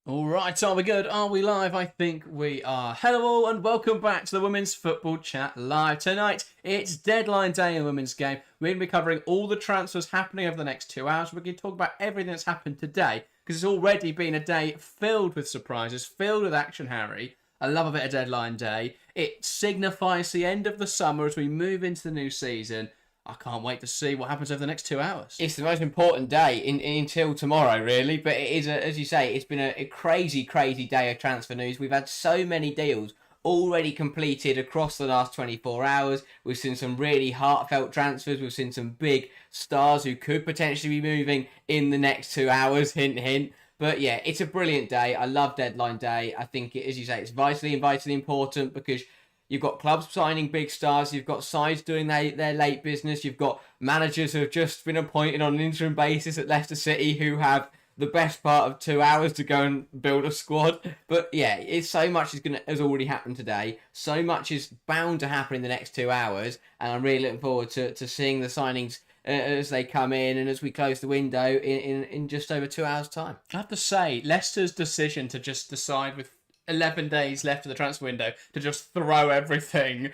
All right, are we good? Are we live? I think we are. Hello all and welcome back to the Women's Football Chat Live. Tonight, it's deadline day in women's game. We're going to be covering all the transfers happening over the next 2 hours. We're going to talk about everything that's happened today because it's already been a day filled with surprises, filled with action, Harry. I love a bit of deadline day. It signifies the end of the summer as we move into the new season. I can't wait to see what happens over the next 2 hours. It's the most important day until tomorrow, really. But it is, as you say, it's been a crazy, crazy day of transfer news. We've had so many deals already completed across the last 24 hours. We've seen some really heartfelt transfers. We've seen some big stars who could potentially be moving in the next 2 hours. Hint, hint. But yeah, it's a brilliant day. I love deadline day. I think, as you say, it's vitally important because you've got clubs signing big stars. You've got sides doing their late business. You've got managers who have just been appointed on an interim basis at Leicester City who have the best part of 2 hours to go and build a squad. But yeah, it's so much has already happened today. So much is bound to happen in the next 2 hours. And I'm really looking forward to seeing the signings as they come in and as we close the window in just over 2 hours' time. I have to say, Leicester's decision to just decide with 11 days left of the transfer window to just throw everything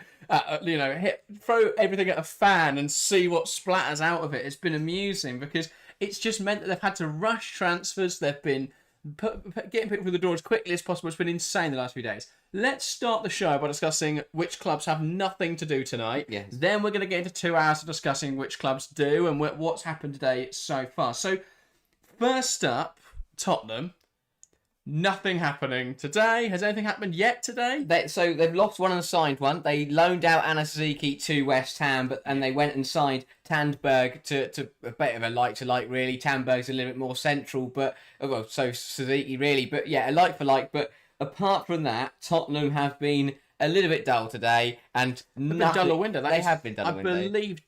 throw everything at a fan and see what splatters out of it. It's been amusing because it's just meant that they've had to rush transfers. They've been getting people through the door as quickly as possible. It's been insane the last few days. Let's start the show by discussing which clubs have nothing to do tonight. Yes. Then we're going to get into 2 hours of discussing which clubs do and what's happened today so far. So first up, Tottenham. Nothing happening today. Has anything happened yet today? So they've lost one and signed one. They loaned out Anna Suzuki to West Ham, and they went and signed Tandberg to a bit of a like-to-like, really. Tandberg's a little bit more central, so Suzuki, really. But yeah, a like-for-like. But apart from that, Tottenham have been a little bit dull today. And They've been dull a window. They have been dull a window. I believe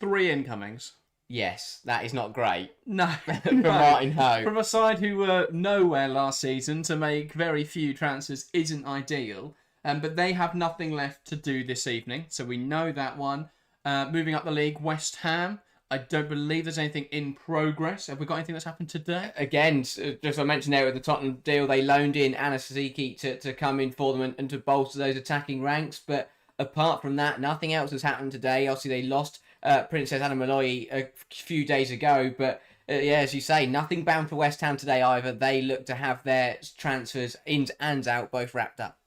3 incomings. Yes, that is not great. No. For Martin Ho. From a side who were nowhere last season, to make very few transfers isn't ideal. But they have nothing left to do this evening, so we know that one. Moving up the league, West Ham. I don't believe there's anything in progress. Have we got anything that's happened today? Again, just I mentioned there with the Tottenham deal, they loaned in Anna Suzuki to come in for them and to bolster those attacking ranks. But apart from that, nothing else has happened today. Obviously, they lost Princess Anna Malloy a few days ago, but as you say, nothing bound for West Ham today either. They look to have their transfers ins and out both wrapped up.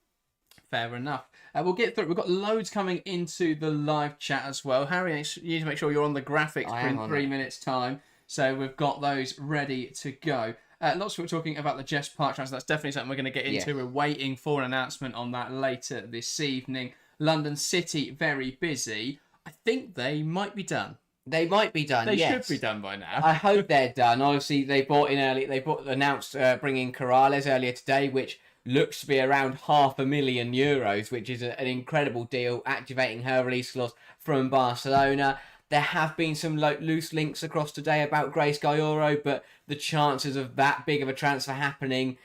Fair enough. We'll get through it. We've got loads coming into the live chat as well. Harry, you need to make sure you're on the graphics in 3 minutes' time. So we've got those ready to go. Lots of people talking about the Jess Park transfer. That's definitely something we're going to get into. Yeah. We're waiting for an announcement on that later this evening. London City, very busy. I think they might be done. They might be done. They yes. should be done by now. I hope they're done. Obviously, they bought in early. Announced bringing Corrales earlier today, which looks to be around €500,000, which is an incredible deal. Activating her release clause from Barcelona. There have been some loose links across today about Grace Geyoro, but the chances of that big of a transfer happening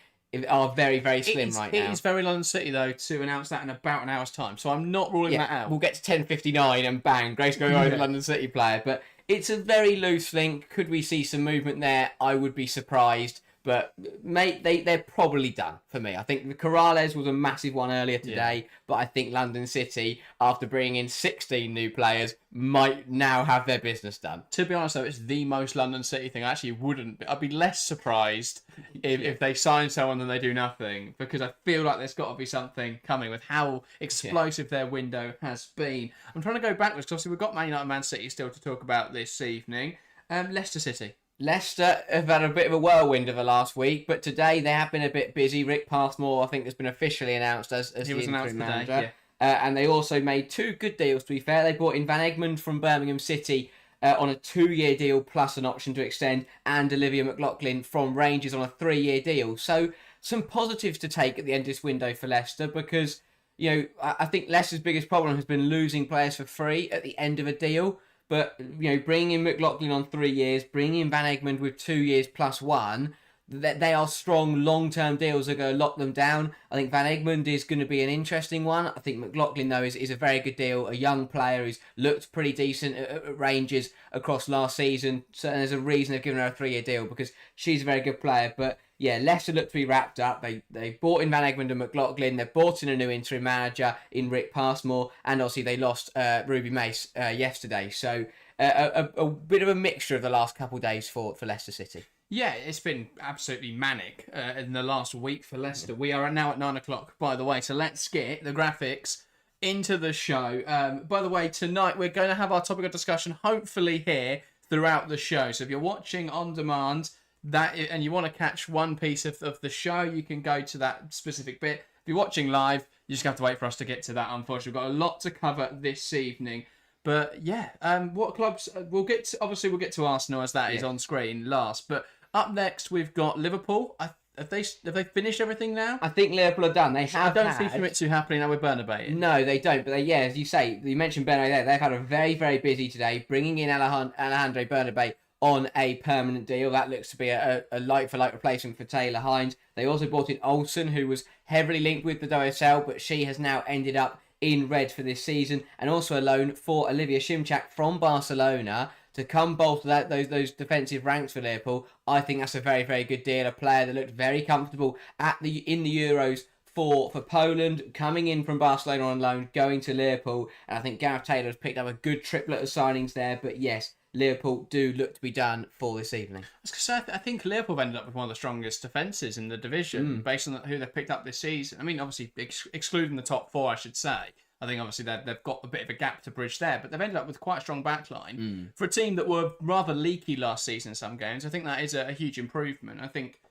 are very, very slim now. It is very London City, though, to announce that in about an hour's time. So I'm not ruling that out. We'll get to 10:59 and bang, Grace Geyoro is a London City player. But it's a very loose link. Could we see some movement there? I would be surprised. But, mate, they're probably done for me. I think the Corrales was a massive one earlier today. But I think London City, after bringing in 16 new players, might now have their business done. To be honest, though, it's the most London City thing. I actually wouldn't. I'd be less surprised if they sign someone than they do nothing. Because I feel like there's got to be something coming with how explosive their window has been. I'm trying to go backwards because obviously we've got Man United and Man City still to talk about this evening. Leicester City. Leicester have had a bit of a whirlwind of the last week, but today they have been a bit busy. Rick Passmore, I think, has been officially announced as the interim manager. And they also made 2 good deals, to be fair. They brought in Van Egmond from Birmingham City on a 2-year deal plus an option to extend, and Olivia McLaughlin from Rangers on a 3-year deal. So some positives to take at the end of this window for Leicester because, I think Leicester's biggest problem has been losing players for free at the end of a deal. But, bringing in McLaughlin on 3 years, bringing in Van Egmond with 2 years plus 1, they are strong long-term deals that are going to lock them down. I think Van Egmond is going to be an interesting one. I think McLaughlin, though, is a very good deal. A young player who's looked pretty decent at Rangers across last season. So there's a reason they've given her a 3-year deal, because she's a very good player. But yeah, Leicester look to be wrapped up. They bought in Van Egmond and McLaughlin. They bought in a new interim manager in Rick Passmore. And obviously they lost Ruby Mace yesterday. So a bit of a mixture of the last couple of days for Leicester City. Yeah, it's been absolutely manic in the last week for Leicester. We are now at 9 o'clock, by the way, so let's get the graphics into the show. By the way, tonight we're going to have our topic of discussion hopefully here throughout the show. So if you're watching on demand and you want to catch one piece of the show, you can go to that specific bit. If you're watching live, you just have to wait for us to get to that, unfortunately. We've got a lot to cover this evening. But yeah, what clubs we'll get to Arsenal, as that is on screen last. But up next we've got Liverpool. Have they finished everything now? I think Liverpool are done. They have. I don't see Famitsu happening now with Bernabeu. No, they don't. But as you say, you mentioned Bernabeu there. They've had a very, very busy today, bringing in Alejandro Bernabeu on a permanent deal. That looks to be a like-for-like replacement for Taylor Hines. They also brought in Olsen, who was heavily linked with the WSL, but she has now ended up in red for this season, and also a loan for Olivia Smith from Barcelona to come bolster those defensive ranks for Liverpool. I think that's a very, very good deal. A player that looked very comfortable in the Euros for Poland, coming in from Barcelona on loan, going to Liverpool, and I think Gareth Taylor has picked up a good triplet of signings there. But yes, Liverpool do look to be done for this evening. I think Liverpool have ended up with one of the strongest defences in the division based on who they've picked up this season. I mean, obviously, excluding the top four, I should say. I think obviously they've got a bit of a gap to bridge there, but they've ended up with quite a strong backline. For a team that were rather leaky last season in some games. I think that is a huge improvement. I think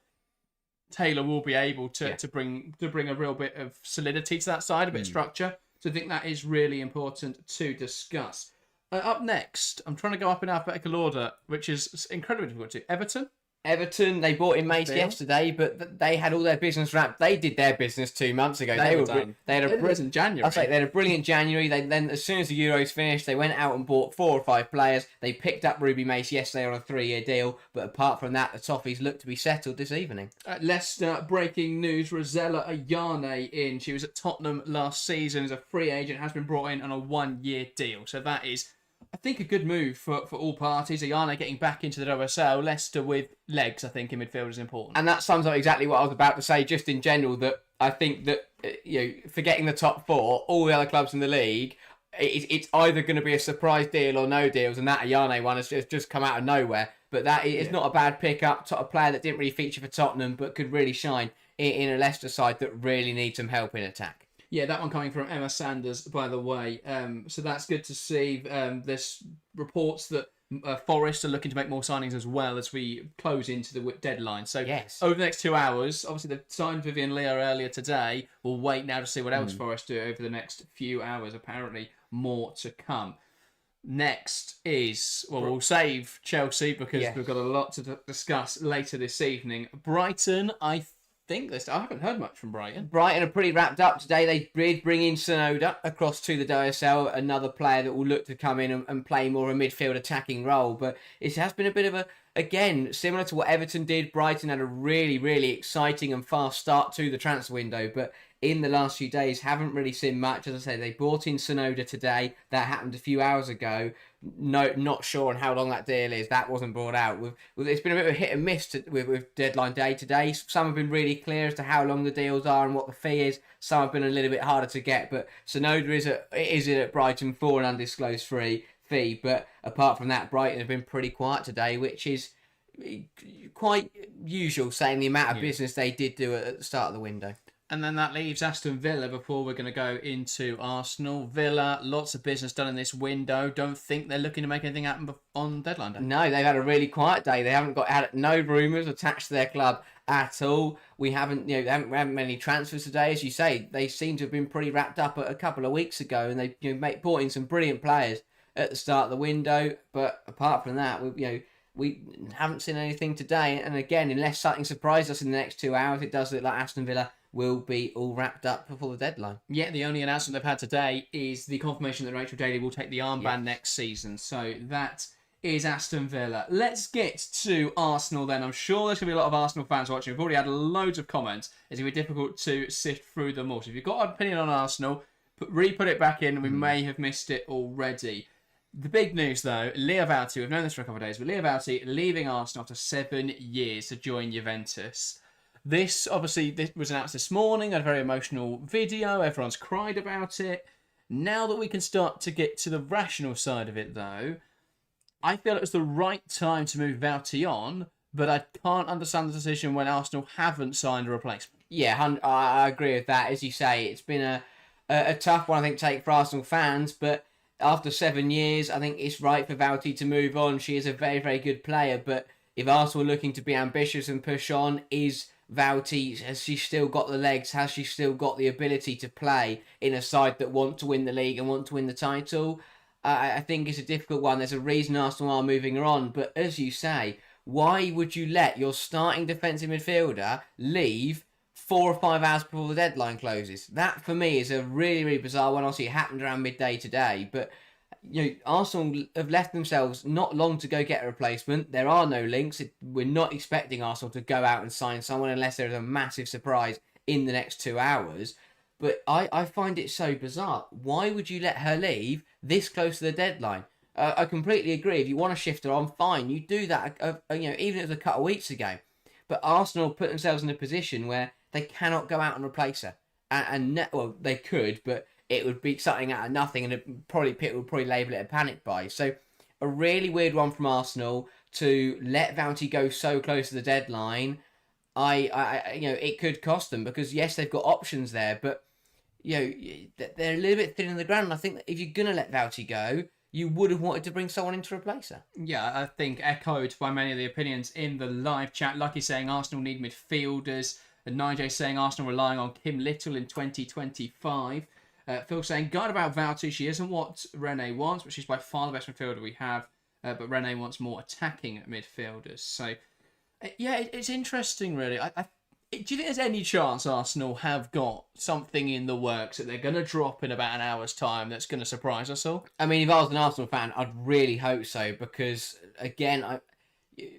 Taylor will be able to bring a real bit of solidity to that side, a bit of structure. So I think that is really important to discuss. Up next, I'm trying to go up in alphabetical order, which is incredibly difficult to do. Everton, they bought in Mace yesterday, but they had all their business wrapped. They did their business 2 months ago. They had a brilliant January. They had a brilliant January. Then, as soon as the Euros finished, they went out and bought 4 or 5 players. They picked up Ruby Mace yesterday on a 3-year deal. But apart from that, the Toffees look to be settled this evening. Leicester, breaking news: Rosella Ayane in. She was at Tottenham last season as a free agent, has been brought in on a 1-year deal. So that is, I think, a good move for all parties. Ayane getting back into the WSL. Leicester with legs, I think, in midfield is important. And that sums up exactly what I was about to say, just in general, that I think that, forgetting the top 4, all the other clubs in the league, it's either going to be a surprise deal or no deals, and that Ayane one has just come out of nowhere. But that is not a bad pickup. A player that didn't really feature for Tottenham, but could really shine in a Leicester side that really needs some help in attack. Yeah, that one coming from Emma Sanders, by the way. So that's good to see. There's reports that Forest are looking to make more signings as well as we close into the deadline. So over the next 2 hours, obviously they've signed Vivian Leah earlier today. We'll wait now to see what else Forest do over the next few hours. Apparently more to come. Next is, we'll save Chelsea because we've got a lot to discuss later this evening. Brighton, I haven't heard much from Brighton. Brighton are pretty wrapped up today. They did bring in Sonoda across to the WSL, another player that will look to come in and play more a midfield attacking role. But it has been a bit of again, similar to what Everton did. Brighton had a really, really exciting and fast start to the transfer window, but in the last few days haven't really seen much. As I say, they brought in Sonoda today. That happened a few hours ago. No, not sure on how long that deal is. That wasn't brought out. It's been a bit of a hit and miss with deadline day today. Some have been really clear as to how long the deals are and what the fee is. Some have been a little bit harder to get. But Sonoda is in at Brighton for an undisclosed fee. But apart from that, Brighton have been pretty quiet today, which is quite usual, saying the amount of business they did do at the start of the window. And then that leaves Aston Villa before we're going to go into Arsenal. Villa, lots of business done in this window. Don't think they're looking to make anything happen on deadline day. No, they've had a really quiet day. They haven't had no rumours attached to their club at all. We haven't many transfers today, as you say. They seem to have been pretty wrapped up a couple of weeks ago, and they brought in some brilliant players at the start of the window. But apart from that, we haven't seen anything today. And again, unless something surprises us in the next 2 hours, it does look like Aston Villa will be all wrapped up before the deadline. Yeah, the only announcement they've had today is the confirmation that Rachel Daly will take the armband next season. So that is Aston Villa. Let's get to Arsenal then. I'm sure there's going to be a lot of Arsenal fans watching. We've already had loads of comments. It's going to be difficult to sift through them all. So if you've got an opinion on Arsenal, re-put it back in. We may have missed it already. The big news, though, Leah Wälti, we've known this for a couple of days, but Leah Wälti leaving Arsenal after 7 years to join Juventus. This was announced this morning, a very emotional video. Everyone's cried about it. Now that we can start to get to the rational side of it, though, I feel it was the right time to move Wälti on, but I can't understand the decision when Arsenal haven't signed a replacement. Yeah, I agree with that. As you say, it's been a tough one, I think, to take for Arsenal fans, but after 7 years, I think it's right for Wälti to move on. She is a very, very good player, but if Arsenal are looking to be ambitious and push on, is Wälti, has she still got the legs? Has she still got the ability to play in a side that want to win the league and want to win the title? I think it's a difficult one. There's a reason Arsenal are moving her on, but as you say, why would you let your starting defensive midfielder leave 4 or 5 hours before the deadline closes? That, for me, is a really, really bizarre one. Obviously, it happened around midday today, but Arsenal have left themselves not long to go get a replacement. There are no links. We're not expecting Arsenal to go out and sign someone unless there is a massive surprise in the next 2 hours. But I find it so bizarre. Why would you let her leave this close to the deadline? I completely agree. If you want to shift her on, fine. You do that, even if it was a couple of weeks ago. But Arsenal put themselves in a position where they cannot go out and replace her. Well, they could, but it would be something out of nothing, and Pip would probably label it a panic buy. So a really weird one from Arsenal to let Wälti go so close to the deadline. It could cost them, because yes, they've got options there, but they're a little bit thin on the ground. And I think that if you're gonna let Wälti go, you would have wanted to bring someone in to replace her. Yeah, I think echoed by many of the opinions in the live chat. Lucky saying Arsenal need midfielders. And Nigel saying Arsenal relying on Kim Little in 2025. Phil saying, God about Wälti, she isn't what Renee wants, but she's by far the best midfielder we have. But Renee wants more attacking midfielders. So, it's interesting, really. Do you think there's any chance Arsenal have got something in the works that they're going to drop in about an hour's time that's going to surprise us all? I mean, if I was an Arsenal fan, I'd really hope so, because, again,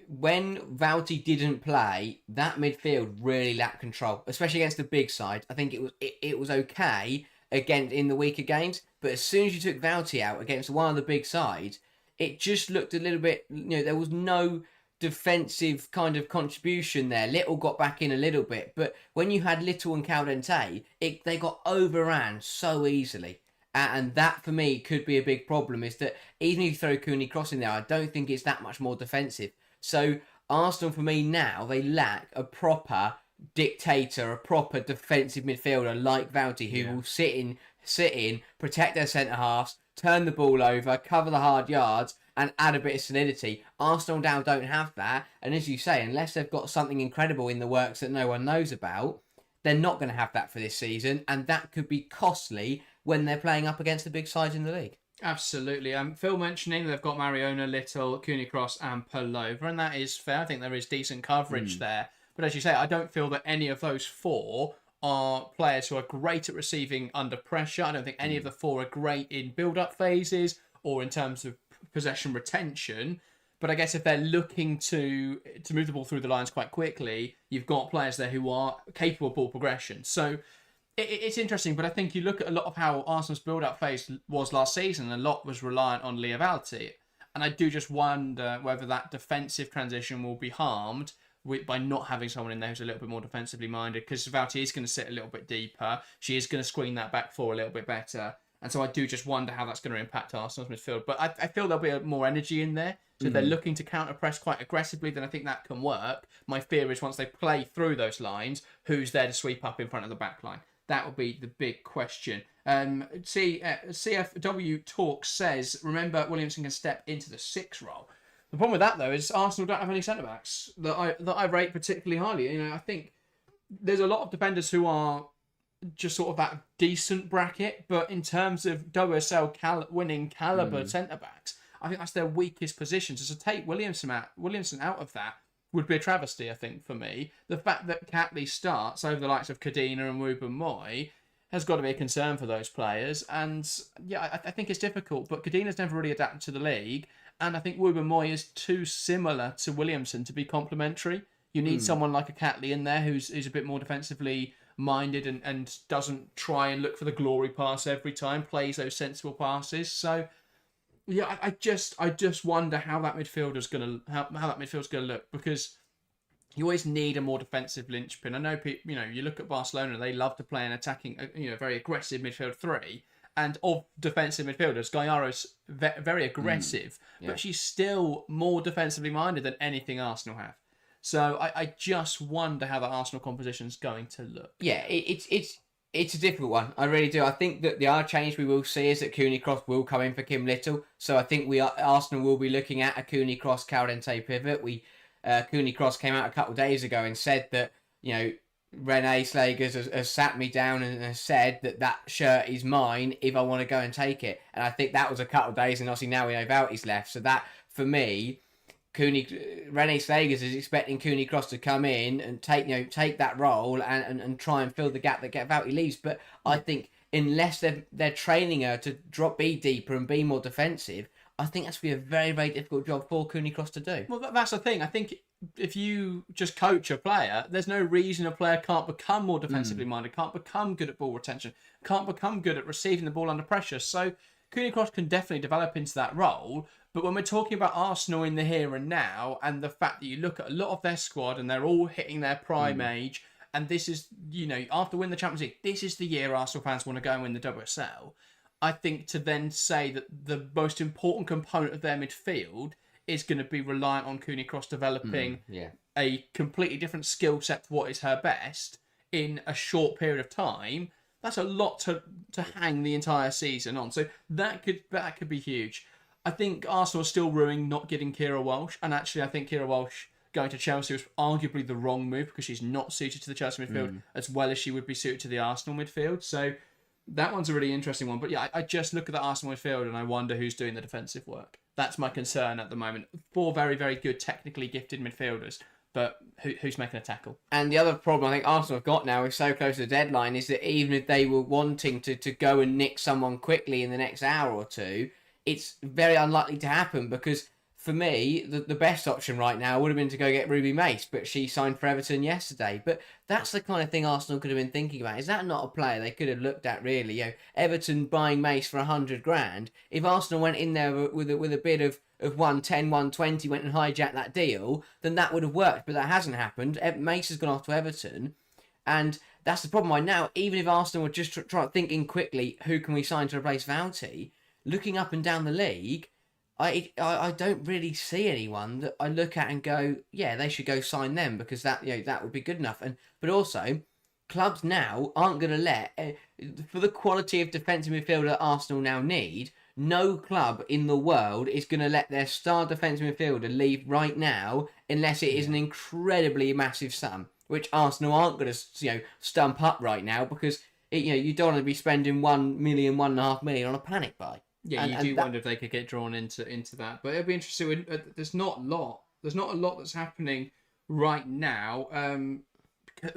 when Wälti didn't play, that midfield really lacked control, especially against the big side. I think it was okay again in the weaker games, but as soon as you took Wälti out against one of the big sides, it just looked a little bit, there was no defensive kind of contribution there. Little got back in a little bit, but when you had Little and Caldente, they got overran so easily. And that, for me, could be a big problem, is that even if you throw Cooney Cross in there, I don't think it's that much more defensive. So Arsenal, for me now, they lack a proper dictator, a proper defensive midfielder like Wälti, who will sit in, protect their centre-halves, turn the ball over, cover the hard yards, and add a bit of solidity. Arsenal now don't have that, and as you say, unless they've got something incredible in the works that no one knows about, they're not going to have that for this season, and that could be costly when they're playing up against the big sides in the league. Absolutely. Phil mentioning they've got Mariona, Little, Cooney Cross and Palova, and that is fair. I think there is decent coverage there. But as you say, I don't feel that any of those 4 are players who are great at receiving under pressure. I don't think any of the 4 are great in build-up phases or in terms of possession retention. But I guess if they're looking to move the ball through the lines quite quickly, you've got players there who are capable of ball progression. So it's interesting, but I think you look at a lot of how Arsenal's build-up phase was last season, a lot was reliant on Leah Wälti. And I do just wonder whether that defensive transition will be harmed by not having someone in there who's a little bit more defensively minded, because Wälti is going to sit a little bit deeper. She is going to screen that back 4 a little bit better. And so I do just wonder how that's going to impact Arsenal's midfield. But I feel there'll be more energy in there. So if they're looking to counter-press quite aggressively, then I think that can work. My fear is once they play through those lines, who's there to sweep up in front of the back line? That will be the big question. CFW Talk says, remember, Williamson can step into the 6 role. The problem with that, though, is Arsenal don't have any centre-backs that I rate particularly highly. I think there's a lot of defenders who are just sort of that decent bracket, but in terms of WSL winning calibre centre-backs, I think that's their weakest position. So to take Williamson out of that would be a travesty, I think, for me. The fact that Catley starts over the likes of Kadina and Ruben Moy has got to be a concern for those players. And yeah, I think it's difficult, but Kadina's never really adapted to the league. And I think Ruben Moy is too similar to Williamson to be complementary. You need someone like a Catley in there who's a bit more defensively minded and doesn't try and look for the glory pass every time, plays those sensible passes. So yeah, I just wonder how that midfielder's how that midfield's gonna look, because you always need a more defensive linchpin. I know people, you look at Barcelona, they love to play an attacking, very aggressive midfield three. And of defensive midfielders, Geyoro's very aggressive, but she's still more defensively minded than anything Arsenal have. So I just wonder how the Arsenal composition's going to look. Yeah, it's a difficult one. I really do. I think that the other change we will see is that Cooney Cross will come in for Kim Little. So I think Arsenal will be looking at a Cooney Cross Caldente pivot. Cooney Cross came out a couple of days ago and said that, Renee Slagers has sat me down and has said that shirt is mine if I want to go and take it. And I think that was a couple of days, and obviously now we know Wälti's left. So that, for me, Renee Slagers is expecting Cooney Cross to come in and take that role and try and fill the gap that Wälti leaves. But I think unless they're training her to be deeper and be more defensive, I think that's going to be a very, very difficult job for Cooney Cross to do. Well, that's the thing. I think if you just coach a player, there's no reason a player can't become more defensively minded, can't become good at ball retention, can't become good at receiving the ball under pressure. So Cooney Cross can definitely develop into that role. But when we're talking about Arsenal in the here and now, and the fact that you look at a lot of their squad and they're all hitting their prime age, and this is, after winning the Champions League, this is the year Arsenal fans want to go and win the WSL. I think to then say that the most important component of their midfield is going to be reliant on Cooney Cross developing a completely different skill set to what is her best in a short period of time, that's a lot to hang the entire season on. So that could be huge. I think Arsenal are still ruining not getting Keira Walsh, and actually I think Keira Walsh going to Chelsea was arguably the wrong move because she's not suited to the Chelsea midfield as well as she would be suited to the Arsenal midfield. So that one's a really interesting one. But yeah, I just look at the Arsenal midfield and I wonder who's doing the defensive work. That's my concern at the moment. 4 very, very good, technically gifted midfielders, but who's making a tackle? And the other problem I think Arsenal have got now, is so close to the deadline, is that even if they were wanting to go and nick someone quickly in the next hour or two, it's very unlikely to happen because, for me, the best option right now would have been to go get Ruby Mace, but she signed for Everton yesterday. But that's the kind of thing Arsenal could have been thinking about. Is that not a player they could have looked at, really? Everton buying Mace for 100 grand. If Arsenal went in there with a bid of 110, 120, went and hijacked that deal, then that would have worked. But that hasn't happened. Mace has gone off to Everton. And that's the problem right now. Even if Arsenal were just thinking quickly, who can we sign to replace Wälti? Looking up and down the league, I don't really see anyone that I look at and go, yeah, they should go sign them because that would be good enough. But also, clubs now aren't going to let, for the quality of defensive midfielder that Arsenal now need, no club in the world is going to let their star defensive midfielder leave right now unless it is an incredibly massive sum, which Arsenal aren't going to stump up right now because you don't want to be spending 1 million, 1.5 million on a panic buy. Yeah, you do wonder if they could get drawn into that, but it'll be interesting. There's not a lot that's happening right now.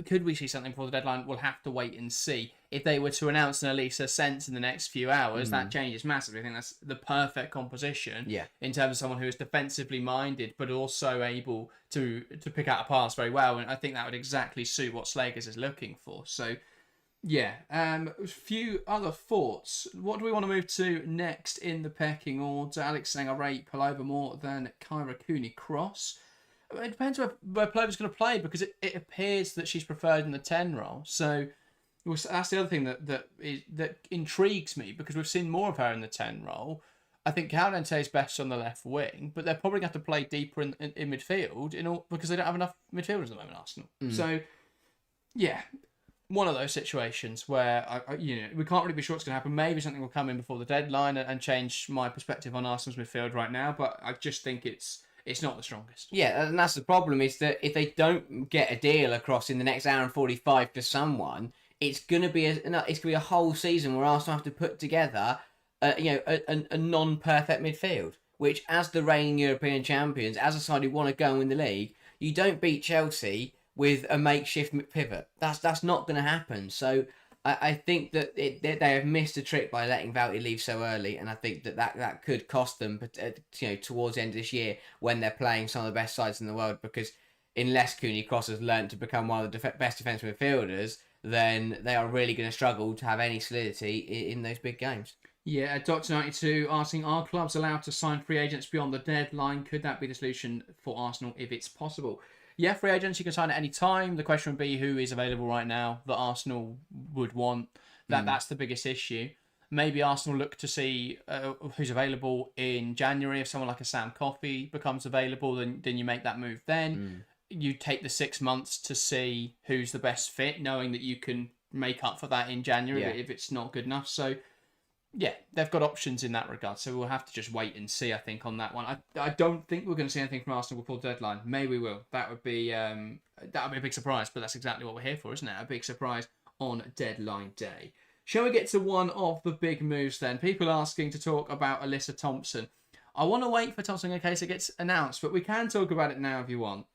Could we see something before the deadline? We'll have to wait and see. If they were to announce an Alyssa Sense in the next few hours, that changes massively. I think that's the perfect composition in terms of someone who is defensively minded, but also able to pick out a pass very well. And I think that would exactly suit what Slagers is looking for. So, yeah. A few other thoughts. What do we want to move to next in the pecking order? Alex saying I rate Palova more than Kyra Cooney Cross. It depends where Palova's going to play because it appears that she's preferred in the 10 role. So that's the other thing that intrigues me because we've seen more of her in the 10 role. I think Caldente is best on the left wing, but they're probably going to have to play deeper in midfield because they don't have enough midfielders at the moment, Arsenal. So, yeah, one of those situations where we can't really be sure what's going to happen. Maybe something will come in before the deadline and change my perspective on Arsenal's midfield right now, but I just think it's not the strongest. Yeah, and that's the problem, is that if they don't get a deal across in the next hour and 45 to someone, it's going to be a whole season where Arsenal have to put together a non-perfect midfield, which, as the reigning European champions, as a side who want to go and win the league, you don't beat Chelsea with a makeshift pivot. That's not going to happen. So I think that they have missed a trick by letting Wälti leave so early, and I think that could cost them, towards the end of this year when they're playing some of the best sides in the world. Because unless Cooney Cross has learnt to become one of the best defensive midfielders, then they are really going to struggle to have any solidity in those big games. Yeah, Dr. 92 asking, are clubs allowed to sign free agents beyond the deadline? Could that be the solution for Arsenal if it's possible? Yeah, free agents you can sign at any time. The question would be who is available right now that Arsenal would want. That's the biggest issue. Maybe Arsenal look to see who's available in January. If someone like a Sam Coffey becomes available, then you make that move then. You take the 6 months to see who's the best fit, knowing that you can make up for that in January if it's not good enough. So, yeah, they've got options in that regard. So we'll have to just wait and see, I think, on that one. I don't think we're going to see anything from Arsenal before deadline. Maybe we will. That would be a big surprise, but that's exactly what we're here for, isn't it? A big surprise on deadline day. Shall we get to one of the big moves then? People asking to talk about Alyssa Thompson. I want to wait for Thompson in case it gets announced, but we can talk about it now if you want.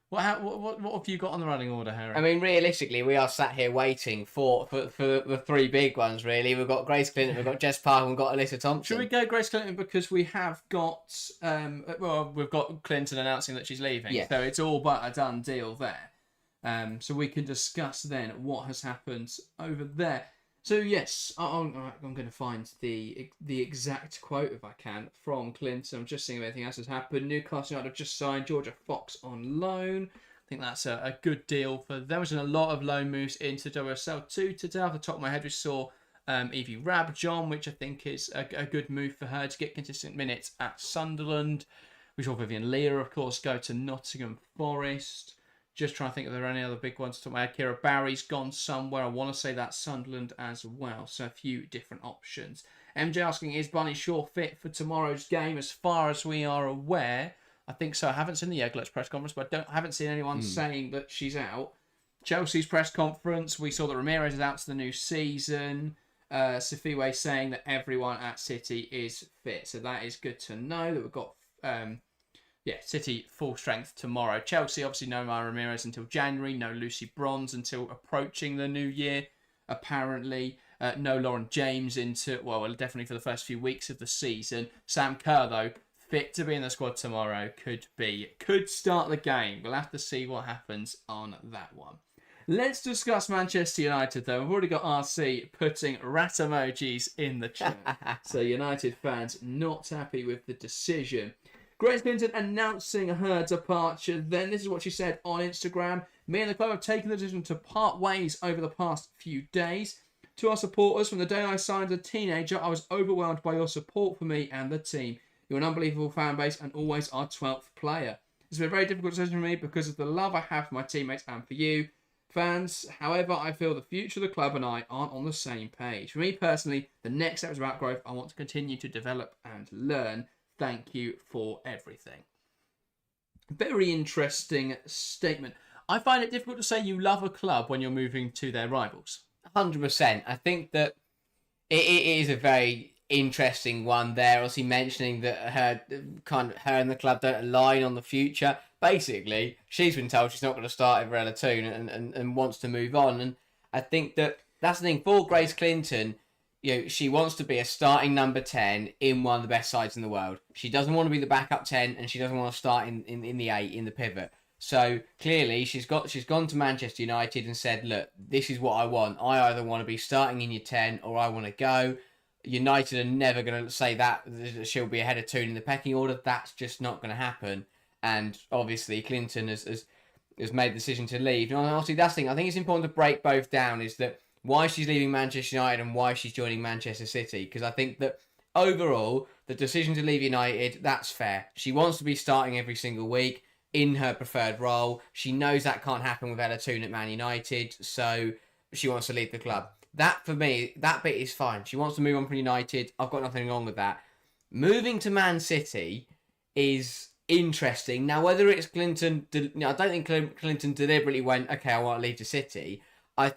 What have you got on the running order, Harry? I mean, realistically, we are sat here waiting for the three big ones, really. We've got Grace Clinton, we've got Jess Park, and we've got Alyssa Thompson. Should we go Grace Clinton because we have got, we've got Clinton announcing that she's leaving. Yeah. So it's all but a done deal there. So we can discuss then what has happened over there. So yes, I'm going to find the exact quote, if I can, from Clinton. I'm just seeing if anything else has happened. Newcastle United have just signed Georgia Fox on loan. I think that's a good deal for them. There's been a lot of loan moves into WSL 2 today. Off the top of my head, we saw Evie Rabjohn, which I think is a good move for her to get consistent minutes at Sunderland. We saw Vivian Leah, of course, go to Nottingham Forest. Just trying to think if there are any other big ones to my head. Kira Barry's gone somewhere. I want to say that's Sunderland as well. So a few different options. MJ asking, is Bunny Shaw fit for tomorrow's game? As far as we are aware, I think so. I haven't seen the Eglert's press conference, but I haven't seen anyone saying that she's out. Chelsea's press conference, we saw that Ramirez is out to the new season. Safiwe saying that everyone at City is fit. So that is good to know that we've got... City full strength tomorrow. Chelsea, obviously, no Mara Ramirez until January. No Lucy Bronze until approaching the new year, apparently. No Lauren James into, definitely for the first few weeks of the season. Sam Kerr, though, fit to be in the squad tomorrow. Could start the game. We'll have to see what happens on that one. Let's discuss Manchester United, though. We've already got RC putting rat emojis in the chat. So United fans not happy with the decision. Grace Clinton announcing her departure. Then this is what she said on Instagram. Me and the club have taken the decision to part ways over the past few days. To our supporters, from the day I signed as a teenager, I was overwhelmed by your support for me and the team. You're an unbelievable fan base and always our 12th player. It's been a very difficult decision for me because of the love I have for my teammates and for you, fans. However, I feel the future of the club and I aren't on the same page. For me personally, the next step is about growth. I want to continue to develop and learn. Thank you for everything. Very interesting statement. I find it difficult to say you love a club when you're moving to their rivals. 100%. I think that it is a very interesting one there. Obviously mentioning that her and the club don't align on the future. Basically, she's been told she's not going to start at Varela Toon and wants to move on. And I think that that's the thing for Grace Clinton. She wants to be a starting number 10 in one of the best sides in the world. She doesn't want to be the backup 10, and she doesn't want to start in the 8, in the pivot. So clearly she's gone to Manchester United and said, look, this is what I want. I either want to be starting in your 10 or I want to go. United are never going to say that she'll be ahead of Toon in the pecking order. That's just not going to happen. And obviously Clinton has made the decision to leave. And obviously that's the thing. I think it's important to break both down, is that why she's leaving Manchester United and why she's joining Manchester City. Because I think that overall, the decision to leave United, that's fair. She wants to be starting every single week in her preferred role. She knows that can't happen with Ella Toon at Man United, so she wants to leave the club. That, for me, that bit is fine. She wants to move on from United. I've got nothing wrong with that. Moving to Man City is interesting. Now, whether it's Clinton... I don't think Clinton deliberately went, okay, I want to leave the City.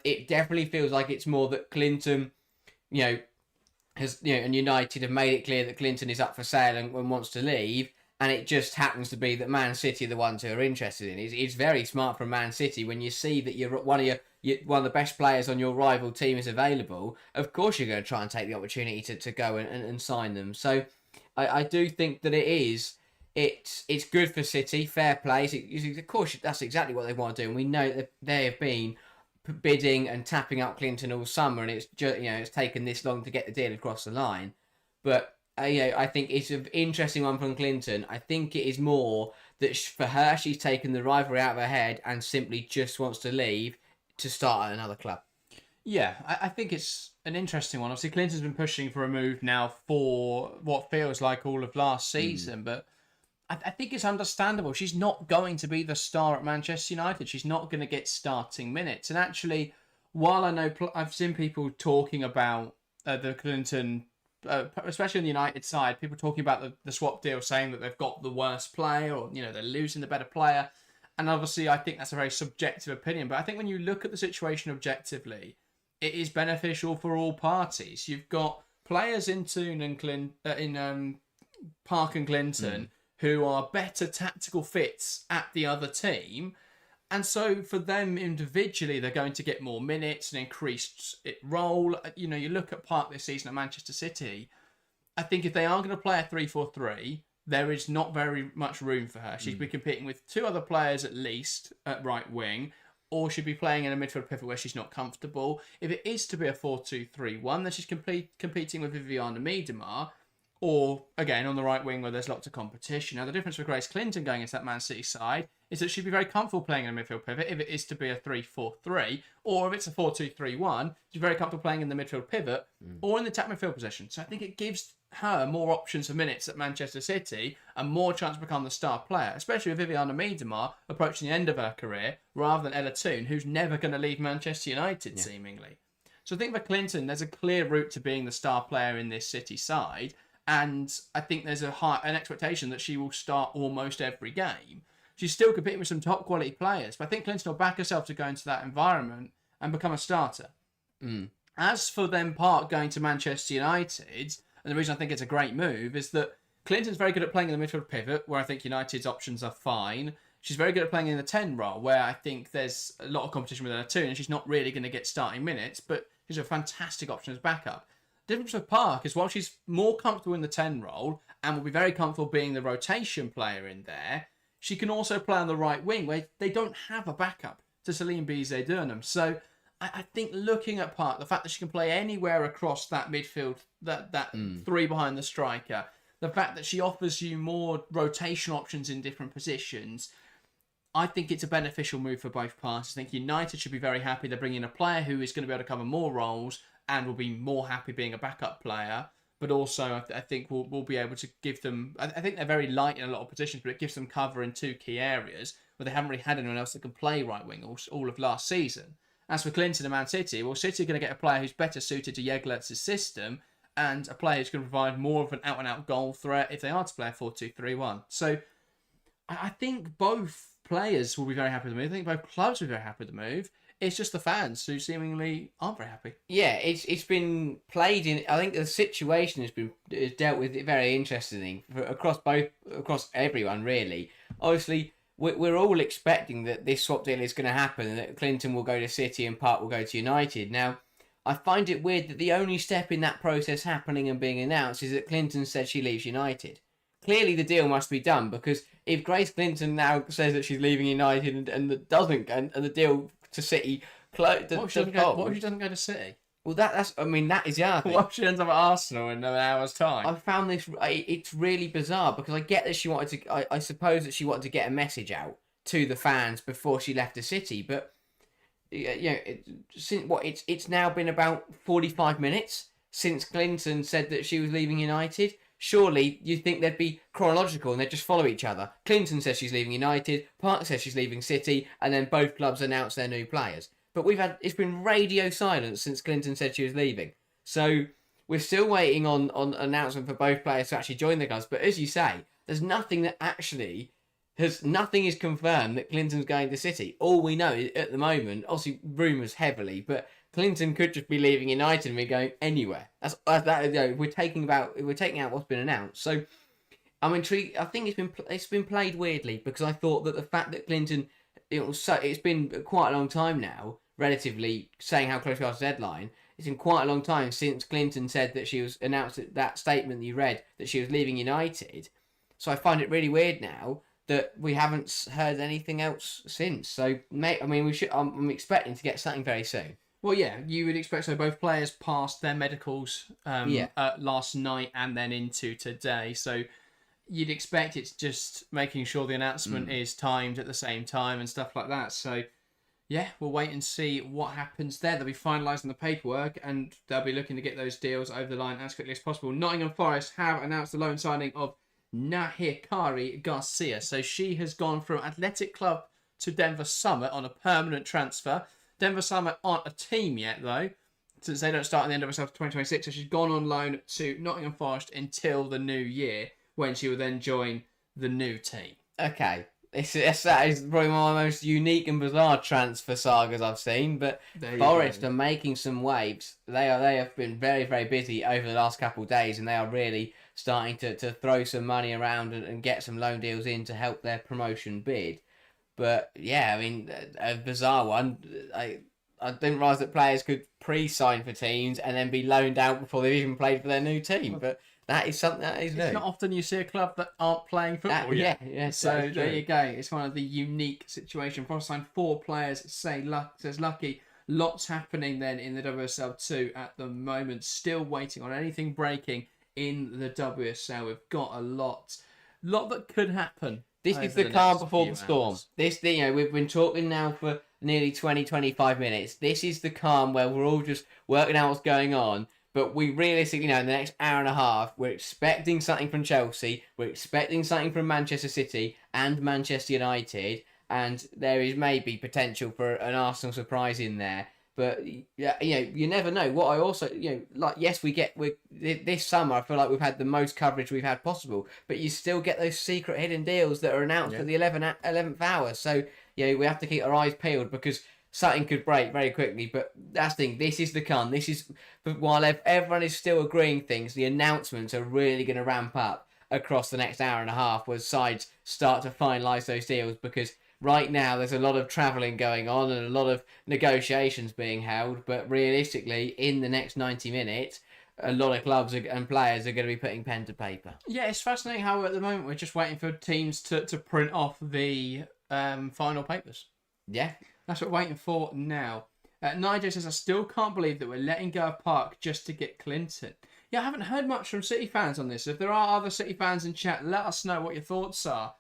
It definitely feels like it's more that Clinton, has, and United have made it clear that Clinton is up for sale and wants to leave, and it just happens to be that Man City are the ones who are interested in it. It's very smart from Man City when you see that one of one of the best players on your rival team is available, of course you're going to try and take the opportunity to go and sign them. So I do think that it's good for City, fair play. Of course, that's exactly what they want to do, and we know that they have been bidding and tapping up Clinton all summer, and it's just, it's taken this long to get the deal across the line. But I think it's an interesting one from Clinton. I think it is more that for her, she's taken the rivalry out of her head and simply just wants to leave to start at another club. Yeah, I think it's an interesting one. Obviously, Clinton's been pushing for a move now for what feels like all of last season, but I think it's understandable. She's not going to be the star at Manchester United. She's not going to get starting minutes. And actually, while I know I've seen people talking about the Clinton, especially on the United side, people talking about the swap deal, saying that they've got the worst player or, they're losing the better player. And obviously, I think that's a very subjective opinion. But I think when you look at the situation objectively, it is beneficial for all parties. You've got players in Toon and Park and Clinton who are better tactical fits at the other team. And so for them individually, they're going to get more minutes and increased role. You look at Park this season at Manchester City. I think if they are going to play a 3-4-3, there is not very much room for her. She'd be competing with two other players at least at right wing, or she'd be playing in a midfield pivot where she's not comfortable. If it is to be a 4-2-3-1, then she's competing with Viviana Miedema, or, again, on the right wing where there's lots of competition. Now, the difference with Grace Clinton going into that Man City side is that she'd be very comfortable playing in a midfield pivot if it is to be a 3-4-3, or if it's a 4-2-3-1, she's very comfortable playing in the midfield pivot or in the attack midfield position. So I think it gives her more options for minutes at Manchester City and more chance to become the star player, especially with Viviana Miedema approaching the end of her career rather than Ella Toon, who's never going to leave Manchester United, seemingly. So I think for Clinton, there's a clear route to being the star player in this City side. And I think there's an expectation that she will start almost every game. She's still competing with some top quality players, but I think Clinton will back herself to go into that environment and become a starter. As for them Park going to Manchester United, and the reason I think it's a great move is that Clinton's very good at playing in the midfield pivot, where I think United's options are fine. She's very good at playing in the 10 role, where I think there's a lot of competition with her too, and she's not really going to get starting minutes, but she's a fantastic option as backup. The difference with Park is while she's more comfortable in the 10 role and will be very comfortable being the rotation player in there, she can also play on the right wing where they don't have a backup to Celine Bizet-Durnham. So I think looking at Park, the fact that she can play anywhere across that midfield, that three behind the striker, the fact that she offers you more rotation options in different positions, I think it's a beneficial move for both parties. I think United should be very happy they're bringing in a player who is going to be able to cover more roles and will be more happy being a backup player. But also, I think we'll be able to give them... I think they're very light in a lot of positions, but it gives them cover in two key areas where they haven't really had anyone else that can play right wing all of last season. As for Clinton and Man City, well, City are going to get a player who's better suited to Jeglert's system and a player who's going to provide more of an out-and-out goal threat if they are to play a 4-2-3-1. So I think both players will be very happy with the move. I think both clubs will be very happy with the move. It's just the fans who seemingly aren't very happy. Yeah, it's been played in. I think the situation is dealt with very interestingly across everyone really. Obviously, we're all expecting that this swap deal is going to happen and that Clinton will go to City and Park will go to United. Now, I find it weird that the only step in that process happening and being announced is that Clinton said she leaves United. Clearly, the deal must be done because if Grace Clinton now says that she's leaving United and the deal to City... What if she doesn't go to City? Well, that is the other thing. What if she ends up at Arsenal in an hour's time? I found this... It's really bizarre because I get that she wanted to... I suppose that she wanted to get a message out to the fans before she left the City, but... It's now been about 45 minutes since Clinton said that she was leaving United. Surely you'd think they'd be chronological and they'd just follow each other. Clinton says she's leaving United, Park says she's leaving City, and then both clubs announce their new players. But it's been radio silence since Clinton said she was leaving. So we're still waiting on announcement for both players to actually join the clubs. But as you say, there's nothing that actually nothing is confirmed that Clinton's going to City. All we know is, at the moment, obviously rumours heavily, but Clinton could just be leaving United and be going anywhere. We're taking out what's been announced. So I'm intrigued. I think it's been played weirdly because I thought that the fact that Clinton, it's been quite a long time now. relatively saying how close we are to the deadline. It's been quite a long time since Clinton said that she was announced that statement that you read that she was leaving United. So I find it really weird now that we haven't heard anything else since. So, mate, I mean, I'm expecting to get something very soon. Well, yeah, you would expect so. Both players passed their medicals Yeah. last night and then into today. So you'd expect it's just making sure the announcement is timed at the same time and stuff like that. So, yeah, we'll wait and see what happens there. They'll be finalising the paperwork and they'll be looking to get those deals over the line as quickly as possible. Nottingham Forest have announced the loan signing of Nahikari Garcia. So she has gone from Athletic Club to Denver Summit on a permanent transfer. Denver Summit aren't a team yet, though, since they don't start at the end of herself 2026. So she's gone on loan to Nottingham Forest until the new year, when she will then join the new team. Okay. That is probably one of the most unique and bizarre transfer sagas I've seen, but Forest are making some waves. They have been very, very busy over the last couple of days, and they are really starting to throw some money around and get some loan deals in to help their promotion bid. But yeah, I mean, a bizarre one. I didn't realise that players could pre-sign for teams and then be loaned out before they've even played for their new team. But that is something that is new. It's not often you see a club that aren't playing football yet. Yeah. So there you go. It's one of the unique situations. Forest signed 4 players, says Lucky. Lots happening then in the WSL 2 at the moment. Still waiting on anything breaking in the WSL. We've got a lot that could happen. This is the calm before the storm. We've been talking now for nearly 20-25 minutes. This is the calm where we're all just working out what's going on. But we realistically, in the next hour and a half, we're expecting something from Chelsea. We're expecting something from Manchester City and Manchester United. And there is maybe potential for an Arsenal surprise in there. But, you never know. What I also, yes, this summer, I feel like we've had the most coverage we've had possible. But you still get those secret hidden deals that are announced at the 11th hour. So, we have to keep our eyes peeled because something could break very quickly. But that's the thing. This is the con. This is, while everyone is still agreeing things, the announcements are really going to ramp up across the next hour and a half as sides start to finalise those deals because right now, there's a lot of travelling going on and a lot of negotiations being held. But realistically, in the next 90 minutes, a lot of clubs and players are going to be putting pen to paper. Yeah, it's fascinating how at the moment we're just waiting for teams to print off the final papers. Yeah. That's what we're waiting for now. Nigel says, I still can't believe that we're letting go of Park just to get Clinton. Yeah, I haven't heard much from City fans on this. If there are other City fans in chat, let us know what your thoughts are.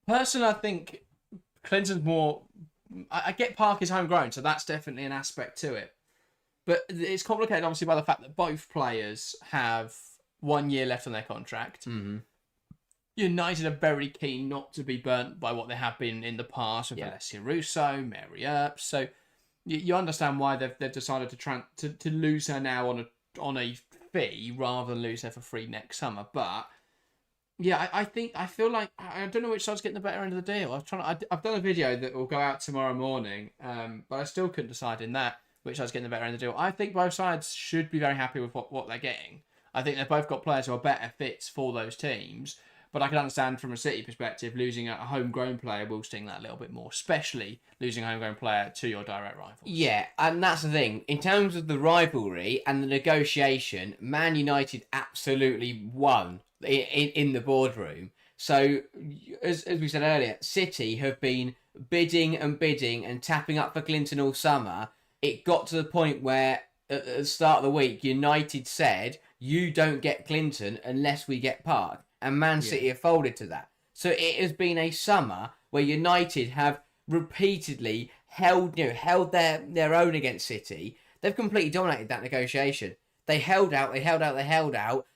Personally, I think Clinton's more... I get Park is homegrown, so that's definitely an aspect to it. But it's complicated, obviously, by the fact that both players have 1 year left on their contract. Mm-hmm. United are very keen not to be burnt by what they have been in the past with Alessia Russo, Mary Earps. So you understand why they've decided to lose her now on a fee rather than lose her for free next summer. But... yeah, I feel like I don't know which side's getting the better end of the deal. I've done a video that will go out tomorrow morning, but I still couldn't decide in that which side's getting the better end of the deal. I think both sides should be very happy with what they're getting. I think they've both got players who are better fits for those teams, but I can understand from a City perspective, losing a homegrown player will sting that a little bit more, especially losing a homegrown player to your direct rival. Yeah, and that's the thing. In terms of the rivalry and the negotiation, Man United absolutely won in the boardroom. So, as we said earlier, City have been bidding and tapping up for Clinton all summer. It got to the point where, at the start of the week, United said, you don't get Clinton unless we get Park. And Man City have folded to that. So it has been a summer where United have repeatedly held their own against City. They've completely dominated that negotiation. They held out.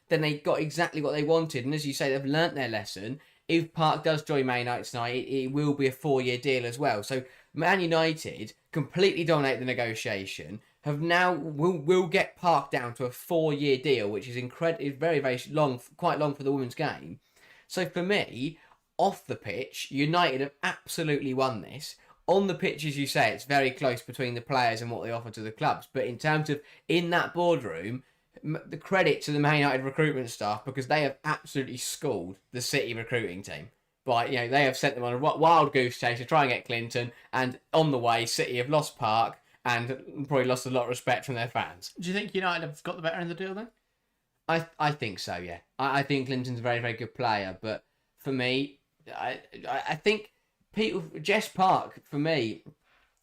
Then they got exactly what they wanted. And as you say, they've learnt their lesson. If Park does join Man United tonight, it will be a 4-year deal as well. So Man United completely dominated the negotiation. Have now will get Park down to a 4-year deal, which is very, very long, quite long for the women's game. So for me, off the pitch, United have absolutely won this. On the pitch, as you say, it's very close between the players and what they offer to the clubs. But in terms of in that boardroom, the credit to the Man United recruitment staff because they have absolutely schooled the City recruiting team. But they have sent them on a wild goose chase to try and get Clinton, and on the way, City have lost Park and probably lost a lot of respect from their fans. Do you think United have got the better end of the deal then? I think so, yeah. I think Clinton's a very, very good player, but for me, I think Jess Park, for me,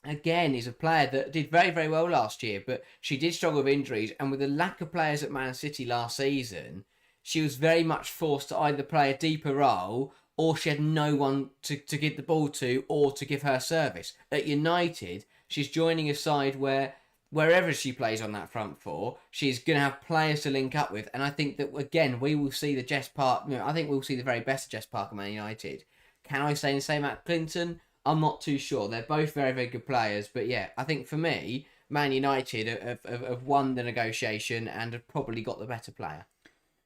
again, is a player that did very, very well last year, but she did struggle with injuries, and with the lack of players at Man City last season, she was very much forced to either play a deeper role, or she had no one to give the ball to, or to give her service. At United, she's joining a side where wherever she plays on that front four, she's going to have players to link up with. And I think that, again, we will see the Jess Park... I think we'll see the very best of Jess Park at Man United. Can I say the same about Clinton? I'm not too sure. They're both very, very good players. But yeah, I think for me, Man United have won the negotiation and have probably got the better player.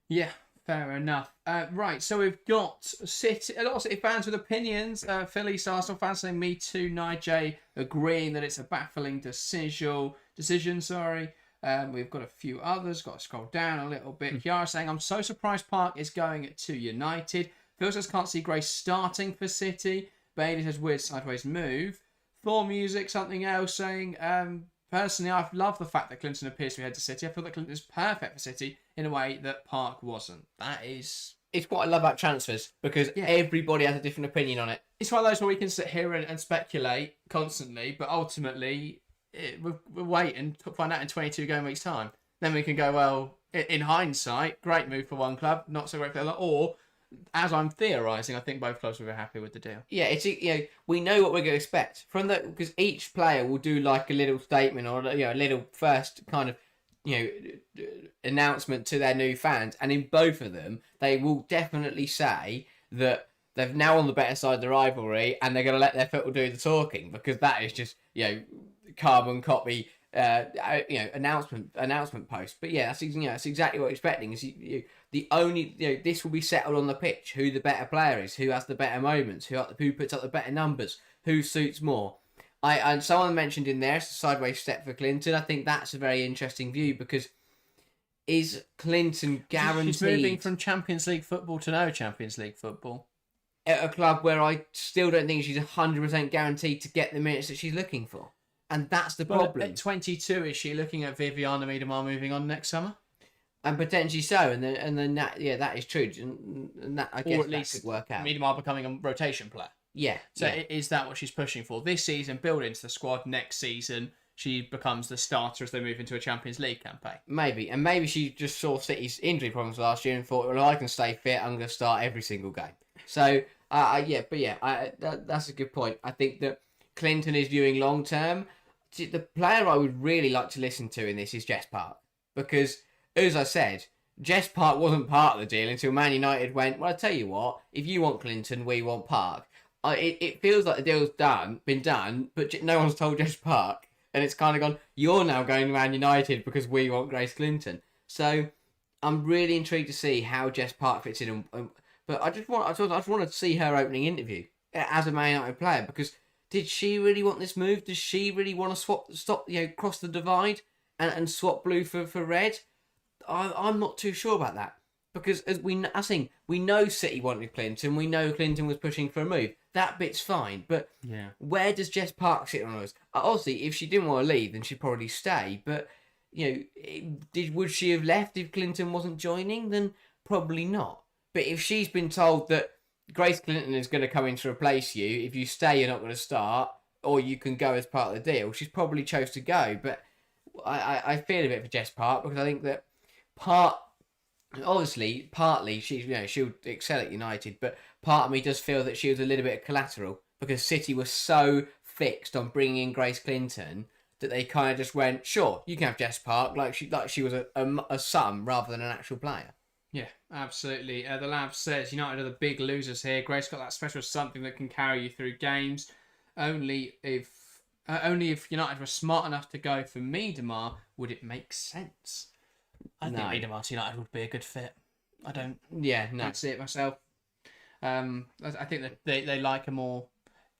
Yeah, fair enough. Right, so we've got a lot of City fans with opinions. Philly Arsenal fans saying me too. Nigel agreeing that it's a baffling decision. We've got a few others. Got to scroll down a little bit. Kiara saying, I'm so surprised Park is going to United. Phil says, can't see Grace starting for City. Bailey says, weird sideways move. Thor Music, something else, saying, personally, I've loved the fact that Clinton appears to be headed to City. I feel that Clinton is perfect for City in a way that Park wasn't. It's what I love about transfers, because everybody has a different opinion on it. It's one of those where we can sit here and speculate constantly, but ultimately we'll wait and find out in 22 game weeks' time. Then we can go, well, in hindsight, great move for one club, not so great for the other. Or, as I'm theorising, I think both clubs were very happy with the deal. Yeah, it's we know what we're going to expect from that, because each player will do like a little statement or a little first kind of announcement to their new fans, and in both of them, they will definitely say that they're now on the better side of the rivalry, and they're going to let their football do the talking, because that is just carbon copy announcement post. But yeah, that's exactly what we're expecting. Is the only this will be settled on the pitch. Who the better player is, who has the better moments, who puts up the better numbers, who suits more. And someone mentioned in there it's a sideways step for Clinton. I think that's a very interesting view, because is Clinton guaranteed? She's moving from Champions League football to no Champions League football at a club where I still don't think she's 100% guaranteed to get the minutes that she's looking for. And that's the problem. At 22, is she looking at Viviana Miedemar moving on next summer? And potentially so. And then that is true. And that, I guess, or at least that could work out. Miedemar becoming a rotation player. Yeah. So is that what she's pushing for? This season, build into the squad. Next season, she becomes the starter as they move into a Champions League campaign. Maybe. And maybe she just saw City's injury problems last year and thought, well, I can stay fit. I'm going to start every single game. So, that's a good point. I think that Clinton is viewing long term. The player I would really like to listen to in this is Jess Park, because, as I said, Jess Park wasn't part of the deal until Man United went, well, I tell you what, if you want Clinton, we want Park. It feels like the deal's been done, but no one's told Jess Park, and it's kind of gone, you're now going to Man United because we want Grace Clinton. So I'm really intrigued to see how Jess Park fits in, but I just want to see her opening interview as a Man United player, because did she really want this move? Does she really want to cross the divide and swap blue for red? I'm not too sure about that, because as we know City wanted Clinton. We know Clinton was pushing for a move. That bit's fine, but where does Jess Park sit on us? Obviously, if she didn't want to leave, then she'd probably stay. But would she have left if Clinton wasn't joining? Then probably not. But if she's been told that Grace Clinton is going to come in to replace you, if you stay, you're not going to start, or you can go as part of the deal, she's probably chose to go. But I feel a bit for Jess Park, because I think that partly she'll excel at United, but part of me does feel that she was a little bit of collateral, because City was so fixed on bringing in Grace Clinton that they kind of just went, sure, you can have Jess Park, like she was a sum rather than an actual player. Yeah, absolutely. The Lab says United are the big losers here. Grace got that special something that can carry you through games. Only if United were smart enough to go for Miedemar would it make sense. I think Miedemar to United would be a good fit. I don't. Yeah, no. I'd see it myself. I think that they like a more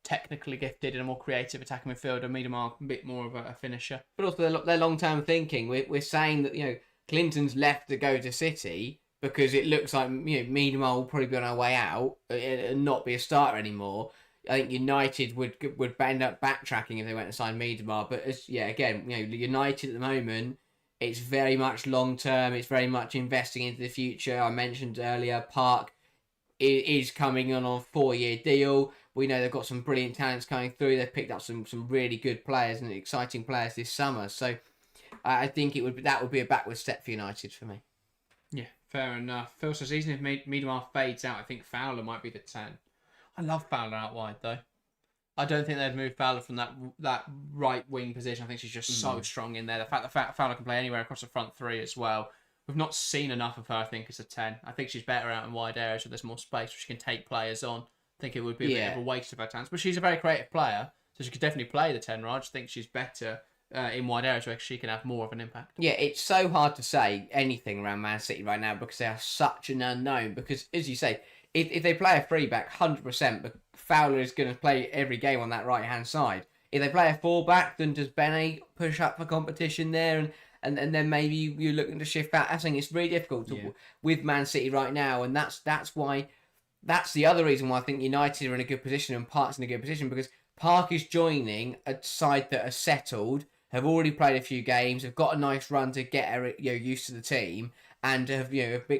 technically gifted and a more creative attacking midfielder. Miedemar a bit more of a finisher. But also their long term thinking. We're saying that Clinton's left to go to City, because it looks like Miedemar will probably be on our way out and not be a starter anymore. I think United would end up backtracking if they went and signed Miedemar. But again, United at the moment, it's very much long term. It's very much investing into the future. I mentioned earlier, Park is coming on a 4-year deal. We know they've got some brilliant talents coming through. They've picked up some really good players and exciting players this summer. So I think that would be a backward step for United for me. Yeah, fair enough. Phil says even if Miedemar fades out, I think Fowler might be the 10. I love Fowler out wide though. I don't think they'd move Fowler from that right wing position. I think she's just so strong in there. The fact that Fowler can play anywhere across the front three as well. We've not seen enough of her, I think, as a 10. I think she's better out in wide areas where there's more space where she can take players on. I think it would be a bit of a waste of her talents. But she's a very creative player, so she could definitely play the 10 role. I just think she's better in wide areas where she can have more of an impact. Yeah, it's so hard to say anything around Man City right now because they are such an unknown. Because, as you say, if they play a three-back, 100%, but Fowler is going to play every game on that right-hand side. If they play a four-back, then does Bene push up for competition there and then maybe you're looking to shift back? I think it's really difficult with Man City right now, and that's the other reason why I think United are in a good position and Park's in a good position, because Park is joining a side that are settled, have already played a few games, have got a nice run to get used to the team, and have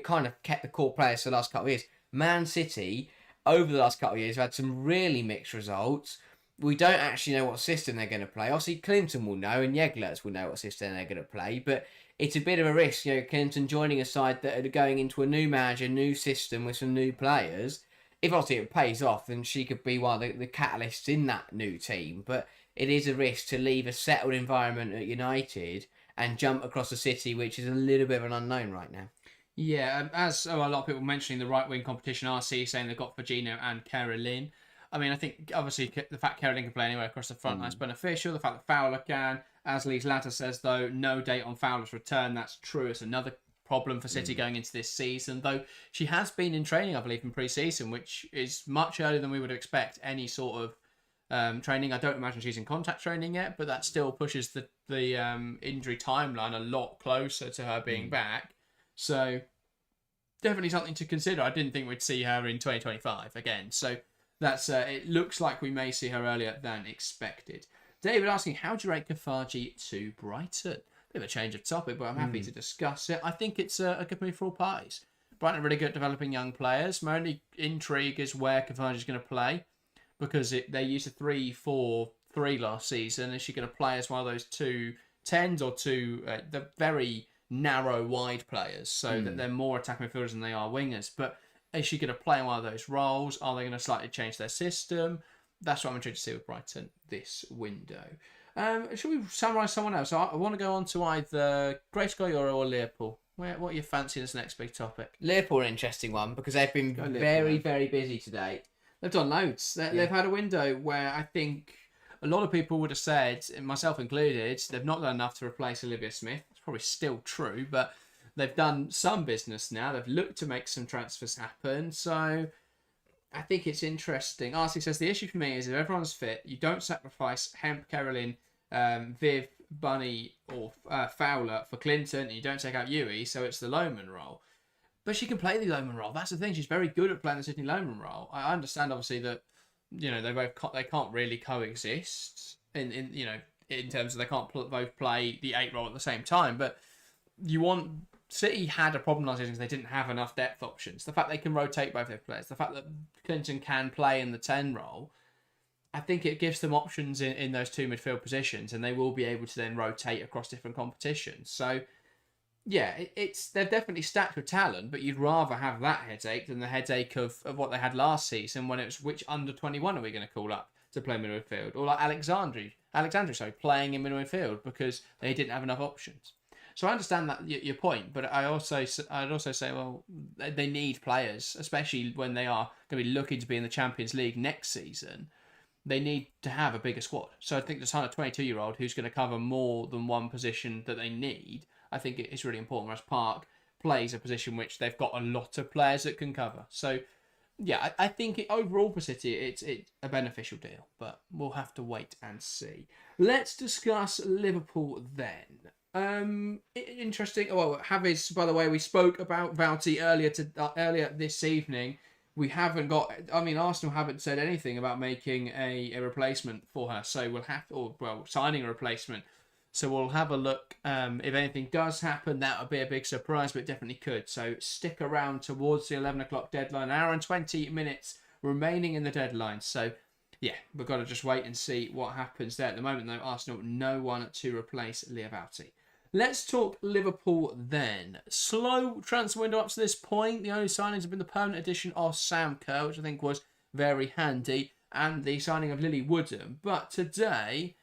kind of kept the core players for the last couple of years. Man City, over the last couple of years, have had some really mixed results. We don't actually know what system they're going to play. Obviously, Clinton will know, and Jeglerts will know what system they're going to play, but it's a bit of a risk. Clinton joining a side that are going into a new manager, new system with some new players. If obviously it pays off, then she could be one of the catalysts in that new team. But it is a risk to leave a settled environment at United and jump across a city, which is a little bit of an unknown right now. Yeah, as a lot of people mentioning the right wing competition, RC saying they've got Fagino and Caroline. I mean, I think obviously the fact Caroline can play anywhere across the front line is beneficial. The fact that Fowler can, as Lee's Latter says, though, no date on Fowler's return. That's true. It's another problem for City going into this season, though she has been in training, I believe, in pre-season, which is much earlier than we would expect any sort of training. I don't imagine she's in contact training yet, but that still pushes the injury timeline a lot closer to her being back. So definitely something to consider. I didn't think we'd see her in 2025 again. So that's it looks like we may see her earlier than expected. David asking, how do you rate Kafaji to Brighton? Bit of a change of topic, but I'm happy to discuss it. I think it's a good move for all parties. Brighton are really good at developing young players. My only intrigue is where Kafaji is going to play, because they used a 3-4-3 last season. Is she going to play as one of those two 10s or the very narrow wide players, so that they're more attacking midfielders than they are wingers? But is she going to play in one of those roles? Are they going to slightly change their system? That's what I'm intrigued to see with Brighton this window. Should we summarise someone else? I want to go on to either Grace Geyoro or Liverpool. What are you fancying this next big topic? Liverpool are an interesting one because they've been very busy today. They've done loads. They've had a window where I think a lot of people would have said, myself included, they've not done enough to replace Olivia Smith. It's probably still true, but they've done some business now. They've looked to make some transfers happen. So I think it's interesting. RC says, the issue for me is if everyone's fit, you don't sacrifice Hemp, Caroline, Viv, Bunny or Fowler for Clinton, and you don't take out Yui, so it's the Lohman role. But she can play the Lohman role. That's the thing. She's very good at playing the Sydney Lohman role. I understand, obviously, that they can't really coexist in terms of they can't both play the 8 role at the same time. But City had a problem last season because they didn't have enough depth options. The fact they can rotate both their players, the fact that Clinton can play in the 10 role, I think it gives them options in those two midfield positions, and they will be able to then rotate across different competitions. So, yeah, they're definitely stacked with talent, but you'd rather have that headache than the headache of what they had last season when it was which under 21 are we going to call up to play middle midfield, or like Alexandri, playing in middle midfield because they didn't have enough options. So I understand that your point, but I'd also say, well, they need players, especially when they are going to be looking to be in the Champions League next season. They need to have a bigger squad. So I think to sign a 22-year-old who's going to cover more than one position that they need, I think it's really important. Whereas Park plays a position which they've got a lot of players that can cover. So, yeah, I think overall for City, it's a beneficial deal, but we'll have to wait and see. Let's discuss Liverpool then. Interesting. Well, Haviz, by the way, we spoke about Wälti earlier this evening. we haven't got. I mean, Arsenal haven't said anything about making a replacement for her, so we'll have signing a replacement. So we'll have a look. If anything does happen, that would be a big surprise, but it definitely could. So stick around towards the 11 o'clock deadline. An hour and 20 minutes remaining in the deadline. So yeah, we've got to just wait and see what happens there. At the moment, though, Arsenal, no one to replace Wälti. Let's talk Liverpool then. Slow transfer window up to this point. The only signings have been the permanent addition of Sam Kerr, which I think was very handy, and the signing of Lily Woodham. But today,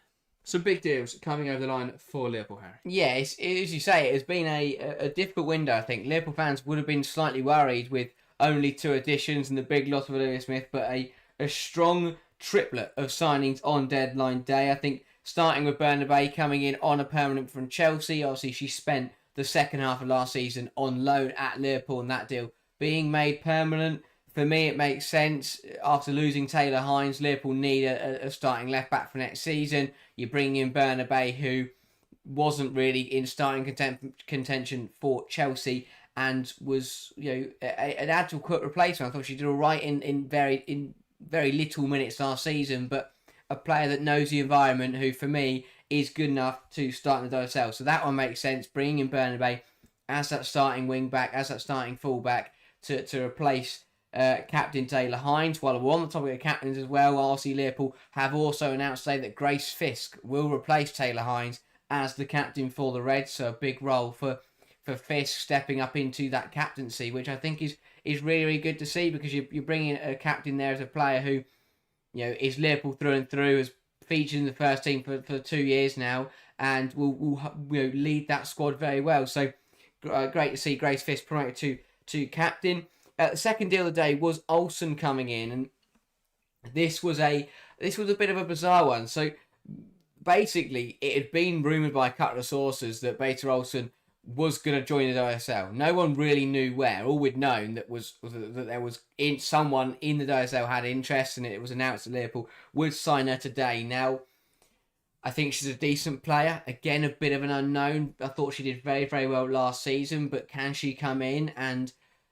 some big deals coming over the line for Liverpool, Harry. Yeah, as you say, it has been a difficult window, I think. Liverpool fans would have been slightly worried with only 2 additions and the big loss of Olivia Smith, but a strong triplet of signings on deadline day. I think starting with Bernabei coming in on a permanent from Chelsea. Obviously, she spent the second half of last season on loan at Liverpool, and that deal being made permanent. For me, it makes sense. After losing Taylor Hines, Liverpool need a starting left-back for next season. You're bringing in Bernabei, who wasn't really in starting contention for Chelsea and was, an adequate replacement. I thought she did all right in very little minutes last season, but a player that knows the environment, who for me is good enough to start in the WSL. So that one makes sense. Bringing in Bernabei as that starting wing back, as that starting full back to replace Captain Taylor Hines. While we're on the topic of captains as well, RC Liverpool have also announced today that Grace Fisk will replace Taylor Hines as the captain for the Reds. So a big role for Fisk stepping up into that captaincy, which I think is really, really good to see, because you're bringing a captain there as a player who, is Liverpool through and through, has featured in the first team for 2 years now, and will lead that squad very well. So great to see Grace Fisk promoted to captain. The second deal of the day was Olsen coming in, and this was a bit of a bizarre one. So basically, it had been rumoured by a couple of sources that Beta Olsen was going to join the WSL. No one really knew where. All we'd known that was that there was someone in the WSL had interest, and it was announced that Liverpool would sign her today. Now, I think she's a decent player. Again, a bit of an unknown. I thought she did very, very well last season, but can she come in and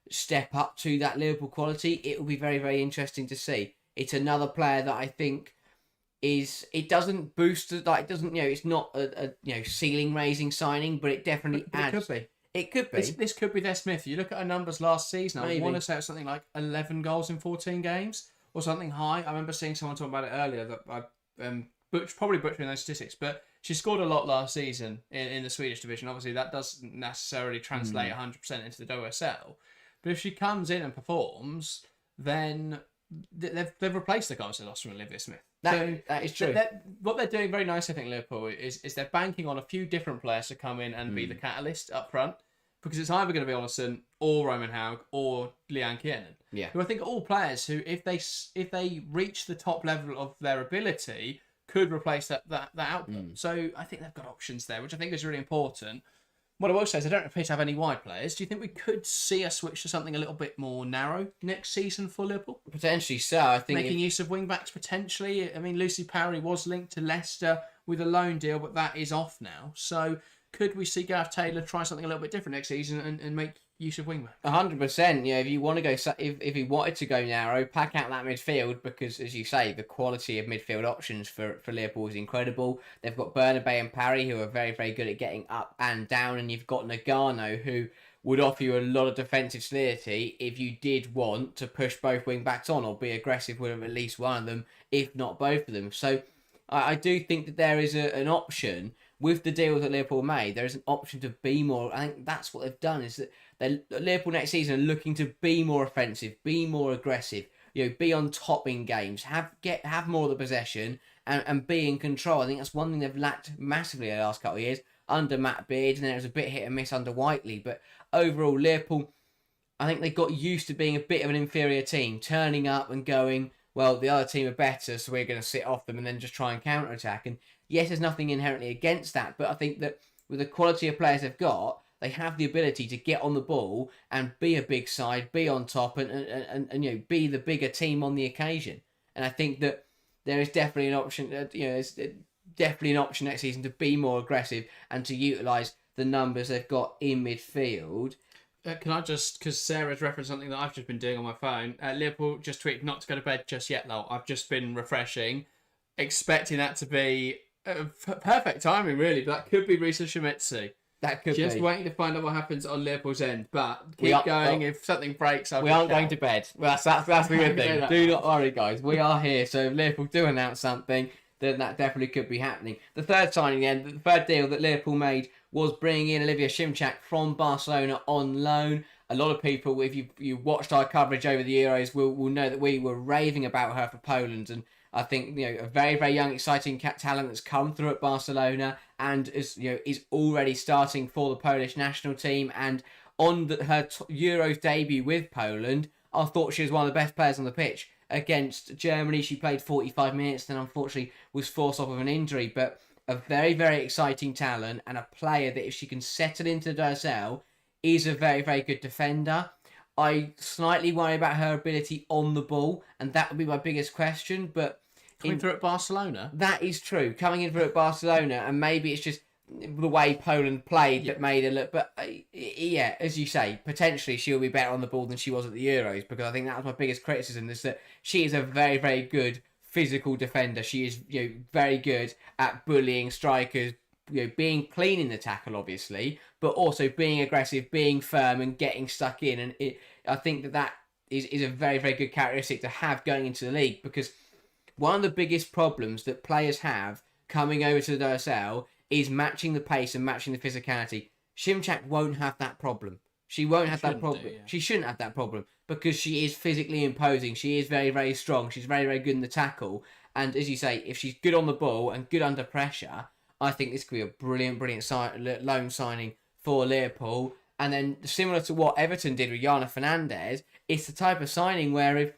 step up to that Liverpool quality? It will be very, very interesting to see. It's another player that I think it doesn't boost, like, it doesn't, it's not a ceiling raising signing, but it definitely adds. It could be. It could be. This could be their Smith. You look at her numbers last season. Maybe. I want to say it's something like 11 goals in 14 games or something high. I remember seeing someone talk about it earlier that I probably butchering those statistics, but she scored a lot last season in the Swedish division. Obviously, that doesn't necessarily translate 100% into the WSL. But if she comes in and performs, then they've replaced the guys they lost from Olivia Smith. That is true. What they're doing very nice, I think, Liverpool, is they're banking on a few different players to come in and be the catalyst up front, because it's either going to be Olsen or Roman Haug or Leanne Kiernan. Yeah. Who I think are all players who, if they reach the top level of their ability, could replace that output. So I think they've got options there, which I think is really important. What I will say is I don't appear to have any wide players. Do you think we could see a switch to something a little bit more narrow next season for Liverpool? Potentially so. I think making use of wing-backs potentially. I mean, Lucy Parry was linked to Leicester with a loan deal, but that is off now. So could we see Gareth Taylor try something a little bit different next season and make use of wing-backs? 100%. If you want to go, if he wanted to go narrow, pack out that midfield, because, as you say, the quality of midfield options for Liverpool is incredible. They've got Bernabei and Parry, who are very, very good at getting up and down, and you've got Nagano, who would offer you a lot of defensive solidity if you did want to push both wing-backs on or be aggressive with at least one of them, if not both of them. So I do think that there is an option. With the deals that Liverpool made, there is an option to be more. I think that's what they've done, is that Liverpool next season are looking to be more offensive, be more aggressive, be on top in games, have more of the possession, and be in control. I think that's one thing they've lacked massively in the last couple of years under Matt Beard, and then it was a bit hit and miss under Whiteley. But overall, Liverpool, I think they got used to being a bit of an inferior team, turning up and going, well, the other team are better, so we're going to sit off them and then just try and counter-attack. And yes, there's nothing inherently against that, but I think that with the quality of players they've got, they have the ability to get on the ball and be a big side, be on top, and be the bigger team on the occasion. And I think that there is definitely an option. There's definitely an option next season to be more aggressive and to utilise the numbers they've got in midfield. Can I just, because Sarah's referenced something that I've just been doing on my phone. Liverpool just tweeted not to go to bed just yet, lol. I've just been refreshing, expecting that to be perfect timing, really. But that could be Risa Shimizu. That could just be. waiting to find out what happens on Liverpool's end. But keep going. If something breaks, we aren't going to bed. Well, that's the good thing. Do not worry, guys. We are here. So if Liverpool do announce something, then that definitely could be happening. The third signing, then, the third deal that Liverpool made was bringing in Olivia Smith from Barcelona on loan. A lot of people, if you watched our coverage over the Euros, will know that we were raving about her for Poland. And I think, a very, very young, exciting talent that's come through at Barcelona and is already starting for the Polish national team. And on her Euros debut with Poland, I thought she was one of the best players on the pitch. Against Germany, she played 45 minutes, then unfortunately was forced off of an injury. But a very, very exciting talent and a player that, if she can settle into the WSL, is a very, very good defender. I slightly worry about her ability on the ball, and that would be my biggest question. But coming through at Barcelona, that is true. Coming in through at Barcelona, and maybe it's just the way Poland played that made her look. But yeah, as you say, potentially she'll be better on the ball than she was at the Euros, because I think that was my biggest criticism, is that she is a very, very good physical defender. She is very good at bullying strikers, being clean in the tackle, obviously, but also being aggressive, being firm, and getting stuck in. And I think that is a very, very good characteristic to have going into the league, because one of the biggest problems that players have coming over to the WSL is matching the pace and matching the physicality. Shimchak won't have that problem. She won't have that problem. She shouldn't have that problem, because she is physically imposing. She is very, very strong. She's very, very good in the tackle. And as you say, if she's good on the ball and good under pressure, I think this could be a brilliant, brilliant loan signing for Liverpool. And then, similar to what Everton did with Yana Fernandez, it's the type of signing where if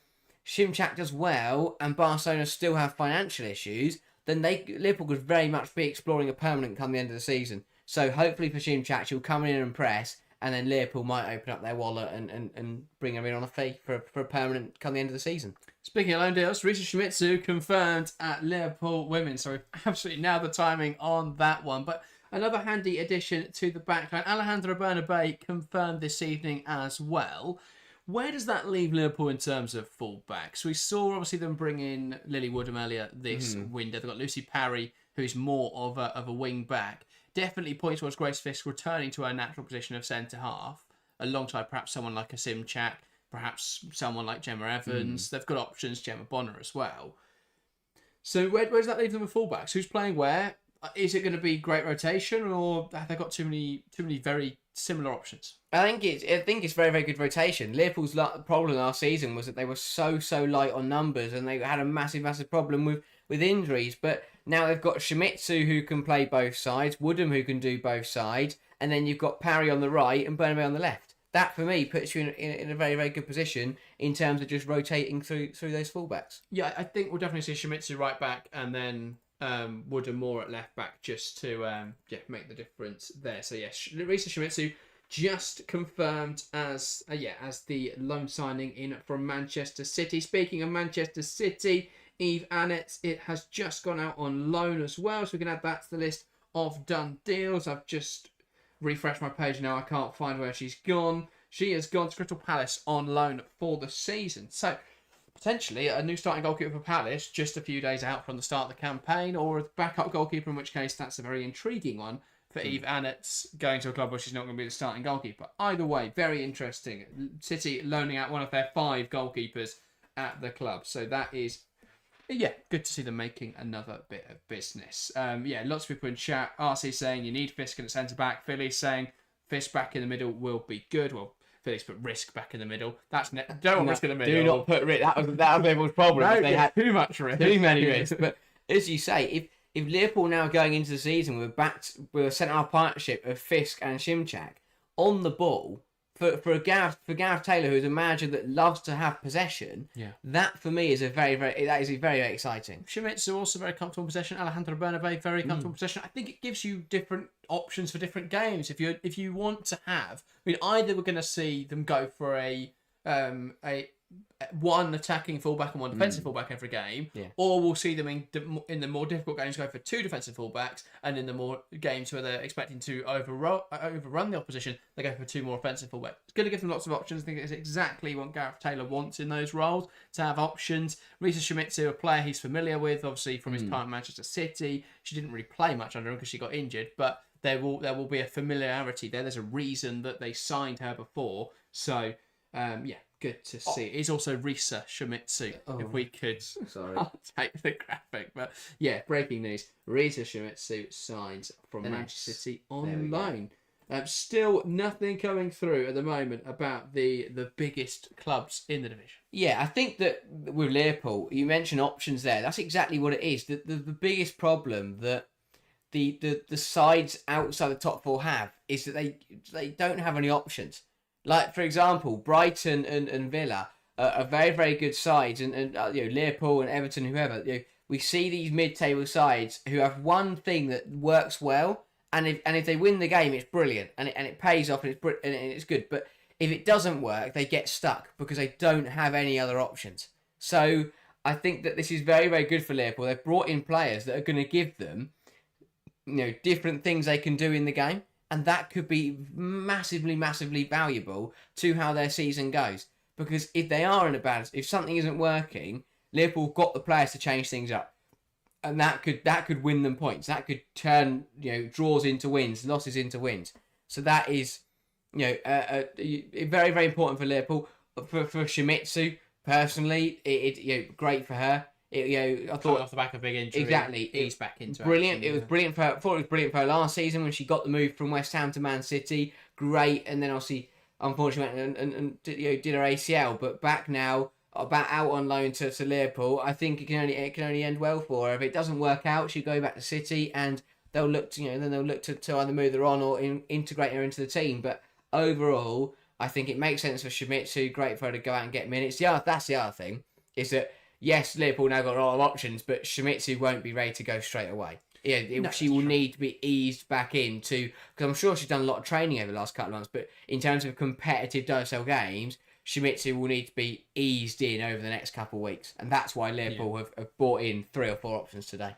Shimchak does well and Barcelona still have financial issues, then Liverpool could very much be exploring a permanent come the end of the season. So hopefully for Shimchak, she'll come in and impress, and then Liverpool might open up their wallet and bring her in on a fee for a permanent come the end of the season. Speaking of loan deals, Risa Shimizu confirmed at Liverpool Women. So absolutely now the timing on that one. But another handy addition to the backline, Alejandra Bernabé confirmed this evening as well. Where does that leave Liverpool in terms of fullbacks? We saw obviously them bring in Lily Woodham earlier this window. They've got Lucy Parry, who's more of a wing back. Definitely points towards Grace Fisk returning to her natural position of centre half, alongside perhaps someone like a Simchak, perhaps someone like Gemma Evans. They've got options, Gemma Bonner as well. So where does that leave them with fullbacks? Who's playing where? Is it going to be great rotation, or have they got too many very similar options? I think it's very, very good rotation. Liverpool's problem last season was that they were so light on numbers, and they had a massive problem with injuries. But now they've got Shimizu, who can play both sides, Woodham, who can do both sides, and then you've got Parry on the right and Bernabé on the left. That, for me, puts you in a very, very good position in terms of just rotating through those fullbacks. Yeah, I think we'll definitely see Shimizu right back, and then Woodham more at left back, just to make the difference there. So yes, Risa Shimizu just confirmed as the loan signing in from Manchester City. Speaking of Manchester City, Eve Annett, it has just gone out on loan as well, so we can add that to the list of done deals. I've just refreshed my page now. I can't find where she's gone. She has gone to Crystal Palace on loan for the season. So potentially a new starting goalkeeper for Palace just a few days out from the start of the campaign, or a backup goalkeeper, in which case that's a very intriguing one for Eve Annett, going to a club where she's not going to be the starting goalkeeper. Either way, very interesting. City loaning out one of their 5 goalkeepers at the club. So that is, good to see them making another bit of business. Lots of people in chat. RC saying you need Fisk in the centre-back. Philly's saying Fisk back in the middle will be good. Well, Philly's put Risk back in the middle. Don't want Risk in the middle. Do not put Risk. That was everyone's problem. No, they had too much Risk. Too many risks. But as you say, if Liverpool now going into the season with a centre-half partnership of Fisk and Shimchak on the ball, for Gareth Taylor, who's a manager that loves to have possession, that for me is very, very exciting. Shimizu also very comfortable in possession. Alejandra Bernabé very comfortable in possession. I think it gives you different options for different games. If you want to have, either we're going to see them go for a one attacking fullback and one defensive fullback every game, or we'll see them in the more difficult games go for two defensive fullbacks, and in the more games where they're expecting to overrun the opposition, they go for two more offensive fullbacks. It's going to give them lots of options. I think it's exactly what Gareth Taylor wants in those roles, to have options. Risa Shimizu, a player he's familiar with, obviously from his time at Manchester City. She didn't really play much under him because she got injured, but there will be a familiarity there. There's a reason that they signed her before. So, good to see. It's also Risa Shimizu, if we could take the graphic. But yeah, breaking news. Risa Shimizu signs from Manchester City on loan. Still nothing coming through at the moment about the biggest clubs in the division. Yeah, I think that with Liverpool, you mentioned options there. That's exactly what it is. The biggest problem that the sides outside the top four have is that they don't have any options. Like, for example, Brighton and Villa are very, very good sides, and Liverpool and Everton, whoever. We see these mid-table sides who have one thing that works well, and if they win the game, it's brilliant, and it pays off, and it's good. But if it doesn't work, they get stuck because they don't have any other options. So I think that this is very, very good for Liverpool. They've brought in players that are going to give them, different things they can do in the game. And that could be massively, massively valuable to how their season goes. Because if they are if something isn't working, Liverpool got the players to change things up, and that could win them points. That could turn draws into wins, losses into wins. So that is very, very important for Liverpool. For Shimizu personally, it great for her. I thought off the back of a big injury, exactly. Eased back into brilliant. action. It was brilliant for her. I thought it was brilliant for her last season when she got the move from West Ham to Man City. Great, and then obviously, unfortunately, and did her ACL. But back now, out on loan to Liverpool. I think it can only end well for her. If it doesn't work out, she'll go back to City, and they'll look to either move her on or integrate her into the team. But overall, I think it makes sense for Shimizu. Great for her to go out and get minutes. That's the other thing, is that. Yes, Liverpool now got a lot of options, but Shimizu won't be ready to go straight away. She will need to be eased back into, because I'm sure she's done a lot of training over the last couple of months, but in terms of competitive WSL games, Shimizu will need to be eased in over the next couple of weeks. And that's why Liverpool have brought in 3 or 4 options today.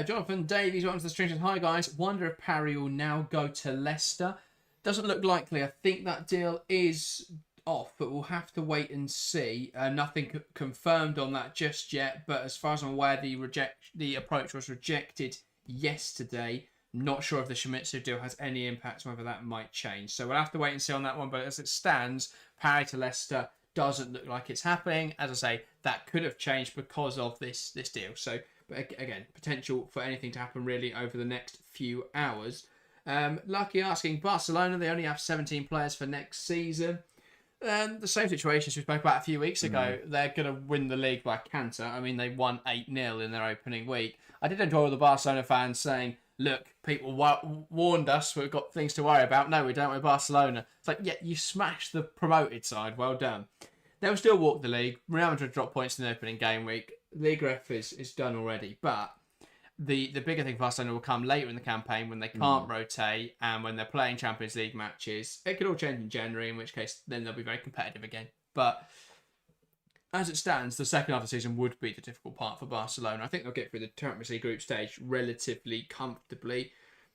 Jonathan Davies, welcome to the stream. Says, hi guys, wonder if Parry will now go to Leicester. Doesn't look likely. I think that deal is off, but we'll have to wait and see. Nothing confirmed on that just yet, but as far as I'm aware, the approach was rejected yesterday. Not sure if the Shimizu deal has any impact on whether that might change. So we'll have to wait and see on that one, but as it stands, Parry to Leicester doesn't look like it's happening. As I say, that could have changed because of this deal. So, but again, potential for anything to happen really over the next few hours. Lucky asking, Barcelona, they only have 17 players for next season. The same situation as we spoke about a few weeks ago. They're going to win the league by canter. I mean, they won 8-0 in their opening week. I did enjoy all the Barcelona fans saying, look, people warned us, we've got things to worry about. No, we don't with Barcelona. It's like, yeah, you smashed the promoted side. Well done. They'll still walk the league. Real Madrid dropped points in the opening game week. League ref is done already. But the bigger thing for Barcelona will come later in the campaign when they can't rotate and when they're playing Champions League matches. It could all change in January, in which case then they'll be very competitive again. But as it stands, the second half of the season would be the difficult part for Barcelona. I think they'll get through the Champions League group stage relatively comfortably,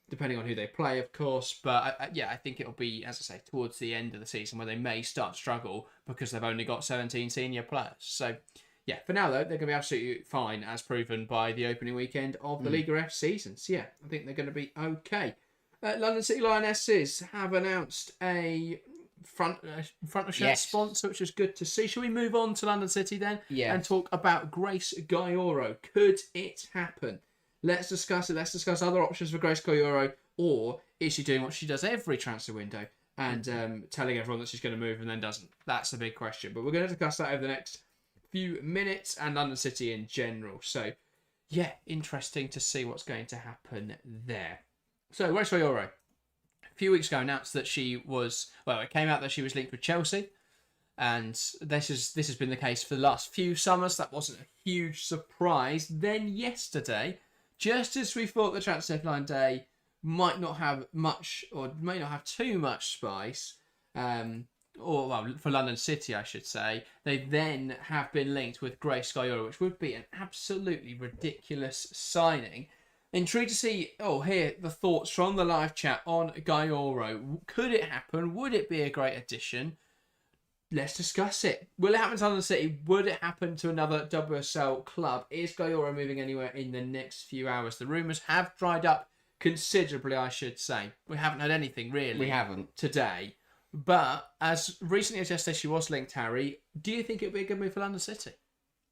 depending on who they play, of course. But I think it'll be, as I say, towards the end of the season where they may start to struggle because they've only got 17 senior players. So, yeah, for now, though, they're going to be absolutely fine, as proven by the opening weekend of the Liga F season. So, yeah, I think they're going to be okay. London City Lionesses have announced a front of shirt sponsor, which is good to see. Shall we move on to London City then? Yeah. And talk about Grace Geyoro. Could it happen? Let's discuss it. Let's discuss other options for Grace Geyoro. Or is she doing what she does every transfer window and telling everyone that she's going to move and then doesn't? That's the big question. But we're going to discuss that over the next few minutes and London City in general. So, yeah, interesting to see what's going to happen there. So, Grace Geyoro, a few weeks ago, announced that it came out that she was linked with Chelsea. And this has been the case for the last few summers. That wasn't a huge surprise. Then yesterday, just as we thought the transfer deadline day might not have much or may not have too much spice, or well, for London City, I should say, they then have been linked with Grace Geyoro, which would be an absolutely ridiculous signing. Intrigued to see, hear the thoughts from the live chat on Geyoro. Could it happen? Would it be a great addition? Let's discuss it. Will it happen to London City? Would it happen to another WSL club? Is Geyoro moving anywhere in the next few hours? The rumours have dried up considerably, I should say. We haven't heard anything, really. We haven't. Today. But as recently as yesterday she was linked, Harry, do you think it would be a good move for London City?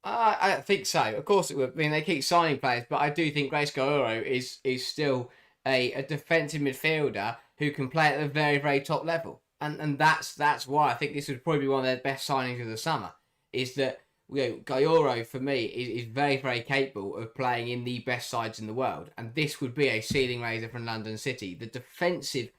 I think so. Of course it would. I mean, they keep signing players, but I do think Grace Geyoro is still a defensive midfielder who can play at the very, very top level. And that's why I think this would probably be one of their best signings of the summer. Is that Geyoro, for me, is very, very capable of playing in the best sides in the world. And this would be a ceiling raiser from London City. The defensive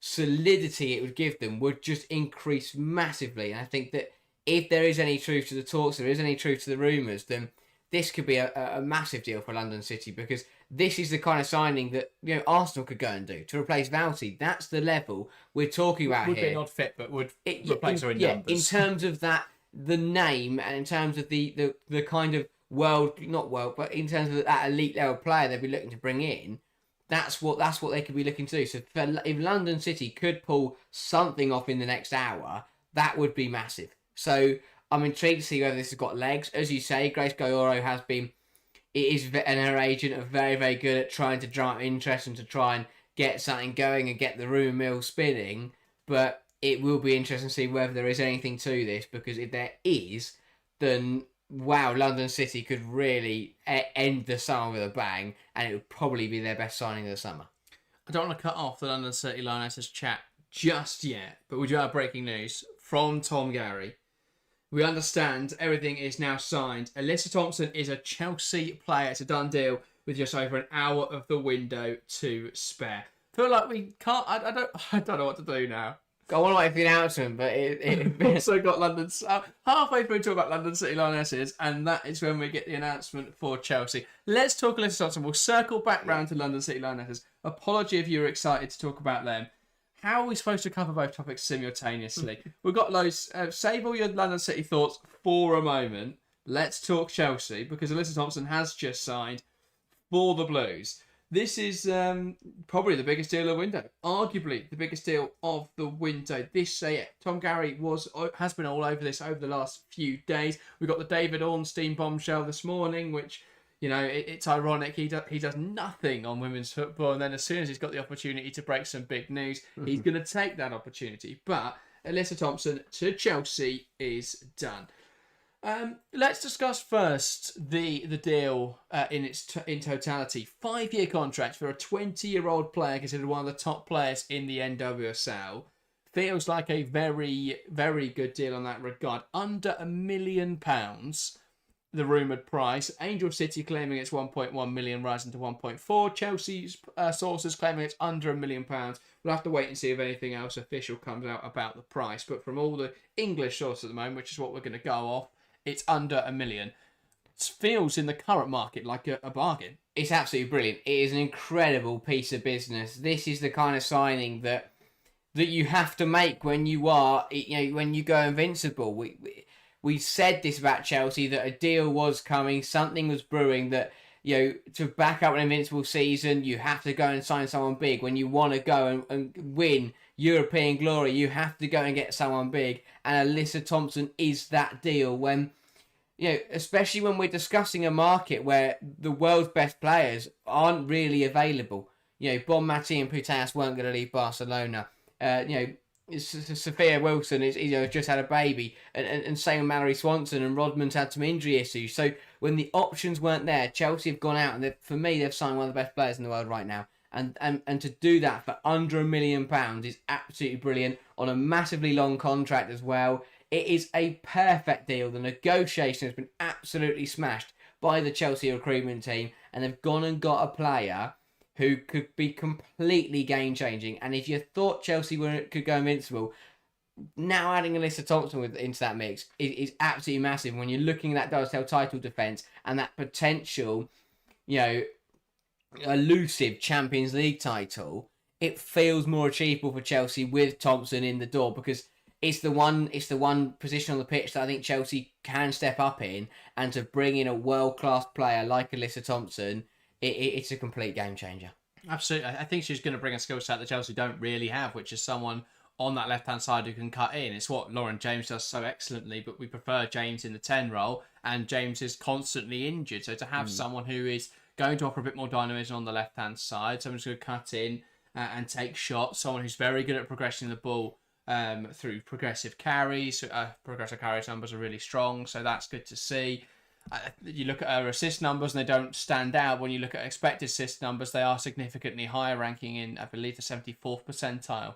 solidity it would give them would just increase massively. And I think that if there is any truth to the talks, there is any truth to the rumours, then this could be a massive deal for London City, because this is the kind of signing that Arsenal could go and do to replace Wälti. That's the level we're talking about here. Would be an odd fit, but would replace her in numbers. In terms of that, the name, and in terms of the kind of but in terms of that elite level player they'd be looking to bring in, that's what they could be looking to do. So if London City could pull something off in the next hour, that would be massive. So I'm intrigued to see whether this has got legs. As you say, Grace Geyoro and her agent are very, very good at trying to drive interest and to try and get something going and get the rumour mill spinning. But it will be interesting to see whether there is anything to this, because if there is, then wow, London City could really end the summer with a bang, and it would probably be their best signing of the summer. I don't want to cut off the London City Lionesses chat just yet, but we do have breaking news from Tom Gary. We understand everything is now signed. Alyssa Thompson is a Chelsea player. It's a done deal with just over an hour of the window to spare. Feel like we can't. I don't know what to do now. I want to wait for the announcement, but We've also got halfway through talk about London City Lionesses, and that is when we get the announcement for Chelsea. Let's talk Alyssa Thompson. We'll circle back round to London City Lionesses. Apology if you're excited to talk about them. How are we supposed to cover both topics simultaneously? We've got loads. Save all your London City thoughts for a moment. Let's talk Chelsea, because Alyssa Thompson has just signed for the Blues. This is probably the biggest deal of the window. Arguably the biggest deal of the window. Tom Gary has been all over this over the last few days. We got the David Ornstein bombshell this morning, which, it's ironic. He does nothing on women's football, and then as soon as he's got the opportunity to break some big news, he's going to take that opportunity. But Alyssa Thompson to Chelsea is done. Let's discuss first the deal in totality. 5-year contract for a 20-year-old player considered one of the top players in the NWSL. Feels like a very, very good deal on that regard. Under £1 million, the rumoured price. Angel City claiming it's 1.1 million, rising to 1.4. Chelsea's sources claiming it's under £1 million. We'll have to wait and see if anything else official comes out about the price. But from all the English sources at the moment, which is what we're going to go off, it's under £1 million. It feels in the current market like a bargain. It's absolutely brilliant. It is an incredible piece of business. This is the kind of signing that you have to make when you are, when you go invincible. We said this about Chelsea, that a deal was coming, something was brewing, that to back up an invincible season, you have to go and sign someone big. When you want to go and win European glory, you have to go and get someone big. And Alyssa Thompson is that deal. When, especially when we're discussing a market where the world's best players aren't really available. Bonmati and Putellas weren't going to leave Barcelona. Sophia Wilson is just had a baby, and same with Mallory Swanson, and Rodman's had some injury issues. So when the options weren't there, Chelsea have gone out, and for me, they've signed one of the best players in the world right now. And to do that for under £1 million is absolutely brilliant, on a massively long contract as well. It is a perfect deal. The negotiation has been absolutely smashed by the Chelsea recruitment team, and they've gone and got a player who could be completely game-changing. And if you thought Chelsea could go invincible, now adding Alyssa Thompson into that mix is absolutely massive. When you're looking at that WSL title defence and that potential, elusive Champions League title, it feels more achievable for Chelsea with Thompson in the door, because it's the one position on the pitch that I think Chelsea can step up in, and to bring in a world-class player like Alyssa Thompson, it's a complete game changer. Absolutely. I think she's going to bring a skill set that Chelsea don't really have, which is someone on that left-hand side who can cut in. It's what Lauren James does so excellently, but we prefer James in the 10 role, and James is constantly injured. So to have someone who is going to offer a bit more dynamism on the left-hand side, someone who's going to cut in and take shots, someone who's very good at progressing the ball through progressive carries. Progressive carries numbers are really strong, so that's good to see. You look at her assist numbers and they don't stand out. When you look at expected assist numbers, they are significantly higher, ranking in, I believe, the 74th percentile.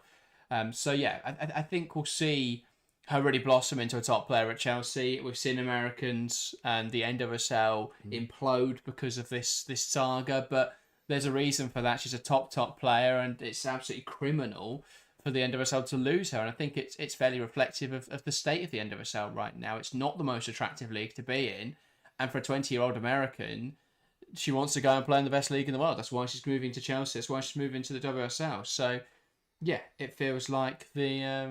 So yeah, I think we'll see her really blossom into a top player at Chelsea. We've seen Americans and the NWSL implode because of this saga, but there's a reason for that. She's a top player, and it's absolutely criminal for the NWSL to lose her. And I think it's fairly reflective of the state of the NWSL right now. It's not the most attractive league to be in. And for a 20-year-old American, she wants to go and play in the best league in the world. That's why she's moving to Chelsea. That's why she's moving to the WSL. So, yeah, it feels like a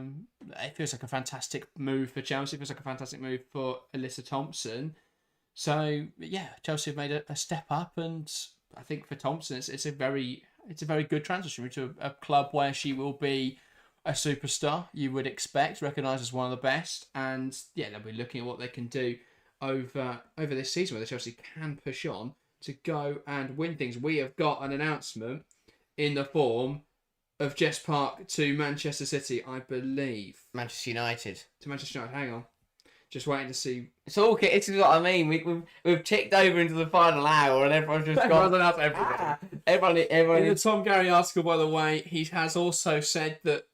fantastic move for Chelsea. It feels like a fantastic move for Alyssa Thompson. So, yeah, Chelsea have made a step up, and I think for Thompson, it's a very good transition to a club where she will be a superstar. You would expect, recognised as one of the best, and yeah, they'll be looking at what they can do over this season, whether Chelsea can push on to go and win things. We have got an announcement in the form of Jess Park to Manchester City, I believe. Manchester United. To Manchester United, hang on. Just waiting to see. It's all okay. This is what I mean. We've ticked over into the final hour, and everyone's just gone. Everyone. In the Tom Gary article, by the way, he has also said that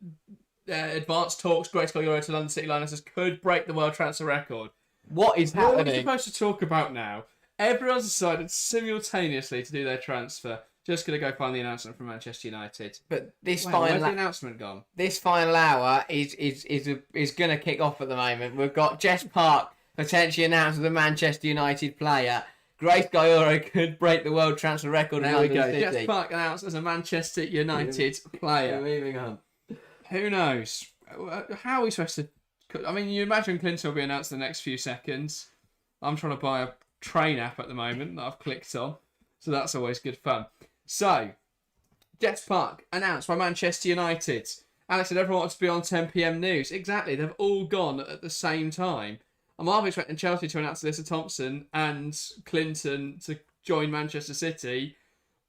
advanced talks, Grace Geyoro to London City Lionesses could break the world transfer record. What is happening? What are we supposed to talk about now? Everyone's decided simultaneously to do their transfer. Just going to go find the announcement from Manchester United. But this where's the announcement gone? This final hour is going to kick off at the moment. We've got Jess Park potentially announced as a Manchester United player. Grace Geyoro could break the world transfer record in London City. Jess Park announced as a Manchester United player. Moving on. Who knows? How are we supposed to... I mean, you imagine Clinton will be announced in the next few seconds. I'm trying to buy a train app at the moment that I've clicked on. So that's always good fun. So, Jess Park announced by Manchester United. Alex said everyone wants to be on 10 p.m. news. Exactly, they've all gone at the same time. I'm half expecting Chelsea to announce Alyssa Thompson and Clinton to join Manchester City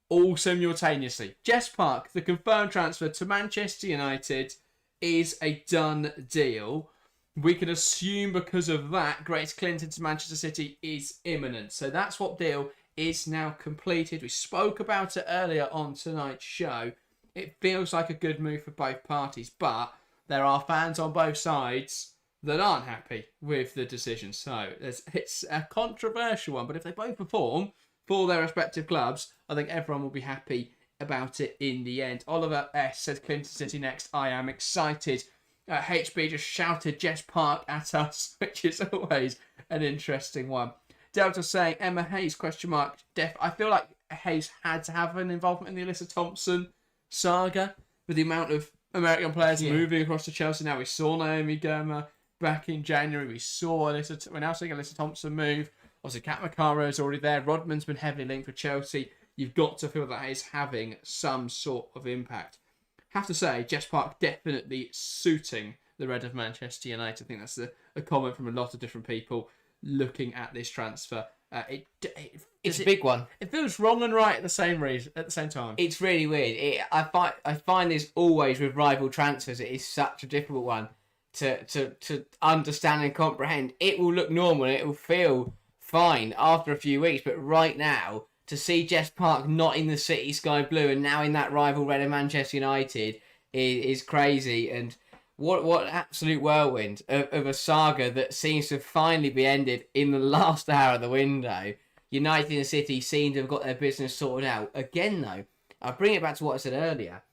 all simultaneously. Jess Park, the confirmed transfer to Manchester United, is a done deal. We can assume because of that, Grace Clinton to Manchester City is imminent. So that's what deal is now completed. We spoke about it earlier on tonight's show. It feels like a good move for both parties, but there are fans on both sides that aren't happy with the decision. So it's a controversial one, but if they both perform for their respective clubs, I think everyone will be happy about it in the end. Oliver S says Clinton City next. I am excited. HB just shouted Jess Park at us, which is always an interesting one. Delta saying Emma Hayes ? I feel like Hayes had to have an involvement in the Alyssa Thompson saga with the amount of American players moving across to Chelsea. Now we saw Naomi Goma back in January. We're now seeing Alyssa Thompson move. Obviously, Kat Macaro is already there. Rodman's been heavily linked with Chelsea. You've got to feel that is having some sort of impact. Have to say, Jess Park definitely suiting the red of Manchester United. I think that's a comment from a lot of different people looking at this transfer. It's a big one. It feels wrong and right at the same time. It's really weird. I find this always with rival transfers. It is such a difficult one to understand and comprehend. It will look normal and it will feel fine after a few weeks, but right now, to see Jess Park not in the City Sky Blue and now in that rival red of Manchester United is crazy. And what absolute whirlwind of a saga that seems to finally be ended in the last hour of the window. United and City seem to have got their business sorted out. Again, though, I'll bring it back to what I said earlier.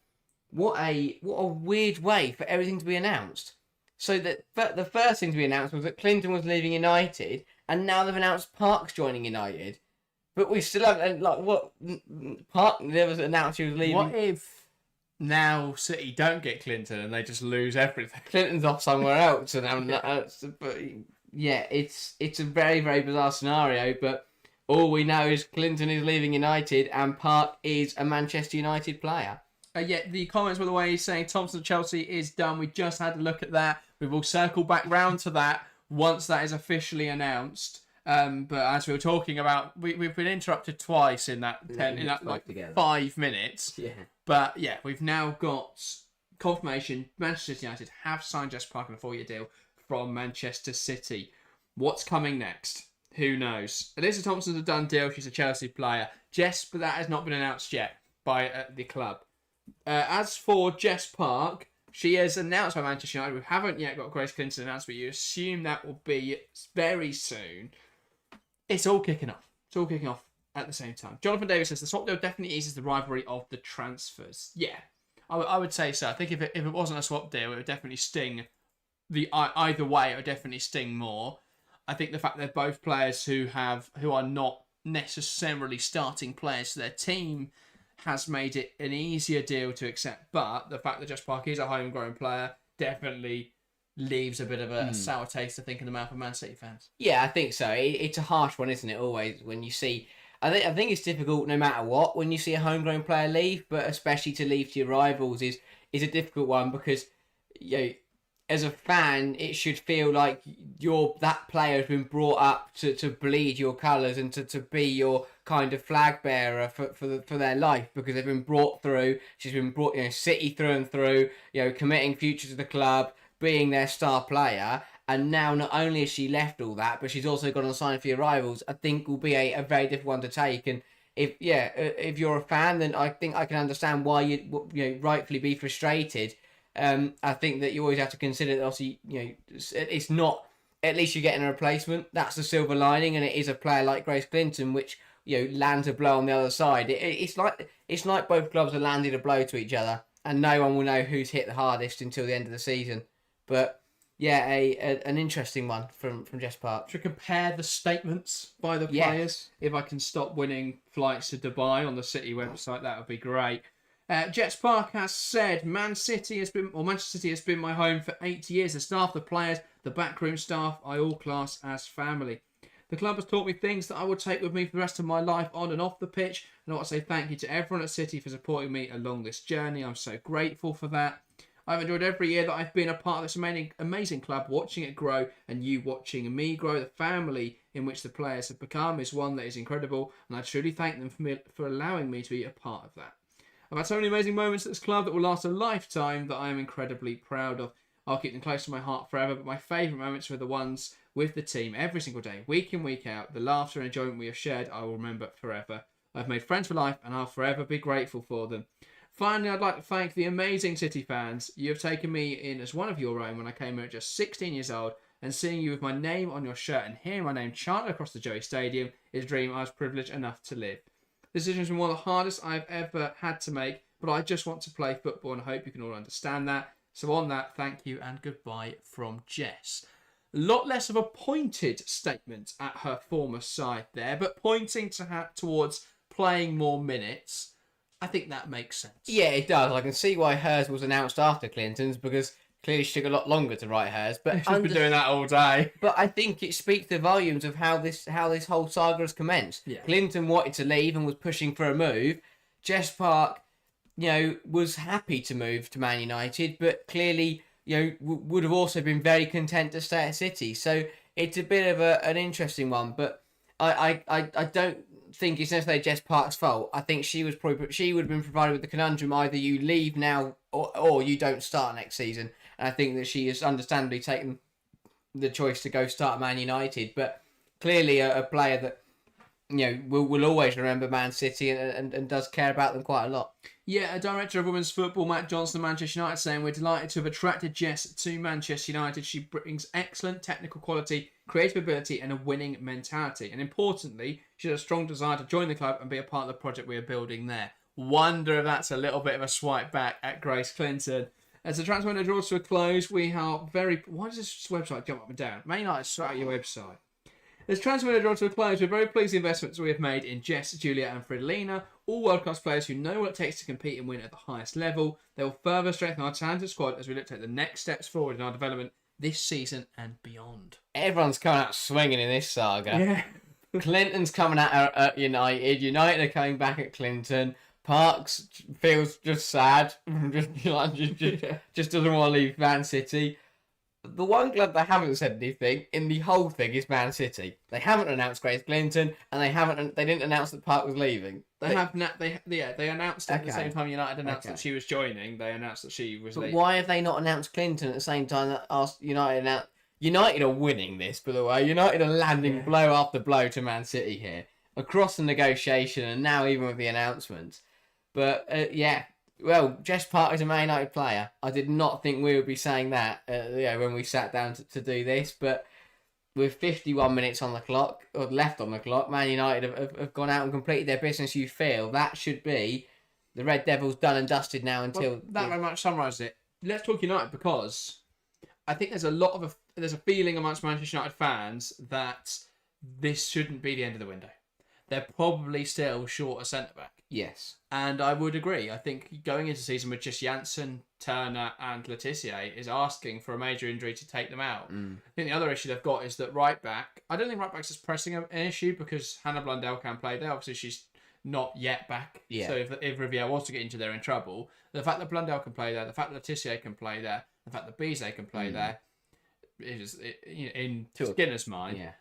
What a weird way for everything to be announced. So that the first thing to be announced was that Clinton was leaving United, and now they've announced Park's joining United. But we still haven't, Park never announced he was leaving. What if now City don't get Clinton and they just lose everything. Clinton's off somewhere else, and but yeah, it's a very, very bizarre scenario. But all we know is Clinton is leaving United, and Park is a Manchester United player. Yeah, the comments, by the way, saying Thompson Chelsea is done. We just had a look at that. We will circle back round to that once that is officially announced. But as we were talking about, we've been interrupted twice in that 5 minutes. Yeah. But yeah, we've now got confirmation. Manchester United have signed Jess Park on a 4-year deal from Manchester City. What's coming next? Who knows? Alyssa Thompson's a done deal. She's a Chelsea player. Jess, but that has not been announced yet by the club. As for Jess Park, she is announced by Manchester United. We haven't yet got Grace Clinton announced, but you assume that will be very soon. It's all kicking off. It's all kicking off at the same time. Jonathan Davis says the swap deal definitely eases the rivalry of the transfers. Yeah, I would say so. I think if it wasn't a swap deal, it would definitely sting. Either way, it would definitely sting more. I think the fact they're both players who are not necessarily starting players for their team has made it an easier deal to accept. But the fact that Jess Park is a homegrown player definitely leaves a bit of a sour taste, I think, in the mouth of Man City fans. Yeah, I think so. It's a harsh one, isn't it? Always when you see, I think it's difficult no matter what when you see a homegrown player leave, but especially to leave to your rivals is a difficult one because as a fan, it should feel like that player has been brought up to bleed your colours and to be your kind of flag bearer for their life because they've been brought through. She's been brought, City through and through, committing future to the club, being their star player. And now not only has she left all that, but she's also gone on sign for your rivals. I think will be a very difficult one to take. And if you're a fan, then I think I can understand why you rightfully be frustrated. I think that you always have to consider that obviously, it's not, at least you're getting a replacement. That's the silver lining, and it is a player like Grace Clinton, which, lands a blow on the other side. It's like both clubs have landed a blow to each other, and no one will know who's hit the hardest until the end of the season. But yeah, an interesting one from Jess Park. To compare the statements by the players, if I can stop winning flights to Dubai on the City website, that would be great. Jess Park has said, Manchester City has been my home for 8 years. The staff, the players, the backroom staff, I all class as family. The club has taught me things that I will take with me for the rest of my life on and off the pitch. And I want to say thank you to everyone at City for supporting me along this journey. I'm so grateful for that. I've enjoyed every year that I've been a part of this amazing club, watching it grow and you watching me grow. The family in which the players have become is one that is incredible, and I truly thank them for allowing me to be a part of that. I've had so many amazing moments at this club that will last a lifetime that I am incredibly proud of. I'll keep them close to my heart forever, but my favourite moments were the ones with the team every single day, week in, week out. The laughter and enjoyment we have shared, I will remember forever. I've made friends for life, and I'll forever be grateful for them. Finally, I'd like to thank the amazing City fans. You have taken me in as one of your own when I came here at just 16 years old, and seeing you with my name on your shirt and hearing my name chanted across the Joey Stadium is a dream I was privileged enough to live. This decision has been one of the hardest I've ever had to make, but I just want to play football and I hope you can all understand that. So on that, thank you and goodbye from Jess. A lot less of a pointed statement at her former side there, but pointing towards playing more minutes. I think that makes sense. Yeah, it does. I can see why hers was announced after Clinton's because clearly she took a lot longer to write hers. But she's been doing that all day. But I think it speaks the volumes of how this whole saga has commenced. Yeah. Clinton wanted to leave and was pushing for a move. Jess Park, was happy to move to Man United, but clearly, would have also been very content to stay at City. So it's a bit of an interesting one. But I don't think it's necessarily Jess Park's fault. I think she would have been provided with the conundrum: either you leave now or you don't start next season. And I think that she has understandably taken the choice to go start Man United. But clearly a player that will always remember Man City and does care about them quite a lot. Yeah, a director of women's football, Matt Johnson of Manchester United, saying, we're delighted to have attracted Jess to Manchester United. She brings excellent technical quality, creative ability and a winning mentality. And importantly, she has a strong desire to join the club and be a part of the project we are building there. Wonder if that's a little bit of a swipe back at Grace Clinton. As the transfer window draws to a close, we are very... Why does this website jump up and down? Man United, sort out your website. As transfer window drawn to a close, we're very pleased with the investments we have made in Jess, Julia and Fridolina, all world-class players who know what it takes to compete and win at the highest level. They will further strengthen our talented squad as we look to take the next steps forward in our development this season and beyond. Everyone's coming out swinging in this saga. Yeah. Clinton's coming out at United. United are coming back at Clinton. Parks feels just sad. just doesn't want to leave Man City. The one club that haven't said anything in the whole thing is Man City. They haven't announced Grace Clinton, and they didn't announce that Park was leaving. They announced at the same time United announced that she was joining. They announced that she was leaving. Why have they not announced Clinton at the same time that United announced? United are winning this, by the way. United are landing blow after blow to Man City here across the negotiation, and now even with the announcements. But well, Jess Park is a Man United player. I did not think we would be saying that when we sat down to do this, but with 51 minutes on the clock, or left on the clock, Man United have gone out and completed their business. You feel that should be the Red Devils done and dusted now until... Well, that very much summarises it. Let's talk United, because I think there's a feeling amongst Manchester United fans that this shouldn't be the end of the window. They're probably still short a centre-back. Yes. And I would agree. I think going into the season with just Janssen, Turner and Letizia is asking for a major injury to take them out. I think the other issue they've got is that right back, I don't think right back's as pressing an issue because Hannah Blundell can play there. Obviously, she's not yet back. Yeah. So if Riviere was to get into there in trouble, the fact that Blundell can play there, the fact that Letizia can play there, the fact that Bizet can play there, is in Skinner's mind. Yeah.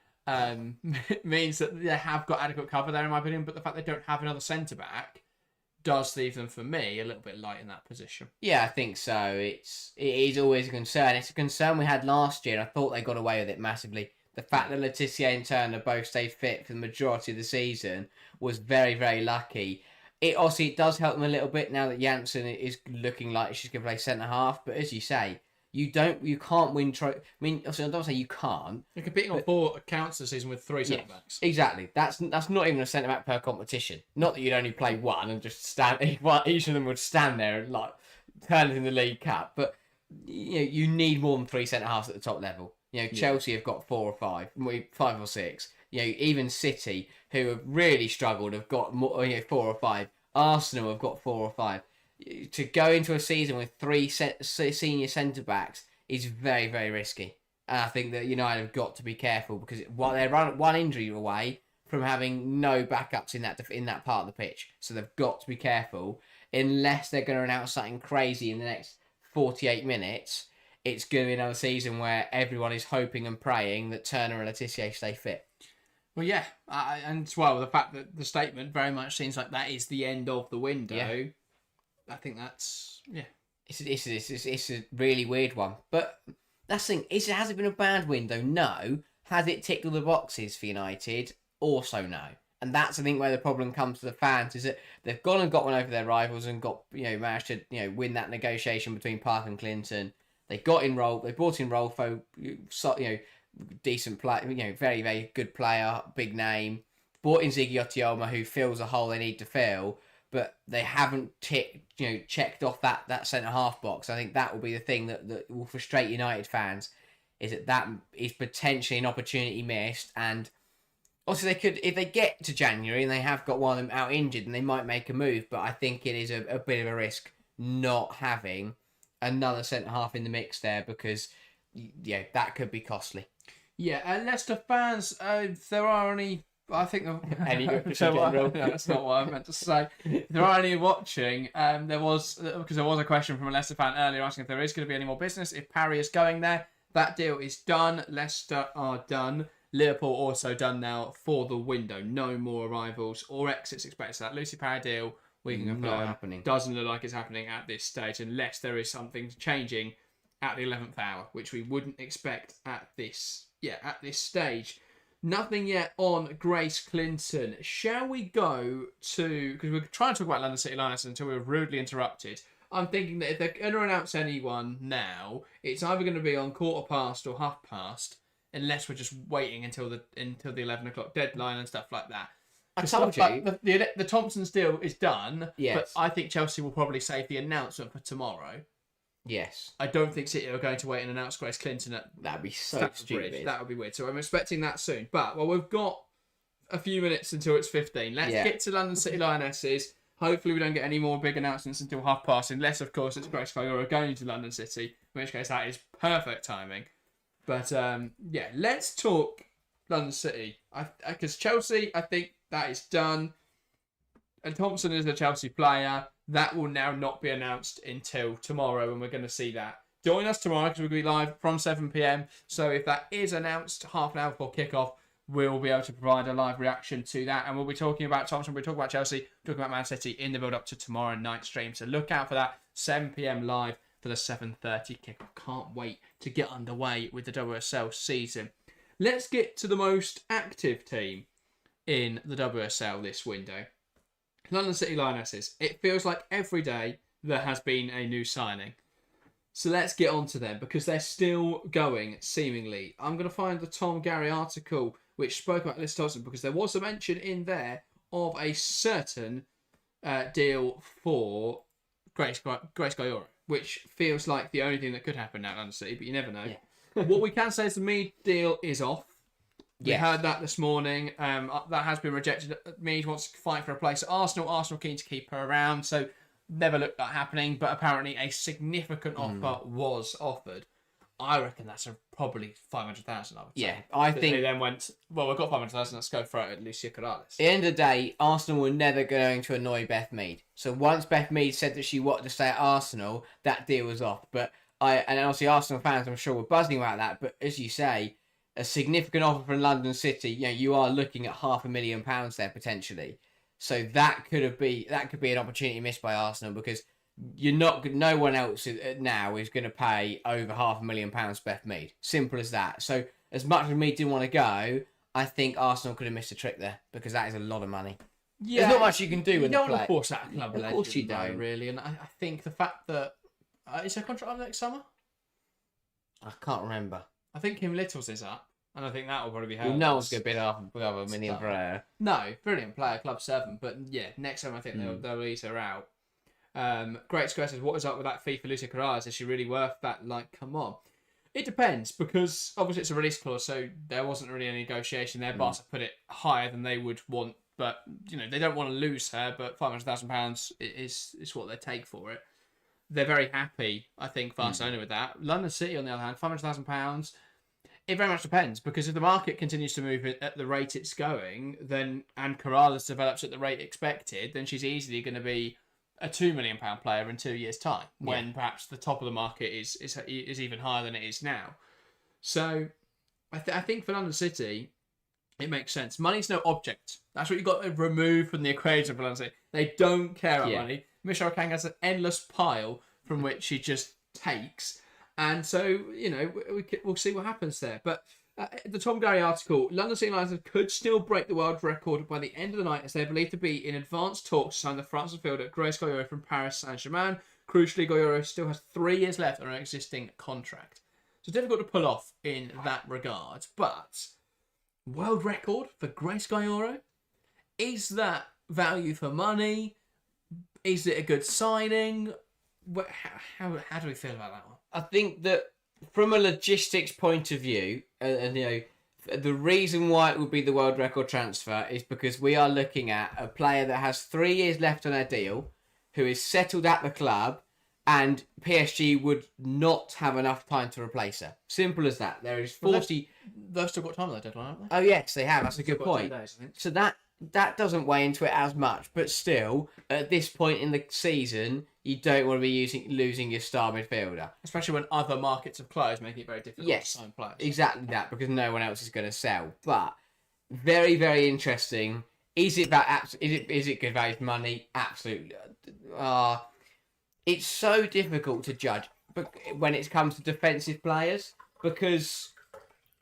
Means that they have got adequate cover there, in my opinion, but the fact they don't have another centre-back does leave them, for me, a little bit light in that position. Yeah, I think so. It is always a concern. It's a concern we had last year, and I thought they got away with it massively. The fact that Letizia and Turner both stayed fit for the majority of the season was very, very lucky. It does help them a little bit now that Janssen is looking like she's going to play centre-half, but as you say, you can't win. I don't say you can't. You're competing on 4 accounts this season with 3 centre backs. Exactly. That's not even a centre back per competition. Not that you'd only play one and just stand. Each of them would stand there and turn it in the League Cup. But you need more than 3 centre halves at the top level. Chelsea have got 4 or 5, 5 or 6. Even City, who have really struggled, have got more, 4 or 5. Arsenal have got 4 or 5. To go into a season with 3 senior centre-backs is very, very risky. And I think that United have got to be careful because they're one injury away from having no backups in that part of the pitch. So they've got to be careful. Unless they're going to announce something crazy in the next 48 minutes, it's going to be another season where everyone is hoping and praying that Turner and Letizia stay fit. Well, yeah. And as well, the fact that the statement very much seems like that is the end of the window. Yeah. I think that's, It's a really weird one. But that's the thing. Has it been a bad window? No. Has it ticked all the boxes for United? Also no. And that's, I think, where the problem comes to the fans, is that they've gone and got one over their rivals and got, managed to, win that negotiation between Park and Clinton. They brought in Rolfo, decent player, very, very good player, big name. Brought in Ziggy Otioma, who fills a hole they need to fill. But they haven't checked off that centre half box. I think that will be the thing that will frustrate United fans, is that is potentially an opportunity missed. And also they could, if they get to January and they have got one of them out injured, and they might make a move. But I think it is a bit of a risk not having another centre half in the mix there, because that could be costly. Yeah, and Leicester fans, if there are any. I think that's not what I meant to say. If there are any watching, there was a question from a Leicester fan earlier asking if there is going to be any more business. If Parry is going there, that deal is done. Leicester are done. Liverpool also done now for the window. No more arrivals or exits expected. So that Lucy Parry deal, we can confirm, doesn't look like it's happening at this stage, unless there is something changing at the 11th hour, which we wouldn't expect at this stage. Nothing yet on Grace Clinton. Shall we go to... Because we're trying to talk about London City Lionesses until we were rudely interrupted. I'm thinking that if they're going to announce anyone now, it's either going to be on 15:15 or 30:30, unless we're just waiting until the 11 o'clock deadline and stuff like that. I told you. The Thompsons deal is done, yes. But I think Chelsea will probably save the announcement for tomorrow. Yes. I don't think City are going to wait and announce Grace Clinton at That'd be so Stamford stupid. Bridge. That would be weird. So I'm expecting that soon. But, well, we've got a few minutes until it's 15. Let's get to London City Lionesses. Hopefully we don't get any more big announcements until past, unless, of course, it's Grace Geyoro going to London City, in which case that is perfect timing. But, let's talk London City. Because Chelsea, I think that is done. And Thompson is a Chelsea player. That will now not be announced until tomorrow, and we're going to see that. Join us tomorrow because we'll be live from 7 p.m. So if that is announced half an hour before kickoff, we'll be able to provide a live reaction to that. And we'll be talking about Thompson, we'll talk about Chelsea, talking about Man City in the build-up to tomorrow night stream. So look out for that, 7 p.m. live for the 7:30 kickoff. Can't wait to get underway with the WSL season. Let's get to the most active team in the WSL this window. London City Lionesses. It feels like every day there has been a new signing. So let's get on to them because they're still going, seemingly. I'm going to find the Tom Gary article which spoke about Alyssa Thompson because there was a mention in there of a certain deal for Grace Geyoro, which feels like the only thing that could happen now at London City, but you never know. Yeah. What we can say is the Mead deal is off. We heard that this morning. That has been rejected. Mead wants to fight for a place at Arsenal. Arsenal keen to keep her around, so never looked at happening. But apparently, a significant offer was offered. I reckon that's probably 500,000. I would say. Yeah, I think they then went. Well, we've got 500,000. Let's go for it at Lucia Corrales. At the end of the day, Arsenal were never going to annoy Beth Mead. So once Beth Mead said that she wanted to stay at Arsenal, that deal was off. But and obviously Arsenal fans, I'm sure, were buzzing about that. But as you say, a significant offer from London City, you are looking at £500,000 there potentially. So that could be an opportunity missed by Arsenal because no one else now is going to pay over £500,000 Beth Mead. Simple as that. So as much as Mead didn't want to go, I think Arsenal could have missed a trick there because that is a lot of money. Yeah, there's not much you can do with the play. You don't force that club legend, of course you don't, really. And I think the fact that is her contract up next summer? I can't remember. I think Kim Little's is up, and I think that will probably be her. Well, no one's going to bid £500,000 for her. No, brilliant player, Club 7. But yeah, next time I think they'll ease her out. Great Square says, what is up with that fee for Lucia Corrales? Is she really worth that? Like, come on. It depends, because obviously it's a release clause, so there wasn't really any negotiation there. Barca put it higher than they would want, but they don't want to lose her, but £500,000 is what they take for it. They're very happy, I think, Barcelona with that. London City, on the other hand, £500,000. It very much depends, because if the market continues to move at the rate it's going, then and Corrales develops at the rate expected, then she's easily going to be a £2 million player in 2 years' time, when perhaps the top of the market is even higher than it is now. So I think for London City, it makes sense. Money's no object. That's what you've got to remove from the equation for London City. They don't care about money. Michelle Kang has an endless pile from which she just takes. And so, we'll see what happens there. But the Tom Gary article, London City Lionesses could still break the world record by the end of the night as they are believed to be in advanced talks to sign the France midfielder Grace Geyoro from Paris Saint-Germain. Crucially, Geyoro still has 3 years left on her existing contract. So difficult to pull off in that regard. But world record for Grace Geyoro? Is that value for money? Is it a good signing? How do we feel about that one? I think that from a logistics point of view, the reason why it would be the world record transfer is because we are looking at a player that has 3 years left on their deal, who is settled at the club, and PSG would not have enough time to replace her. Simple as that. There is 40... They've still got time on their deadline, haven't they? Oh, yes, they have. That's a good point. 2 days, I think. So that doesn't weigh into it as much, but still, at this point in the season, you don't want to be losing your star midfielder. Especially when other markets have closed, making it very difficult to sign players. Exactly that, because no one else is going to sell. But very, very interesting. Is it good value for money? Absolutely. It's so difficult to judge when it comes to defensive players, because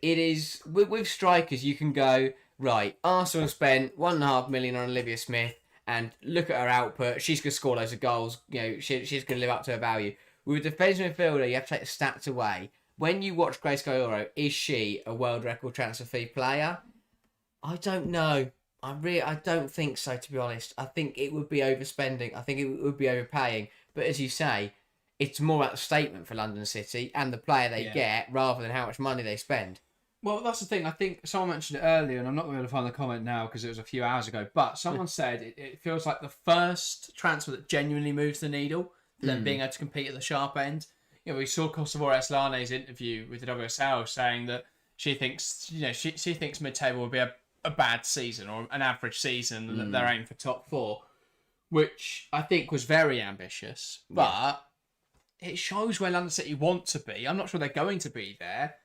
it is with strikers you can go, right, Arsenal spent £1.5 million on Olivia Smith, and look at her output. She's going to score loads of goals. She's going to live up to her value. With a defensive midfielder, you have to take the stats away. When you watch Grace Geyoro, is she a world record transfer fee player? I don't know. I don't think so, to be honest. I think it would be overspending. I think it would be overpaying. But as you say, it's more about the statement for London City and the player they Yeah. get rather than how much money they spend. Well, that's the thing. I think someone mentioned it earlier, and I'm not going to find the comment now because it was a few hours ago. But someone said it feels like the first transfer that genuinely moves the needle for them being able to compete at the sharp end. You know, we saw Kosovo-Eslane's interview with the WSL saying that she thinks, she thinks mid-table will be a bad season or an average season. That they're aiming for top 4, which I think was very ambitious. But it shows where London City want to be. I'm not sure they're going to be there.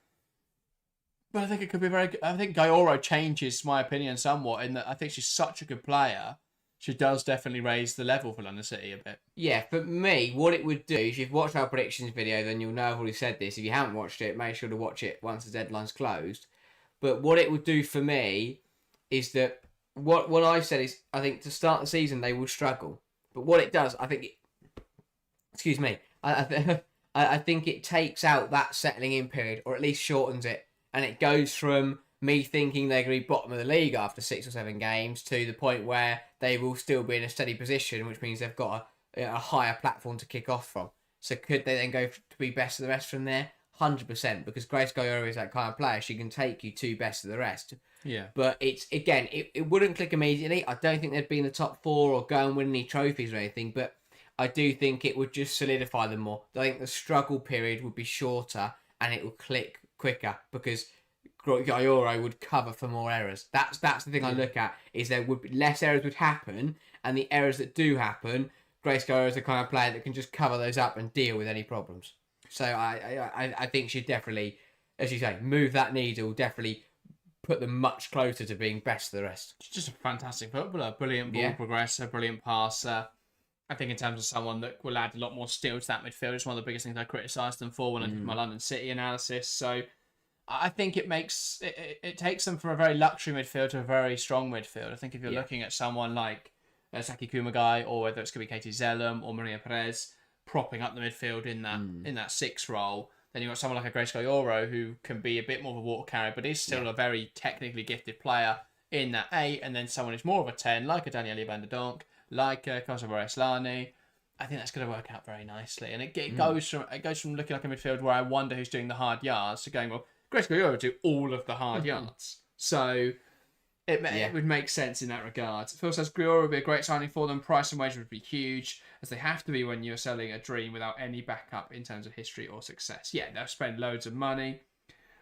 But I think it could be very good. I think Geyoro changes my opinion somewhat in that I think she's such a good player. She does definitely raise the level for London City a bit. Yeah, for me, what it would do, if you've watched our predictions video, then you'll know I've already said this. If you haven't watched it, make sure to watch it once the deadline's closed. But what it would do for me is that what I've said is I think to start the season they will struggle. But what it does, I think... excuse me. I think it takes out that settling in period, or at least shortens it. And it goes from me thinking they're going to be bottom of the league after 6 or 7 games to the point where they will still be in a steady position, which means they've got a higher platform to kick off from. So could they then go to be best of the rest from there? 100%, because Grace Geyoro is that kind of player. She can take you to best of the rest. Yeah. But it wouldn't click immediately. I don't think they'd be in the top 4 or go and win any trophies or anything, but I do think it would just solidify them more. I think the struggle period would be shorter and it will click quicker because Geyoro would cover for more errors. That's the thing I look at, is there would be less errors would happen, and the errors that do happen, Grace Geyoro is the kind of player that can just cover those up and deal with any problems. So I think she'd definitely, as you say, move that needle, definitely put them much closer to being best of the rest. She's just a fantastic footballer, brilliant ball progressor, brilliant passer. I think in terms of someone that will add a lot more steel to that midfield, it's one of the biggest things I criticised them for when I did my London City analysis. So I think it takes them from a very luxury midfield to a very strong midfield. I think if you're looking at someone like Saki Kumagai, or whether it's going to be Katie Zellum or Maria Perez propping up the midfield in that 6 role, then you've got someone like a Grace Geyoro who can be a bit more of a water carrier, but is still a very technically gifted player in that 8, and then someone who's more of a 10, like a Danielle van der Donk, like Kosovo-Eslane. I think that's going to work out very nicely, and it goes from looking like a midfield where I wonder who's doing the hard yards to going, well, Grace Geyoro do all of the hard yards, so it would make sense in that regard. Phil says Geyoro would be a great signing for them. Price and wage would be huge, as they have to be when you're selling a dream without any backup in terms of history or success. Yeah, they'll spend loads of money.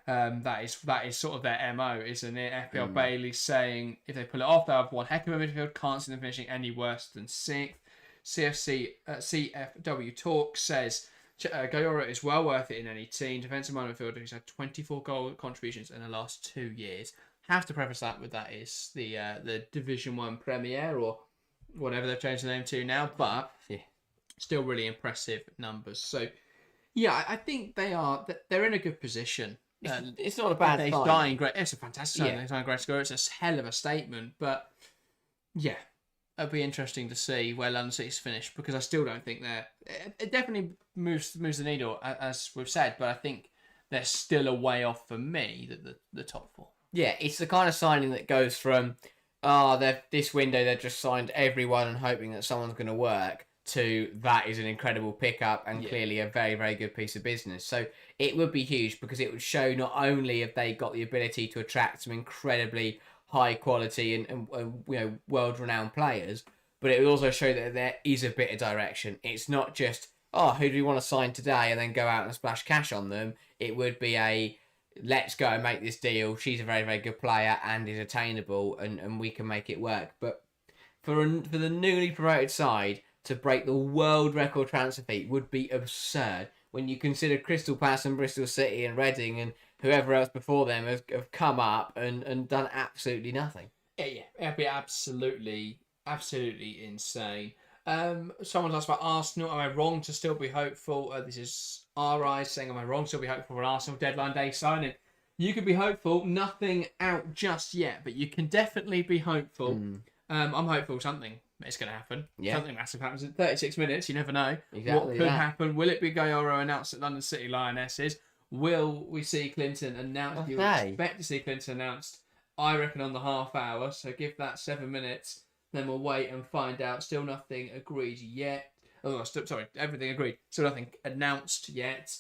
That is sort of their MO, isn't it? FPL Bailey saying if they pull it off, they'll have one heck of a midfield. Can't see them finishing any worse than 6th. CFW Talk says Geyoro is well worth it in any team. Defensive midfielder who's had 24 goal contributions in the last 2 years. Have to preface that with that is the Division 1 Premier or whatever they've changed the name to now, but still really impressive numbers. So yeah, I think they're in a good position. It's not a bad sign. It's a fantastic sign. They signed Grace Geyoro. It's a hell of a statement, but yeah, it'll be interesting to see where London City's finished, because I still don't think it definitely moves the needle, as we've said, but I think they're still a way off for me, the top 4. Yeah, it's the kind of signing that goes from this window they've just signed everyone and hoping that someone's going to work, to that is an incredible pickup and clearly a very, very good piece of business. So it would be huge, because it would show not only have they got the ability to attract some incredibly high quality and world-renowned players, but it would also show that there is a bit of direction. It's not just, who do we want to sign today and then go out and splash cash on them. It would be let's go and make this deal. She's a very, very good player and is attainable, and we can make it work. But for the newly promoted side to break the world record transfer fee would be absurd when you consider Crystal Palace and Bristol City and Reading and whoever else before them have come up and done absolutely nothing. Yeah, it'd be absolutely insane. Someone's asked about Arsenal. Am I wrong to still be hopeful? This is RI saying, am I wrong to still be hopeful for an Arsenal deadline day signing? You could be hopeful. Nothing out just yet, but you can definitely be hopeful. I'm hopeful something is going to happen. Yeah. Something massive happens in 36 minutes. You never know. Exactly. What could happen? Will it be Geyoro announced at London City Lionesses? Will we see Clinton announced? You expect to see Clinton announced, I reckon, on the half hour. So give that 7 minutes. Then we'll wait and find out. Still nothing agreed yet. Sorry, everything agreed. So nothing announced yet.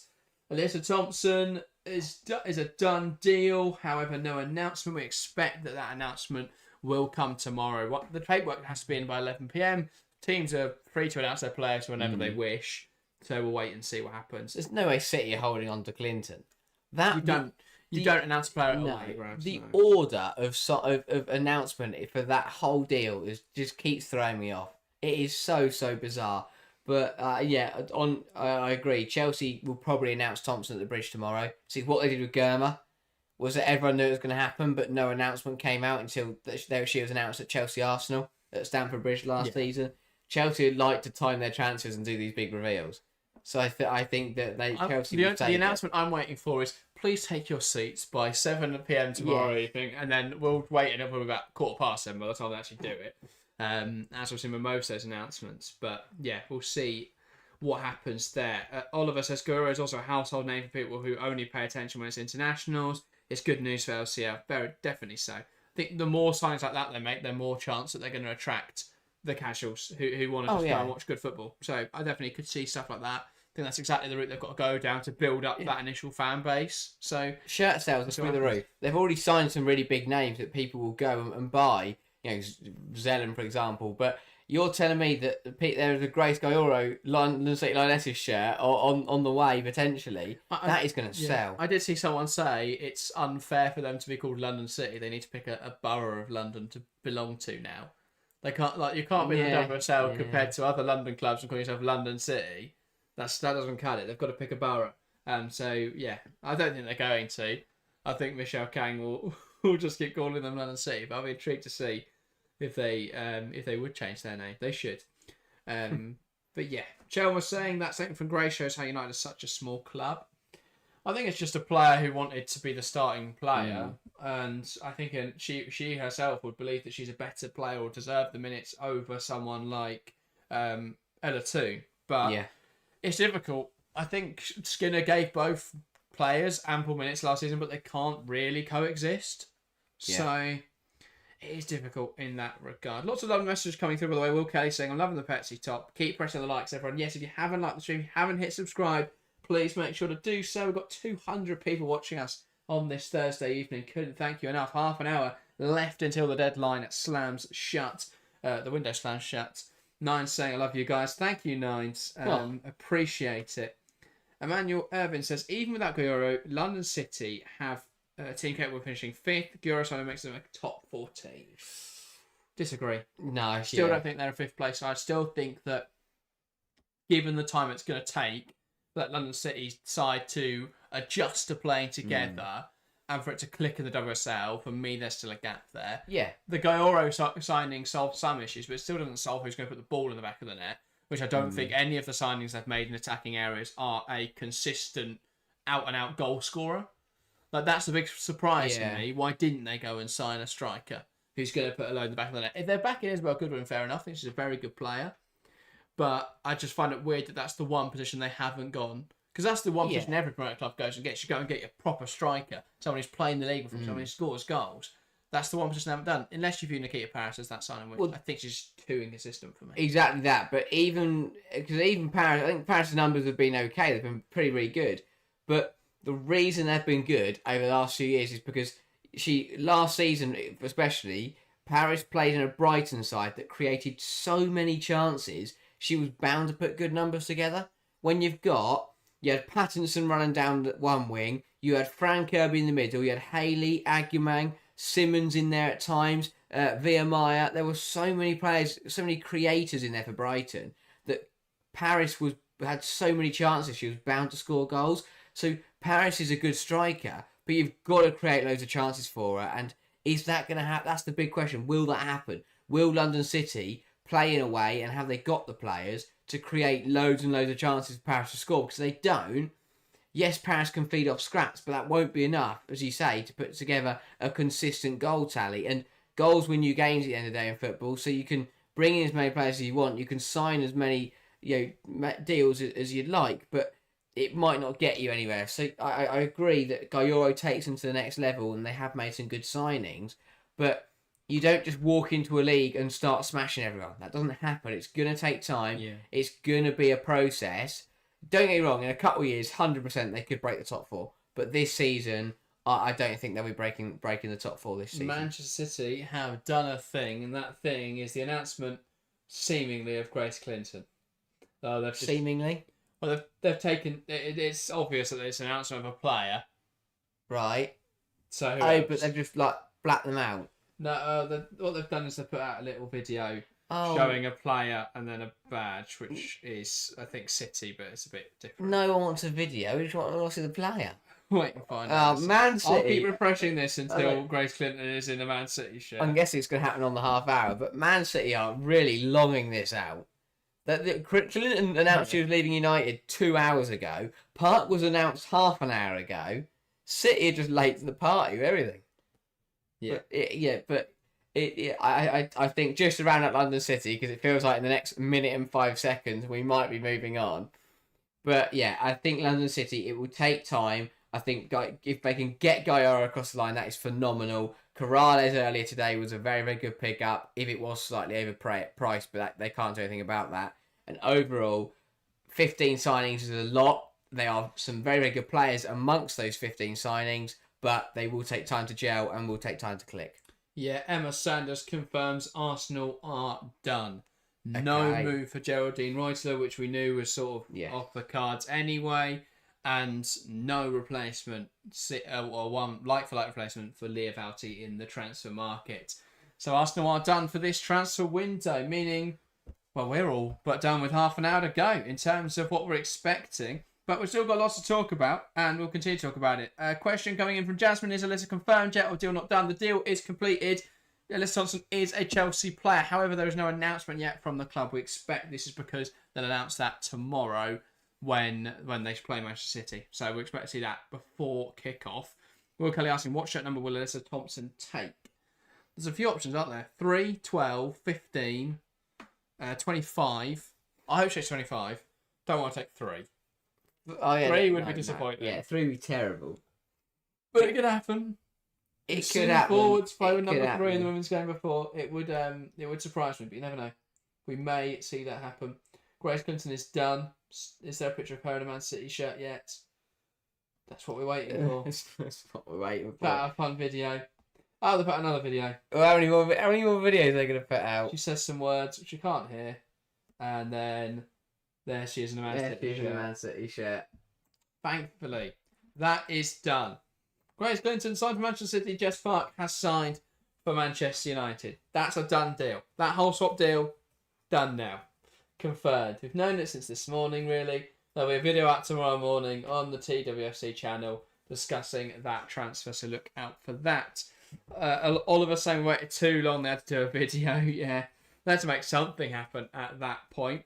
Alyssa Thompson is a done deal. However, no announcement. We expect that announcement will come tomorrow. What the paperwork has to be in by 11 p.m. Teams are free to announce their players whenever they wish. So we'll wait and see what happens. There's no way City are holding on to Clinton. You don't announce a player at no, away. Order of announcement for that whole deal just keeps throwing me off. It is so bizarre. But I agree. Chelsea will probably announce Thompson at the bridge tomorrow. See what they did with Germa was that everyone knew it was going to happen, but no announcement came out until she was announced at Chelsea Arsenal at Stamford Bridge last season. Chelsea like to time their transfers and do these big reveals. So I think that Chelsea will take the announcement I'm waiting for is please take your seats by 7 p.m. tomorrow evening, and then we'll wait until probably about 7:15 by the time they actually do it. As we've seen with most of those announcements. But yeah, we'll see what happens there. Oliver says Geyoro is also a household name for people who only pay attention when it's internationals. It's good news for LCL. Very definitely so. I think the more signings like that they make, the more chance that they're going to attract the casuals who want to just go and watch good football. So I definitely could see stuff like that. I think that's exactly the route they've got to go down to build up that initial fan base. So shirt sales are through the roof. They've already signed some really big names that people will go and buy. You know, Zelen, for example. But you're telling me that there is a Grace Geyoro London City Lionesses shirt on the way, potentially. That is going to sell. I did see someone say it's unfair for them to be called London City. They need to pick a borough of London to belong to now. They can't you can't be the WSL compared to other London clubs and call yourself London City. That doesn't cut it. They've got to pick a borough. So yeah, I don't think they're going to. I think Michelle Kang will just keep calling them London City. But I'll be intrigued to see if they would change their name. They should. But yeah, Chel was saying that statement from Grace shows how United is such a small club. I think it's just a player who wanted to be the starting player, and I think she herself would believe that she's a better player or deserve the minutes over someone like Ella too. But it's difficult. I think Skinner gave both players ample minutes last season, but they can't really coexist. So it is difficult in that regard. Lots of love messages coming through, by the way. Will Kelly saying, I'm loving the Pepsi top. Keep pressing the likes, everyone. Yes, if you haven't liked the stream, if you haven't hit subscribe, please make sure to do so. We've got 200 people watching us on this Thursday evening. Couldn't thank you enough. Half an hour left until the deadline. It slams shut. The window slams shut. Nines saying, I love you guys. Thank you, Nines. Appreciate it. Emmanuel Irvin says, even without Geyoro, London City have a team capable of finishing 5th. Geyoro side makes them a top 14. Disagree. No, Still don't think they're a 5th place. I still think that given the time it's going to take that London City side to adjust to playing together and for it to click in the WSL, for me, there's still a gap there. Yeah. The Geyoro signing solved some issues, but it still doesn't solve who's going to put the ball in the back of the net, which I don't think any of the signings they've made in attacking areas are a consistent out-and-out goal scorer. Like, that's the big surprise to me. Why didn't they go and sign a striker who's going to put a load in the back of the net? If they're backing Isabel Goodwin, fair enough. I think she's a very good player. But I just find it weird that that's the one position they haven't gone. Because that's the one position every promoted club goes and gets. You go and get your proper striker. Someone who's playing the league from someone who scores goals. That's the one position they haven't done. Unless you view Nikita Paris as that signing, which I think she's too inconsistent for me. Exactly that. But even Paris, I think Paris' numbers have been okay. They've been pretty good. But the reason they've been good over the last few years is because last season especially, Paris played in a Brighton side that created so many chances. She was bound to put good numbers together. When you had Pattinson running down one wing, you had Fran Kirby in the middle, you had Haley, Agumang, Simmons in there at times, Via Maya. There were so many players, so many creators in there for Brighton that Paris had so many chances. She was bound to score goals. So Paris is a good striker, but you've got to create loads of chances for her. And is that going to happen? That's the big question. Will that happen? Will London City play in a way, and have they got the players to create loads and loads of chances for Paris to score? Because they don't. Yes, Paris can feed off scraps, but that won't be enough, as you say, to put together a consistent goal tally. And goals win you games at the end of the day in football, so you can bring in as many players as you want. You can sign as many deals as you'd like, but it might not get you anywhere. So I agree that Geyoro takes them to the next level, and they have made some good signings, but you don't just walk into a league and start smashing everyone. That doesn't happen. It's going to take time. Yeah. It's going to be a process. Don't get me wrong, in a couple of years, 100% they could break the top 4. But this season, I don't think they'll be breaking the top 4 this season. Manchester City have done a thing, and that thing is the announcement, seemingly, of Grace Clinton. Seemingly? Well, they've taken... It's obvious that it's an announcement of a player. Right. So but they've just, blacked them out. No, what they've done is they've put out a little video showing a player and then a badge, which is, I think, City, but it's a bit different. No one wants a video. We just want to see the player. Wait and find out. Man City. I'll keep refreshing this until Grace Clinton is in a Man City shirt. I'm guessing it's going to happen on the half hour, but Man City are really longing this out. Clinton announced she was leaving United 2 hours ago. Park was announced half an hour ago. City are just late to the party with everything. Yeah. I think just around at London City, because it feels like in the next minute and 5 seconds we might be moving on. But yeah, I think London City, it will take time. I think if they can get Geyoro across the line, that is phenomenal. Corrales earlier today was a very, very good pickup, if it was slightly overpriced, but they can't do anything about that. And overall, 15 signings is a lot. There are some very, very good players amongst those 15 signings, but they will take time to gel and will take time to click. Yeah, Emma Sanders confirms Arsenal are done. Okay. No move for Geraldine Reutler, which we knew was sort of off the cards anyway. And no replacement, or one like-for-like replacement for Leah Wälti in the transfer market. So Arsenal are done for this transfer window, meaning, well, we're all but done with half an hour to go in terms of what we're expecting. But we've still got lots to talk about, and we'll continue to talk about it. A question coming in from Jasmine: is Alyssa confirmed yet, or deal not done? The deal is completed. Alyssa Thompson is a Chelsea player. However, there is no announcement yet from the club. We expect this is because they'll announce that tomorrow when they play Manchester City. So we expect to see that before kickoff. Will Kelly asking, what shirt number will Alyssa Thompson take? There's a few options, aren't there? 3, 12, 15, 25. I hope she's 25. Don't want to take 3. Oh, yeah, 3 would be disappointing. Yeah, 3 would be terrible. But it could happen. It could happen. Forwards playing number 3 in the women's game before. It would surprise me, but you never know. We may see that happen. Grace Clinton is done. Is there a picture of her in a Man City shirt yet? That's what we're waiting for. That's what we're waiting for. That a fun video. Oh, they put another video. Well, how many more videos are they going to put out? She says some words which you can't hear, and then there she is in a Man City shirt. Thankfully, that is done. Grace Clinton signed for Manchester City. Jess Park has signed for Manchester United. That's a done deal. That whole swap deal, done now. Confirmed. We've known it since this morning, really. There'll be a video out tomorrow morning on the TWFC channel discussing that transfer, so look out for that. Oliver saying we waited too long, they had to do a video. Yeah, they had to make something happen at that point.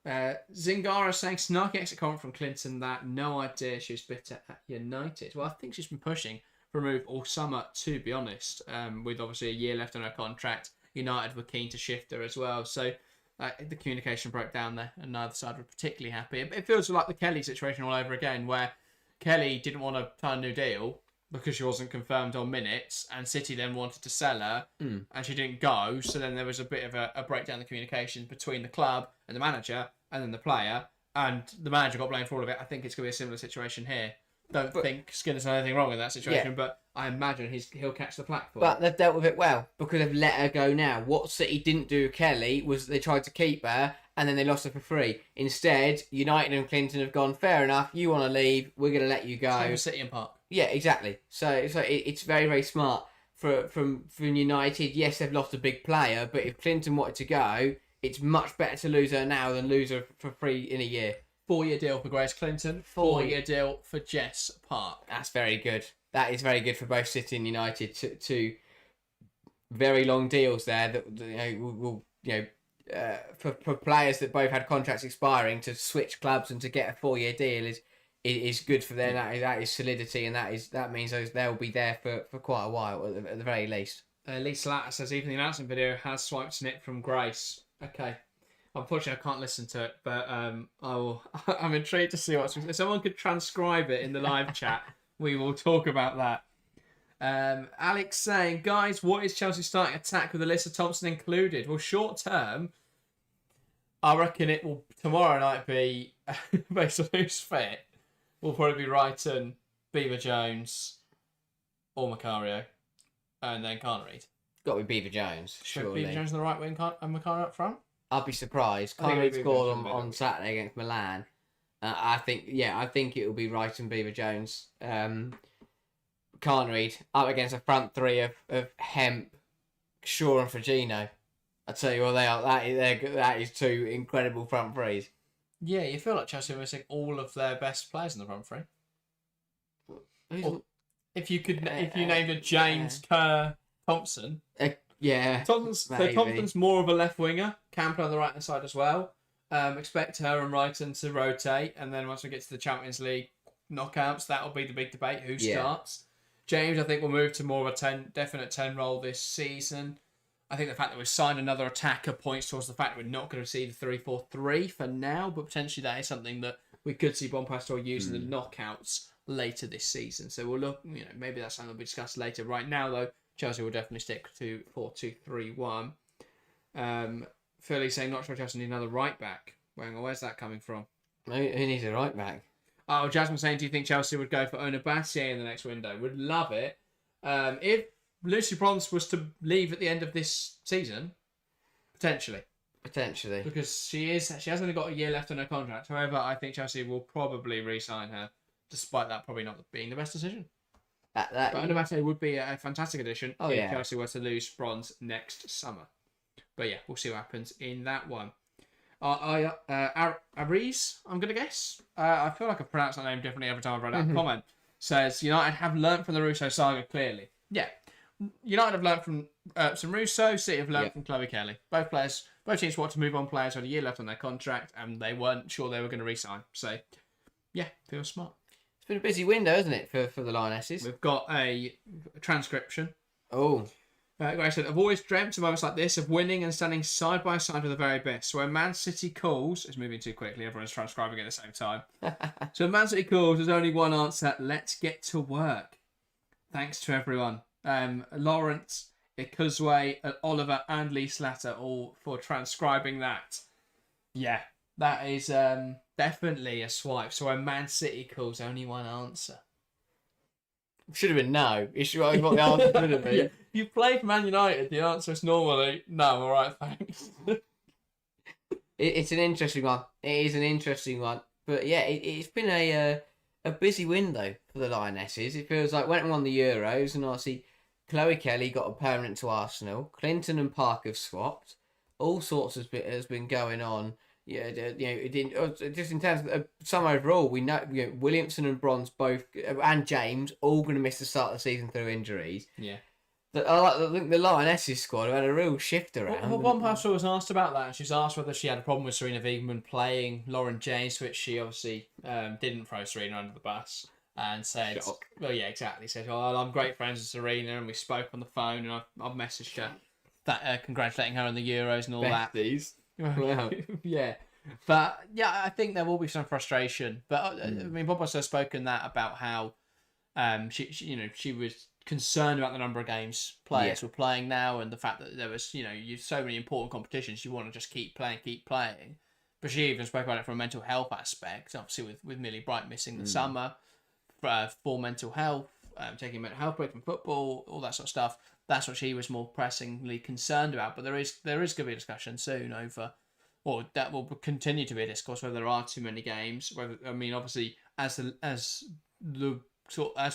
Zingara saying snarky exit comment from Clinton that no idea she was bitter at United. Well, I think she's been pushing for a move all summer, to be honest. With obviously a year left on her contract, United were keen to shift her as well. So the communication broke down there, and neither side were particularly happy. It feels like the Kelly situation all over again, where Kelly didn't want to sign a new deal because she wasn't confirmed on minutes, and City then wanted to sell her, and she didn't go. So then there was a bit of a breakdown in the communication between the club and the manager, and then the player, and the manager got blamed for all of it. I think it's going to be a similar situation here. Don't think Skinner's done anything wrong in that situation, but I imagine he'll catch the flak for it. But they've dealt with it well, because they've let her go now. What City didn't do with Kelly was they tried to keep her, and then they lost her for free. Instead, United and Clinton have gone, fair enough, you want to leave, we're going to let you go. Same with City and Park. Yeah, exactly. So it's very, very smart from United. Yes, they've lost a big player, but if Clinton wanted to go, it's much better to lose her now than lose her for free in a year. 4-year deal for Grace Clinton. 4-year deal for Jess Park. That's very good. That is very good for both City and United. Two very long deals there that will for players that both had contracts expiring to switch clubs and to get a 4-year deal is good for them. That is solidity, and that means they'll be there for quite a while at the very least. Lisa Latta says even the announcement video has swiped snip from Grace. Okay. Unfortunately, I can't listen to it, but I'm intrigued to see if someone could transcribe it in the live chat. We will talk about that. Alex saying, guys, what is Chelsea's starting attack with Alyssa Thompson included? Well, short term, I reckon it will tomorrow night be, based on who's fit, will probably be Wrighton, Beaver Jones, or Macario, and then Carnreed. Got to be Beaver Jones, surely. Beaver Jones on the right wing and Macario up front? I'd be surprised. Carnreed scored on Saturday against Milan. I think it will be Wrighton, Beaver Jones. Carnreed up against a front three of Hemp, Shaw and Fragino. I tell you what, they are. That is two incredible front threes. Yeah, you feel like Chelsea are missing all of their best players in the front three. If you named a James, Kerr, Thompson. Thompson's more of a left winger. Can play on the right hand side as well. Expect her and Wrighton to rotate, and then once we get to the Champions League knockouts, that'll be the big debate: who starts. James, I think, will move to more of a definite 10 role this season. I think the fact that we've signed another attacker points towards the fact that we're not going to see the 3-4-3 for now, but potentially that is something that we could see Bonpastor use in the knockouts later this season. So we'll look, maybe that's something that'll be discussed later. Right now, though, Chelsea will definitely stick to 4-2-3-1. Philly saying not sure Chelsea need another right back. Well, where's that coming from? Who needs a right back? Oh, Jasmine saying, do you think Chelsea would go for Onabatie in the next window? Would love it. If Lucy Bronze was to leave at the end of this season, potentially, because she has only got a year left on her contract. However, I think Chelsea will probably re-sign her, despite that probably not being the best decision. But Onabatie would be a fantastic addition if Chelsea were to lose Bronze next summer. But yeah, we'll see what happens in that one. Ariz, I'm going to guess. I feel like I've pronounced that name differently every time I've read that comment. Says, United have learnt from the Russo saga clearly. Yeah. United have learnt from some Russo, City have learnt from Chloe Kelly. Both teams want to move on players who had a year left on their contract and they weren't sure they were going to re-sign. So, yeah, feels smart. It's been a busy window, isn't it, for the Lionesses? We've got a transcription. Oh. Grace said, I've always dreamt of moments like this, of winning and standing side by side with the very best. So when Man City calls, it's moving too quickly, everyone's transcribing at the same time. So when Man City calls, there's only one answer, let's get to work. Thanks to everyone. Lawrence, Ikuzwe, Oliver and Lee Slatter all for transcribing that. Yeah, that is definitely a swipe. So when Man City calls, only one answer. Should have been no. It's what the answer should have been. Yeah. You play for Man United, the answer is normally no, alright, thanks. It's an interesting one. It is an interesting one. But yeah, it's been a busy window for the Lionesses. It feels like when we won the Euros, and obviously Chloe Kelly got a permanent to Arsenal. Clinton and Park have swapped. All sorts has been going on. Yeah, it didn't. Just in terms of some overall, we know Williamson and Bronze both, and James all going to miss the start of the season through injuries. Yeah. I think the Lionesses squad have had a real shift around. Well, one person was asked about that, and she was asked whether she had a problem with Serena Wiegman playing Lauren James, which she obviously didn't throw Serena under the bus, and said, Shock. well, yeah, exactly. Said, oh, I'm great friends with Serena, and we spoke on the phone, and I've messaged her, that congratulating her on the Euros and all Besties. that. Wow. Yeah. But yeah, I think there will be some frustration. But I mean, Bob has spoken that about how she was concerned about the number of games players were playing now, and the fact that there was so many important competitions, you want to just keep playing. But she even spoke about it from a mental health aspect, obviously with Millie Bright missing the summer for mental health, taking mental health break from football, all that sort of stuff. That's what she was more pressingly concerned about. But there is going to be a discussion soon over. Or that will continue to be a discourse whether there are too many games. Obviously, as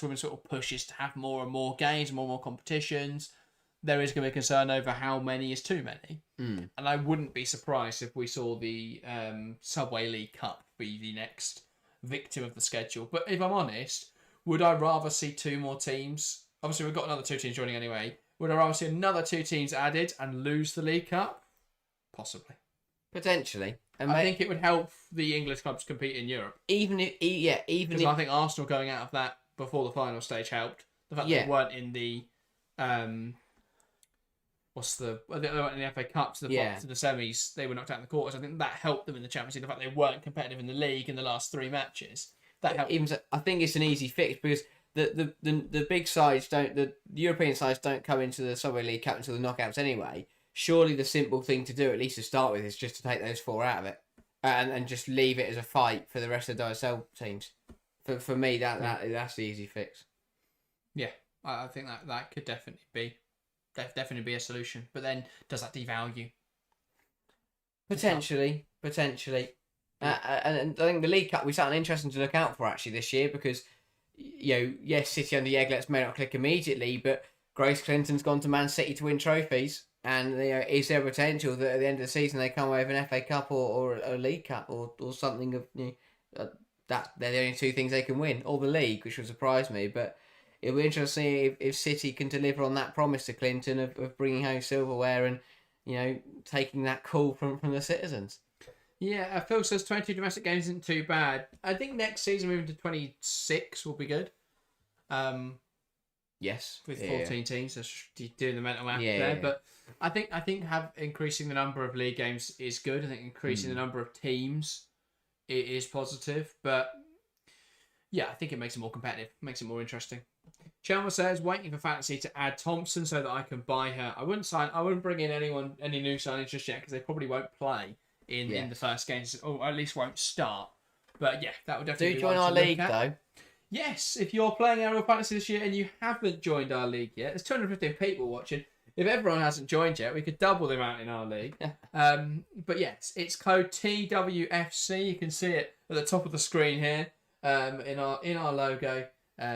women sort of pushes to have more and more games, more and more competitions, there is going to be a concern over how many is too many. And I wouldn't be surprised if we saw the Subway League Cup be the next victim of the schedule. But if I'm honest, would I rather see two more teams? Obviously, we've got another two teams joining anyway. Would I rather see another two teams added and lose the League Cup? Possibly. Potentially. And I think it would help the English clubs compete in Europe. Because I think Arsenal going out of that before the final stage helped. The fact that they weren't in the they weren't in the FA Cup to the semis, they were knocked out in the quarters. I think that helped them in the Champions League. The fact they weren't competitive in the league in the last three matches, that helped. I think it's an easy fix because the big sides don't, the European sides don't come into the Subway League Cup until the knockouts anyway. Surely the simple thing to do, at least to start with, is just to take those 4 out of it, and just leave it as a fight for the rest of the WSL teams. For me, that's the easy fix. Yeah, I think that could definitely be a solution. But then, does that devalue? Potentially. And I think the League Cup will be something interesting to look out for actually this year, because yes, City under Yeglets may not click immediately, but Grace Clinton's gone to Man City to win trophies, and is there potential that at the end of the season they come away with an FA Cup or a League Cup or something of that they're the only 2 things they can win, or the league, which would surprise me. But it'll be interesting if City can deliver on that promise to Clinton of bringing home silverware and taking that call from the citizens. Yeah, Phil says 22 domestic games isn't too bad. I think next season moving to 26 will be good. Yes, with 14 teams, so doing the mental math there. Yeah. But I think increasing the number of league games is good. I think increasing the number of teams is positive. But yeah, I think it makes it more competitive, makes it more interesting. Chelmer says waiting for fantasy to add Thompson so that I can buy her. I wouldn't bring in any new signings just yet, because they probably won't play in the first games, or at least won't start. But yeah, that would definitely join our league though. Yes, if you're playing Aerial Fantasy this year and you haven't joined our league yet, there's 215 people watching. If everyone hasn't joined yet, we could double the amount in our league. But yes, it's code TWFC. You can see it at the top of the screen here in our logo.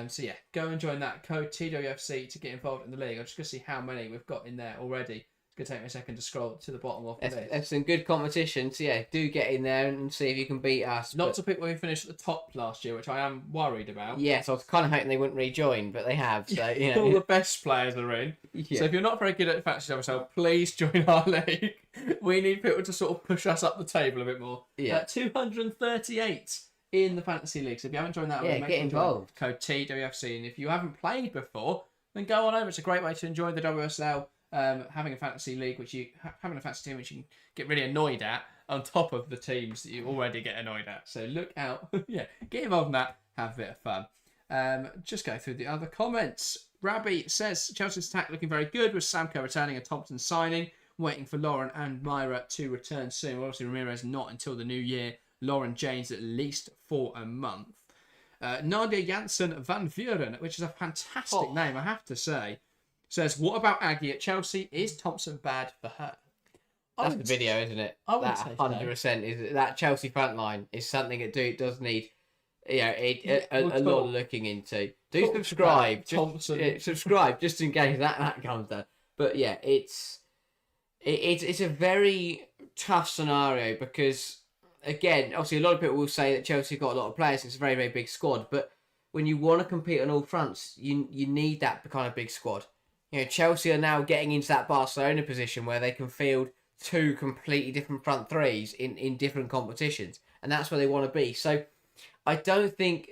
So yeah, go and join that code TWFC to get involved in the league. I'm just going to see how many we've got in there already. It's going to take me a second to scroll to the bottom of the list. There's some good competition, so yeah, do get in there and see if you can beat us. Lots of people who finished at the top last year, which I am worried about. Yes, I was kind of hoping they wouldn't rejoin, but they have. So all the best players are in. Yeah. So if you're not very good at Fantasy WSL, please join our league. We need people to sort of push us up the table a bit more. Yeah. 238 in the Fantasy League. So if you haven't joined that, get involved. Code TWFC, and if you haven't played before, then go on over. It's a great way to enjoy the WSL. Having a fantasy league, having a fantasy team which you can get really annoyed at, on top of the teams that you already get annoyed at. So look out, get involved in that, have a bit of fun. Just go through the other comments. Rabbi says Chelsea's attack looking very good, with Samko returning and Thompson signing. Waiting for Lauren and Myra to return soon. Well, obviously Ramirez not until the new year. Lauren James at least for a month. Nadia Janssen van Vuren, which is a fantastic name, I have to say. Says, what about Aggie at Chelsea? Is Thompson bad for her? That's the video, isn't it? I would say 100% is that Chelsea front line is something that does need a lot of looking into. Do subscribe. Subscribe just in case that comes down. But yeah, it's a very tough scenario, because again, obviously a lot of people will say that Chelsea got a lot of players. It's a very, very big squad, but when you want to compete on all fronts, you need that kind of big squad. Chelsea are now getting into that Barcelona position where they can field 2 completely different front threes in different competitions, and that's where they want to be. So I don't think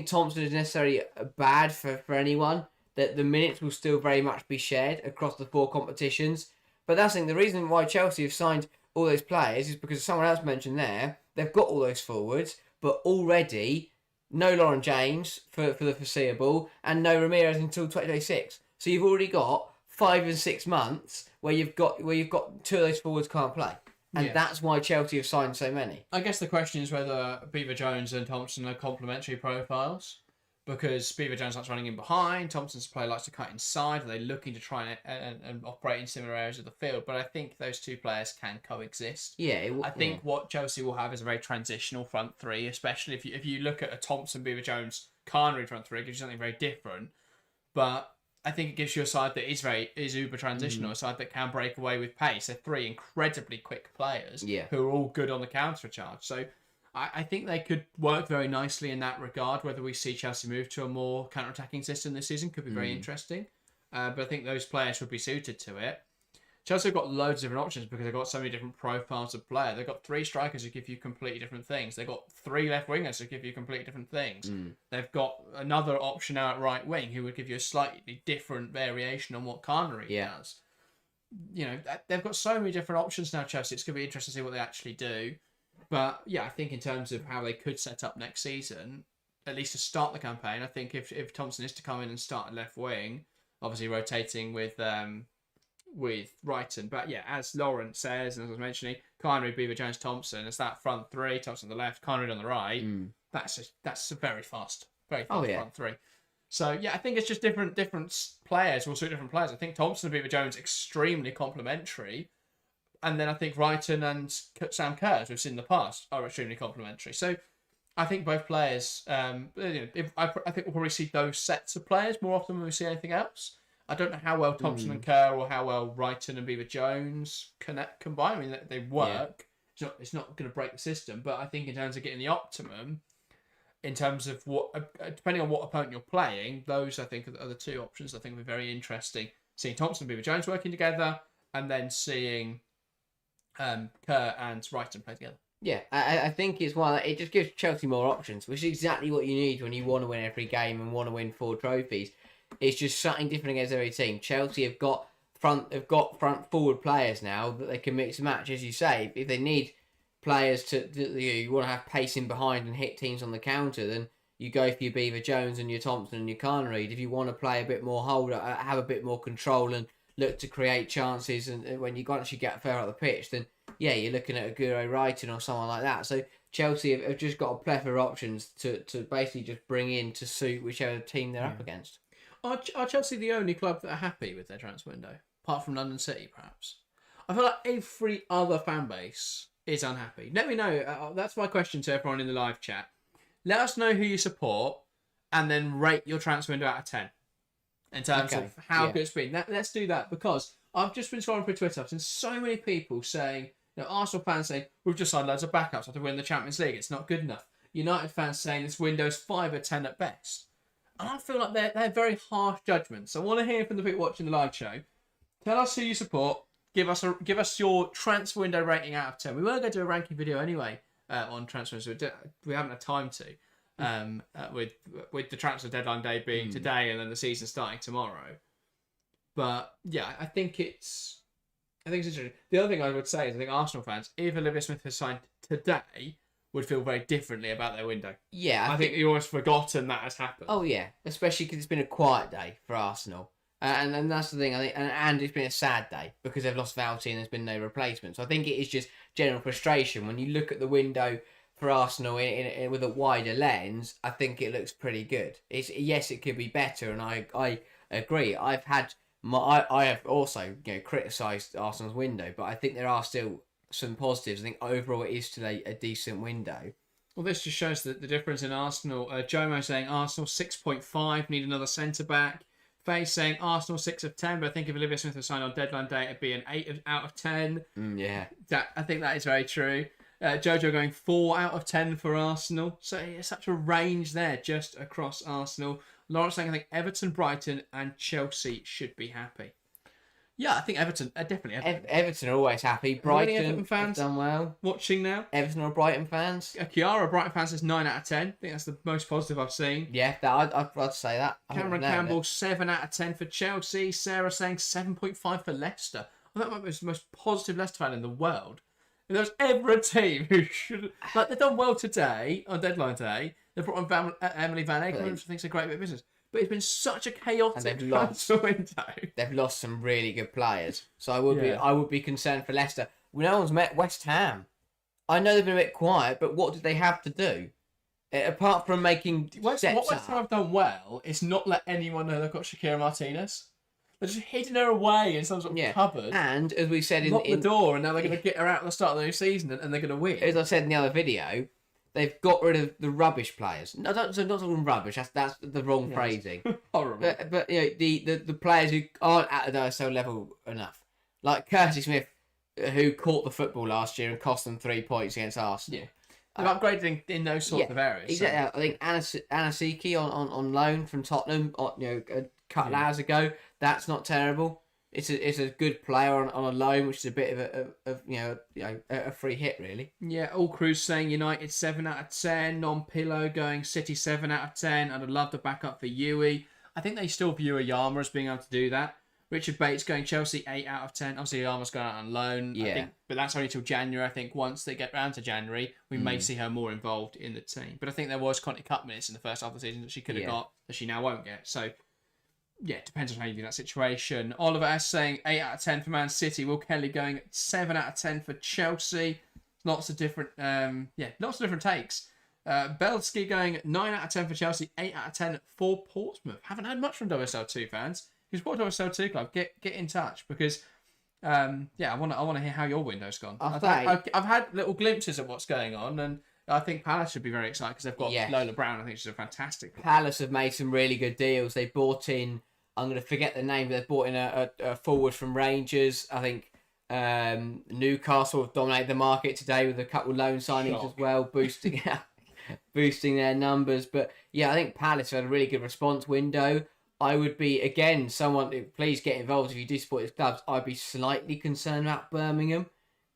Thompson is necessarily bad for anyone. That the minutes will still very much be shared across the 4 competitions. But that's the reason why Chelsea have signed all those players is because someone else mentioned there, they've got all those forwards, but already no Lauren James for the foreseeable, and no Ramirez until 2026. So you've already got 5 and 6 months where you've got 2 of those forwards can't play, and that's why Chelsea have signed so many. I guess the question is whether Beaver Jones and Thompson are complementary profiles, because Beaver Jones likes running in behind, Thompson's play likes to cut inside. Are they looking to try and operate in similar areas of the field? But I think those 2 players can coexist. I think what Chelsea will have is a very transitional front 3, especially if you look at a Thompson, Beaver Jones, Carnary front 3, it gives you something very different. But I think it gives you a side that is uber transitional, a side that can break away with pace. They're 3 incredibly quick players who are all good on the counter charge. So I think they could work very nicely in that regard. Whether we see Chelsea move to a more counter-attacking system this season could be very interesting. But I think those players would be suited to it. Chelsea have got loads of different options because they've got so many different profiles of player. They've got 3 strikers who give you completely different things. They've got 3 left wingers who give you completely different things. They've got another option out at right wing who would give you a slightly different variation on what Carnary does. They've got so many different options now, Chelsea. It's going to be interesting to see what they actually do. But yeah, I think in terms of how they could set up next season, at least to start the campaign. I think if Thompson is to come in and start at left wing, obviously rotating with Wrighton. But yeah, as Lauren says, and as I was mentioning, Connery, Beaver, Jones, Thompson, it's that front three. Thompson on the left, Connery on the right. That's a very fast front three. So yeah, I think it's just different players will suit different players. I think Thompson and Beaver Jones extremely complementary, and then I think Wrighton and Sam Kerr, as we've seen in the past, are extremely complementary. So I think both players. I think we'll probably see those sets of players more often than we see anything else. I don't know how well Thompson and Kerr or how well Wrighton and Beaver Jones combine. I mean, they work. Yeah. It's not going to break the system, but I think in terms of getting the optimum, in terms of what, depending on what opponent you're playing, those I think are the two options. I think will be very interesting. Seeing Thompson and Beaver Jones working together, and then seeing Kerr and Wrighton play together. Yeah, I think it's one. It just gives Chelsea more options, which is exactly what you need when you want to win every game and want to win 4 trophies. It's just something different against every team. Chelsea have got front forward players now that they can mix and match, as you say. If they need players you want to have pacing behind and hit teams on the counter, then you go for your Beaver Jones and your Thompson and your Connery. If you want to play a bit more hold, have a bit more control and look to create chances, and when you actually get further up the pitch, then yeah, you're looking at a Guro Wrighton or someone like that. So Chelsea have just got a plethora of options to basically just bring in to suit whichever team they're up against. Are Chelsea the only club that are happy with their transfer window, apart from London City, perhaps? I feel like every other fan base is unhappy. Let me know. That's my question to everyone in the live chat. Let us know who you support, and then rate your transfer window out of 10 in terms of how good it's been. Let's do that, because I've just been scrolling through Twitter. I've seen so many people saying, Arsenal fans saying, we've just signed loads of backups to win the Champions League. It's not good enough. United fans saying this window's 5 or 10 at best. And I feel like they're very harsh judgments. I want to hear from the people watching the live show. Tell us who you support. Give us your transfer window rating out of 10. We were going to do a ranking video anyway on transfers. We haven't had time to. With the transfer deadline day being today and then the season starting tomorrow. But yeah, I think it's interesting. The other thing I would say is I think Arsenal fans, if Olivia Smith has signed today, would feel very differently about their window. Yeah, I think you've almost forgotten that has happened. Oh yeah, especially because it's been a quiet day for Arsenal, and that's the thing. I think, and it's been a sad day because they've lost Wälti and there's been no replacement. So I think it is just general frustration when you look at the window for Arsenal in with a wider lens. I think it looks pretty good. Yes, it could be better, and I agree. I have also criticised Arsenal's window, but I think there are still some positives. I think overall it is still a decent window. Well, this just shows the difference in Arsenal. Jomo saying Arsenal 6.5, need another centre-back. Faye saying Arsenal 6 of 10, but I think if Olivia Smith was signed on deadline day, it'd be an 8 out of 10. Yeah. I think that is very true. Jojo going 4 out of 10 for Arsenal. So it's such a range there just across Arsenal. Lawrence saying I think Everton, Brighton and Chelsea should be happy. Yeah, I think Everton are definitely happy. Everton are always happy. Brighton Everton fans have done well. Watching now. Everton or Brighton fans? Kiara, Brighton fans says 9 out of 10. I think that's the most positive I've seen. Yeah, I'd say that. Cameron Campbell, 7 out of 10 for Chelsea. Sarah saying 7.5 for Leicester. Well, that might be the most positive Leicester fan in the world. If there was ever a team who should... Like, they've done well today, on deadline day. They've brought on Emily Van Egmond, which I think is a great bit of business. But it's been such a chaotic transfer window. They've lost some really good players. So I would be concerned for Leicester. No one's met West Ham. I know they've been a bit quiet, but what did they have to do? Apart from making what West Ham have done well is not let anyone know they've got Shakira Martinez. They're just hiding her away in some sort of cupboard. And as we said lock the door, and now they're going to get her out at the start of the new season, and they're going to win. As I said in the other video, they've got rid of the rubbish players. No, not talking rubbish. That's the wrong phrasing. Horrible. But the players who aren't at the WSL level enough, like Kirsty Smith, who caught the football last year and cost them 3 points against Arsenal. Yeah. They've upgraded in those sorts of areas. Exactly. I think Anasiki on loan from Tottenham, a couple of hours ago. That's not terrible. It's a good player on a loan, which is a bit of a free hit really. Yeah, all crews saying United 7 out of 10. Non-Pillow going City 7 out of 10. I'd love the backup for Yui. I think they still view Ayama as being able to do that. Richard Bates going Chelsea 8 out of 10. Obviously, Armour's going out on loan. Yeah. I think, but that's only till January. I think once they get round to January, we may see her more involved in the team. But I think there was Conti Cup minutes in the first half of the season that she could have got that she now won't get. So, yeah, it depends on how you view that situation. Oliver S saying 8 out of 10 for Man City. Will Kelly going 7 out of 10 for Chelsea. Lots of different, lots of different takes. Belsky going 9 out of 10 for Chelsea, 8 out of 10 for Portsmouth. Haven't heard much from WSL2 fans. If you support WSL2 club, get in touch because I want to hear how your window's gone. I've had little glimpses of what's going on, and I think Palace should be very excited because they've got Lola Brown. I think she's a fantastic player. Palace have made some really good deals. They bought in, I'm going to forget the name, but they bought in a forward from Rangers. I think Newcastle have dominated the market today with a couple of loan signings as well, boosting their numbers. But yeah, I think Palace had a really good response window. I would be, again, please get involved if you do support these clubs. I'd be slightly concerned about Birmingham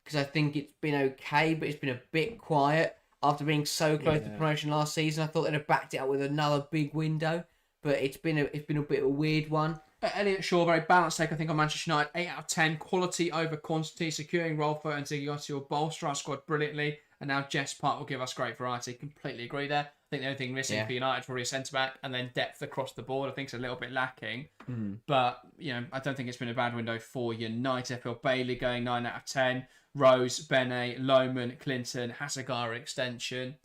because I think it's been okay, but it's been a bit quiet. After being so close to promotion last season, I thought they'd have backed it up with another big window, but it's been a bit of a weird one. Elliot Shaw, very balanced take, I think, on Manchester United. 8 out of 10, quality over quantity, securing Rolfo and Ziggy will bolster our squad brilliantly, and now Jess Park will give us great variety. Completely agree there. I think the only thing missing for United is probably a centre-back, and then depth across the board I think is a little bit lacking. But, I don't think it's been a bad window for United. FL Bailey going 9 out of 10. Rose, Bene, Lohman, Clinton, Hasegawa extension.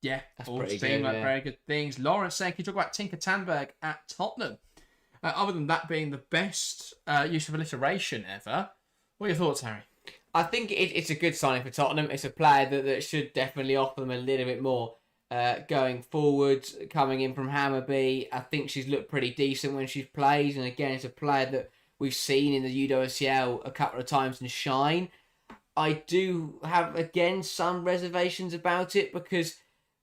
Yeah, that's all pretty seem good, like very good things. Lawrence saying, can you talk about Tinker Tandberg at Tottenham? Other than that being the best use of alliteration ever, what are your thoughts, Harry? I think it's a good signing for Tottenham. It's a player that should definitely offer them a little bit more going forward. Coming in from Hammarby, I think she's looked pretty decent when she's played. And again, it's a player that we've seen in the UWCL a couple of times and shine. I do have, again, some reservations about it because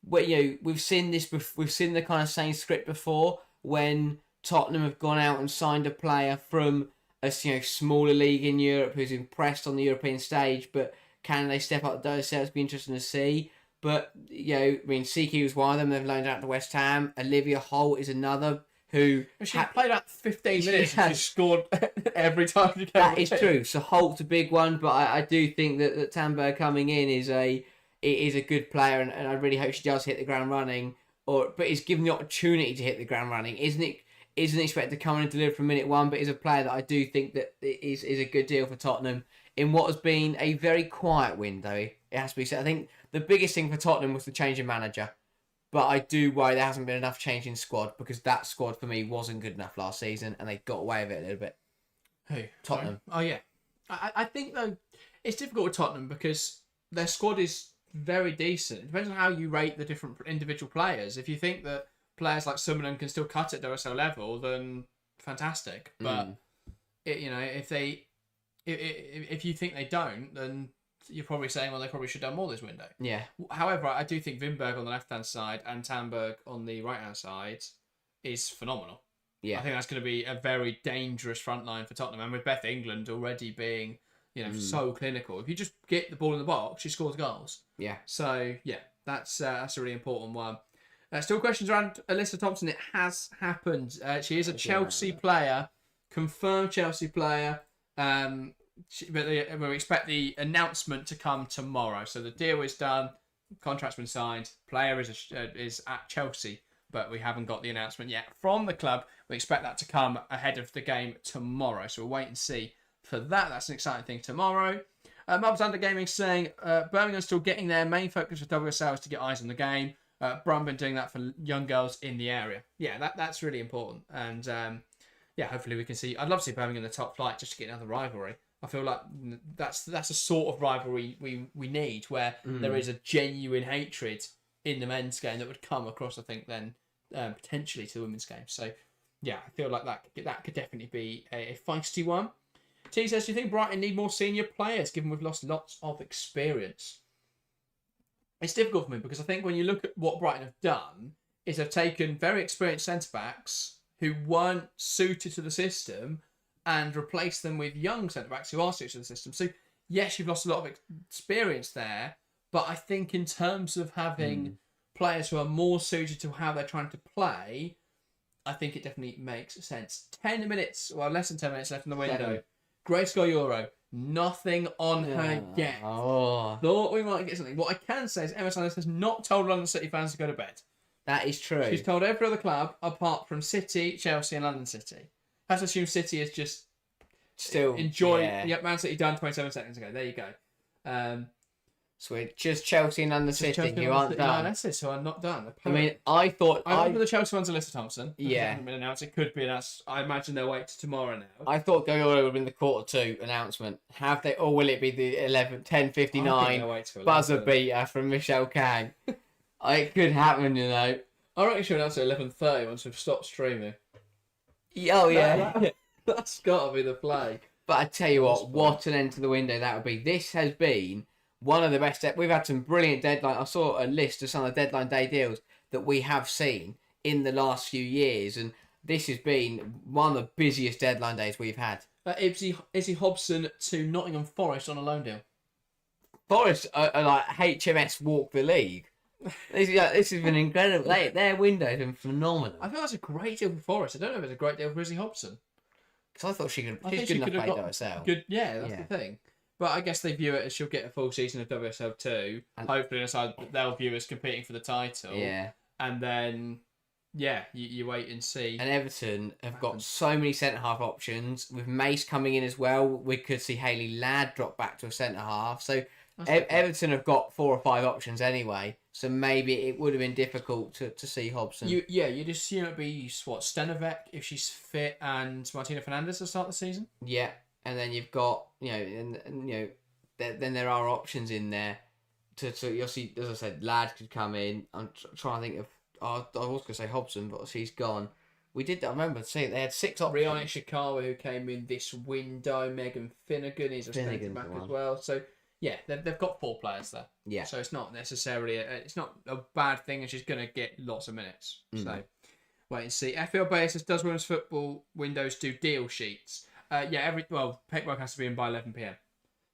we've seen this. We've seen the kind of same script before when Tottenham have gone out and signed a player from a smaller league in Europe who's impressed on the European stage, but can they step up the WSL? It's be interesting to see. But Siki was one of them. They've loaned out to West Ham. Olivia Holt is another who she played about 15 minutes and she scored every time she came. That is true. So Holt's a big one, but I do think that Tandberg coming in is a good player, and I really hope she does hit the ground running. But is given the opportunity to hit the ground running, isn't expected to come in and deliver from minute one, but is a player that I do think that is a good deal for Tottenham in what has been a very quiet window. It has to be said. I think the biggest thing for Tottenham was the change in manager, but I do worry there hasn't been enough change in squad because that squad for me wasn't good enough last season, and they got away with it a little bit. Who? Tottenham. Sorry? Oh yeah, I think though it's difficult with Tottenham because their squad is very decent. It depends on how you rate the different individual players. If you think that players like Summerlin can still cut at WSL level, then fantastic. But if you think they don't, then you're probably saying, well, they probably should have done more this window. Yeah. However, I do think Wimberg on the left hand side and Tandberg on the right hand side is phenomenal. Yeah. I think that's going to be a very dangerous front line for Tottenham, and with Beth England already being so clinical, if you just get the ball in the box, she scores goals. Yeah. So yeah, that's a really important one. Still questions around Alyssa Thompson. It has happened. She is a Chelsea player, confirmed Chelsea player. But we expect the announcement to come tomorrow. So the deal is done, contract's been signed, player is at Chelsea, but we haven't got the announcement yet from the club. We expect that to come ahead of the game tomorrow. So we'll wait and see for that. That's an exciting thing tomorrow. Mubs Under Gaming saying Birmingham's still getting there. Main focus for WSL is to get eyes on the game. Brum been doing that for young girls in the area. Yeah, that's really important. And hopefully we can see. I'd love to see Birmingham in the top flight just to get another rivalry. I feel like that's a sort of rivalry we need where there is a genuine hatred in the men's game that would come across, I think, then potentially to the women's game. So yeah, I feel like that could definitely be a feisty one. T says, do you think Brighton need more senior players given we've lost lots of experience? It's difficult for me because I think when you look at what Brighton have done is they've taken very experienced centre-backs who weren't suited to the system and replaced them with young centre-backs who are suited to the system. So yes, you've lost a lot of experience there, but I think in terms of having players who are more suited to how they're trying to play, I think it definitely makes sense. 10 minutes, well, less than 10 minutes left in the window. 7. Grace Geyoro, nothing on her yet. Oh, Thought we might get something. What I can say is Emma Sanders has not told London City fans to go to bed. that is true. She's told every other club apart from City, Chelsea, and London City. Has to assume City is just Still enjoying. yeah. Yep, Man City done 27 seconds ago. There you go. Sweet. Just Chelsea and London City Chelsea who aren't done. Lionesses who are not done. I mean, I thought I remember the Chelsea one's Alyssa Thompson. Yeah. It hasn't been announced. It could be announced. I imagine they'll wait till tomorrow now. I thought Geyoro would have been the quarter 2 announcement. Have they, or will it be the 10:59 buzzer beater from Michelle Kang? It could happen, you know. I reckon she'll announce at 11:30 once we've stopped streaming. Oh yeah. That's got to be the play. But I tell you what an end to the window that would be. This has been one of the best. We've had some brilliant deadline. I saw a list of some of the deadline day deals that we have seen in the last few years, and this has been one of the busiest deadline days we've had. Izzy Hobson to Nottingham Forest on a loan deal. Forest are like HMS walk the league. This has been incredible. Their window has been phenomenal. I think that's a great deal for Forest. I don't know if it's a great deal for Izzy Hobson. Because I thought she's good enough could to have play got WSL. Good, yeah, that's the thing. But I guess they view it as she'll get a full season of WSL 2. And hopefully decide that they'll view us competing for the title. Yeah. And then, you wait and see. And Everton have got so many centre-half options. With Mace coming in as well, we could see Hayley Ladd drop back to a centre-half. So Everton have got 4 or 5 options anyway. So maybe it would have been difficult to see Hobson. You'd assume it'd be, Stenovec, if she's fit, and Martina Fernandez to start the season? Yeah. And then you've got, then there are options in there. You'll see, as I said, Ladd could come in. I'm trying to think of, I was going to say Hobson, but she's gone. I remember seeing they had 6 options. Rihanna Shikawa, who came in this window. Megan Finnegan is a centre back as well. So, yeah, they've got 4 players there. Yeah. So it's not necessarily, it's not a bad thing, and she's going to get lots of minutes. So, wait and see. FPL basis, does women's football windows do deal sheets? Paperwork has to be in by 11 p.m.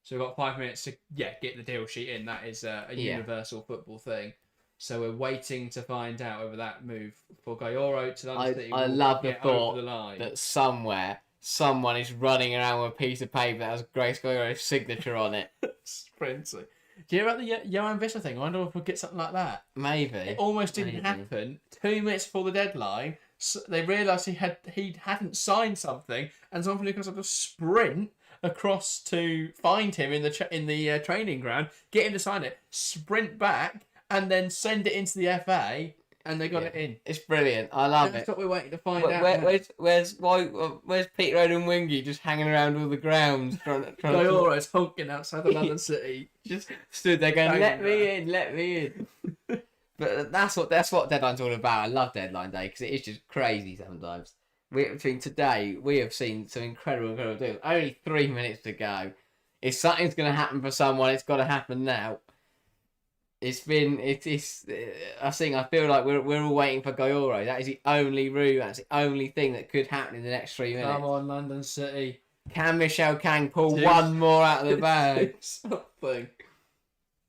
So we've got 5 minutes to get the deal sheet in. That is a universal football thing. So we're waiting to find out whether that move for Geyoro to London City I love the thought line. that somewhere someone is running around with a piece of paper that has Grace Geyoro's signature on it. Sprinting. Do you hear about the Johan Visser thing? I wonder if we'll get something like that. Maybe. It almost didn't happen. 2 minutes before the deadline, they realised he hadn't signed something, and someone from Newcastle had to sprint across to find him in the training ground, get him to sign it, sprint back, and then send it into the FA, and they got it in. It's brilliant. I love it. That's what we're waiting to find out. Where's Peter Odin-Wingy just hanging around all the grounds? Geyoro's honking outside of London City. Just stood there going, let me in. But that's what deadline's all about. I love deadline day because it is just crazy sometimes. Today we have seen some incredible deals. Only 3 minutes to go. If something's going to happen for someone, it's got to happen now. I feel like we're all waiting for Geyoro. That is the only route. That's the only thing that could happen in the next 3 minutes. Come on, London City. Can Michelle Kang pull one more out of the bag? Something.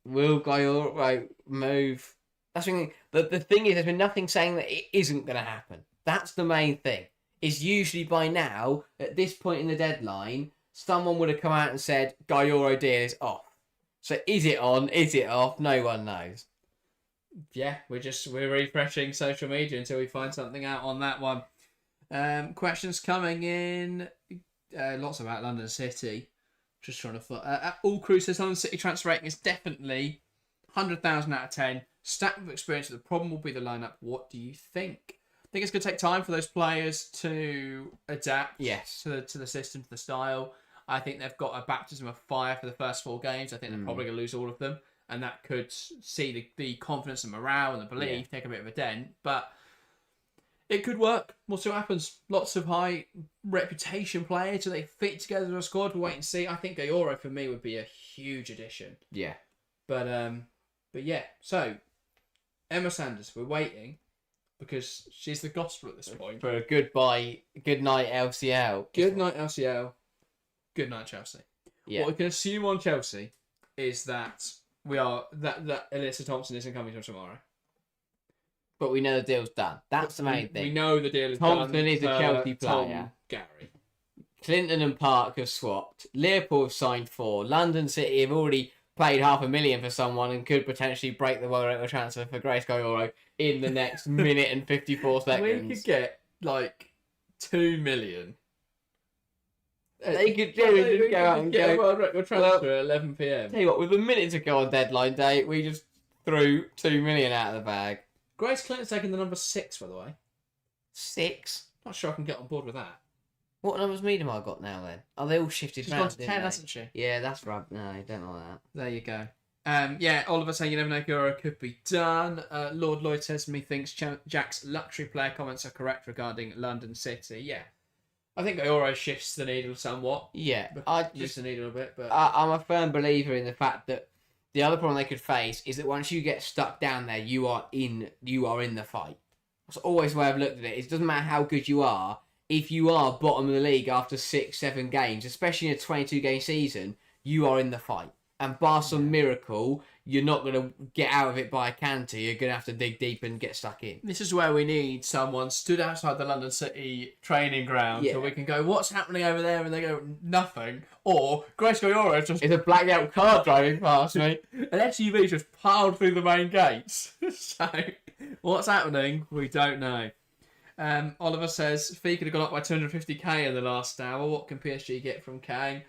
Will Geyoro move? That's the thing is, there's been nothing saying that it isn't going to happen. That's the main thing. Is usually by now, at this point in the deadline, someone would have come out and said, Geyoro deal is off. So is it on? Is it off? No one knows. Yeah, we're refreshing social media until we find something out on that one. Questions coming in. Lots about London City. Just trying to... All Crew says London City transfer rating is definitely 100,000 out of 10. Stacked with experience. The problem will be the lineup. What do you think? I think it's going to take time for those players to adapt to the system, to the style. I think they've got a baptism of fire for the first 4 games. I think they're probably going to lose all of them. And that could see the confidence and morale and the belief take a bit of a dent. But it could work. We'll see what happens. Lots of high reputation players. Do they fit together as a squad? We'll wait and see. I think Geyoro, for me, would be a huge addition. Yeah. But yeah. So, Emma Sanders, we're waiting. Because she's the gospel at this point. For a goodbye, good night LCL. Good night LCL. Good night Chelsea. Yeah. What we can assume on Chelsea is that that Alyssa Thompson isn't coming till tomorrow. but we know the deal's done. That's the main thing. We know the deal is done. Thompson is a Chelsea player. Gary. Clinton and Park have swapped. Liverpool have signed 4. London City have already paid $500,000 for someone and could potentially break the world record transfer for Grace Geyoro in the next minute and 54 seconds. We could get like 2 million. They could just go out and get go. a world record transfer at 11 p.m. Tell you what, with a minute to go on deadline day, we just threw 2 million out of the bag. Grace Clinton's taking the number 6, by the way. 6? Not sure I can get on board with that. What numbers Miedemar got now then? Oh, they all shifted She's round, gone to didn't 10, they? hasn't she? Yeah, that's right. No, I don't like that. There you go. Yeah, Oliver saying you never know, Geyoro could be done. Lord Lloyd says to me thinks Jack's luxury player comments are correct regarding London City. Yeah. I think Geyoro shifts the needle somewhat. Yeah, Shifts the needle a bit, but I'm a firm believer in the fact that the other problem they could face is that once you get stuck down there, you are in the fight. That's always the way I've looked at it. It doesn't matter how good you are. If you are bottom of the league after 6-7 games, especially in a 22-game season, you are in the fight. And bar some miracle, you're not going to get out of it by a canter. You're going to have to dig deep and get stuck in. this is where we need someone stood outside the London City training ground so we can go, what's happening over there? And they go, nothing. Or Grace Geyoro just... It's a blacked out car driving past me. An SUV just piled through the main gates. So, what's happening? We don't know. Oliver says, Fee could have gone up by 250k in the last hour. What can PSG get from Kang?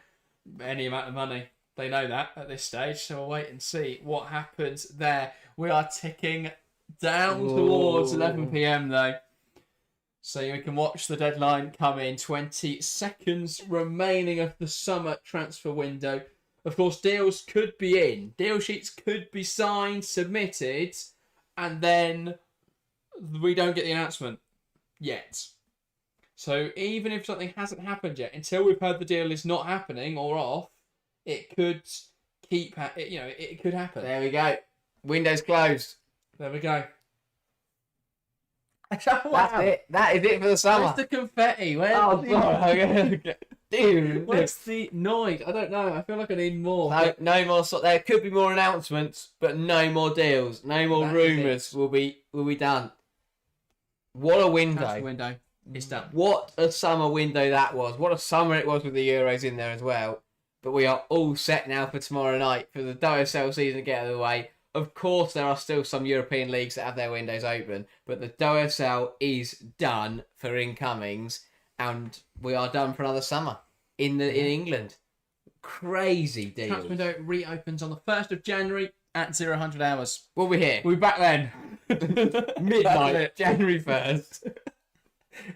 Any amount of money. They know that at this stage, so we'll wait and see what happens there. We are ticking down towards 11 p.m. though. So you can watch the deadline come in. 20 seconds remaining of the summer transfer window. Of course, deals could be in. Deal sheets could be signed, submitted, and then we don't get the announcement yet. So even if something hasn't happened yet, until we've heard the deal is not happening or off, it could keep, it could happen. There we go. Window's closed. There we go. That's it. That is it for the summer. Where's the confetti? Where's sorry. Dude. Where's the noise? I don't know. I feel like I need more. No more. There could be more announcements, but no more deals. No more rumours will be done. What a window. Transfer window. It's done. What a summer window that was. What a summer it was with the Euros in there as well. But we are all set now for tomorrow night for the WSL season to get out of the way. Of course, there are still some European leagues that have their windows open, but the WSL is done for incomings, and we are done for another summer in England. Crazy deal. Transfer window reopens on the 1st of January at 00 hours. We'll be here. We'll be back then. Midnight, January 1st.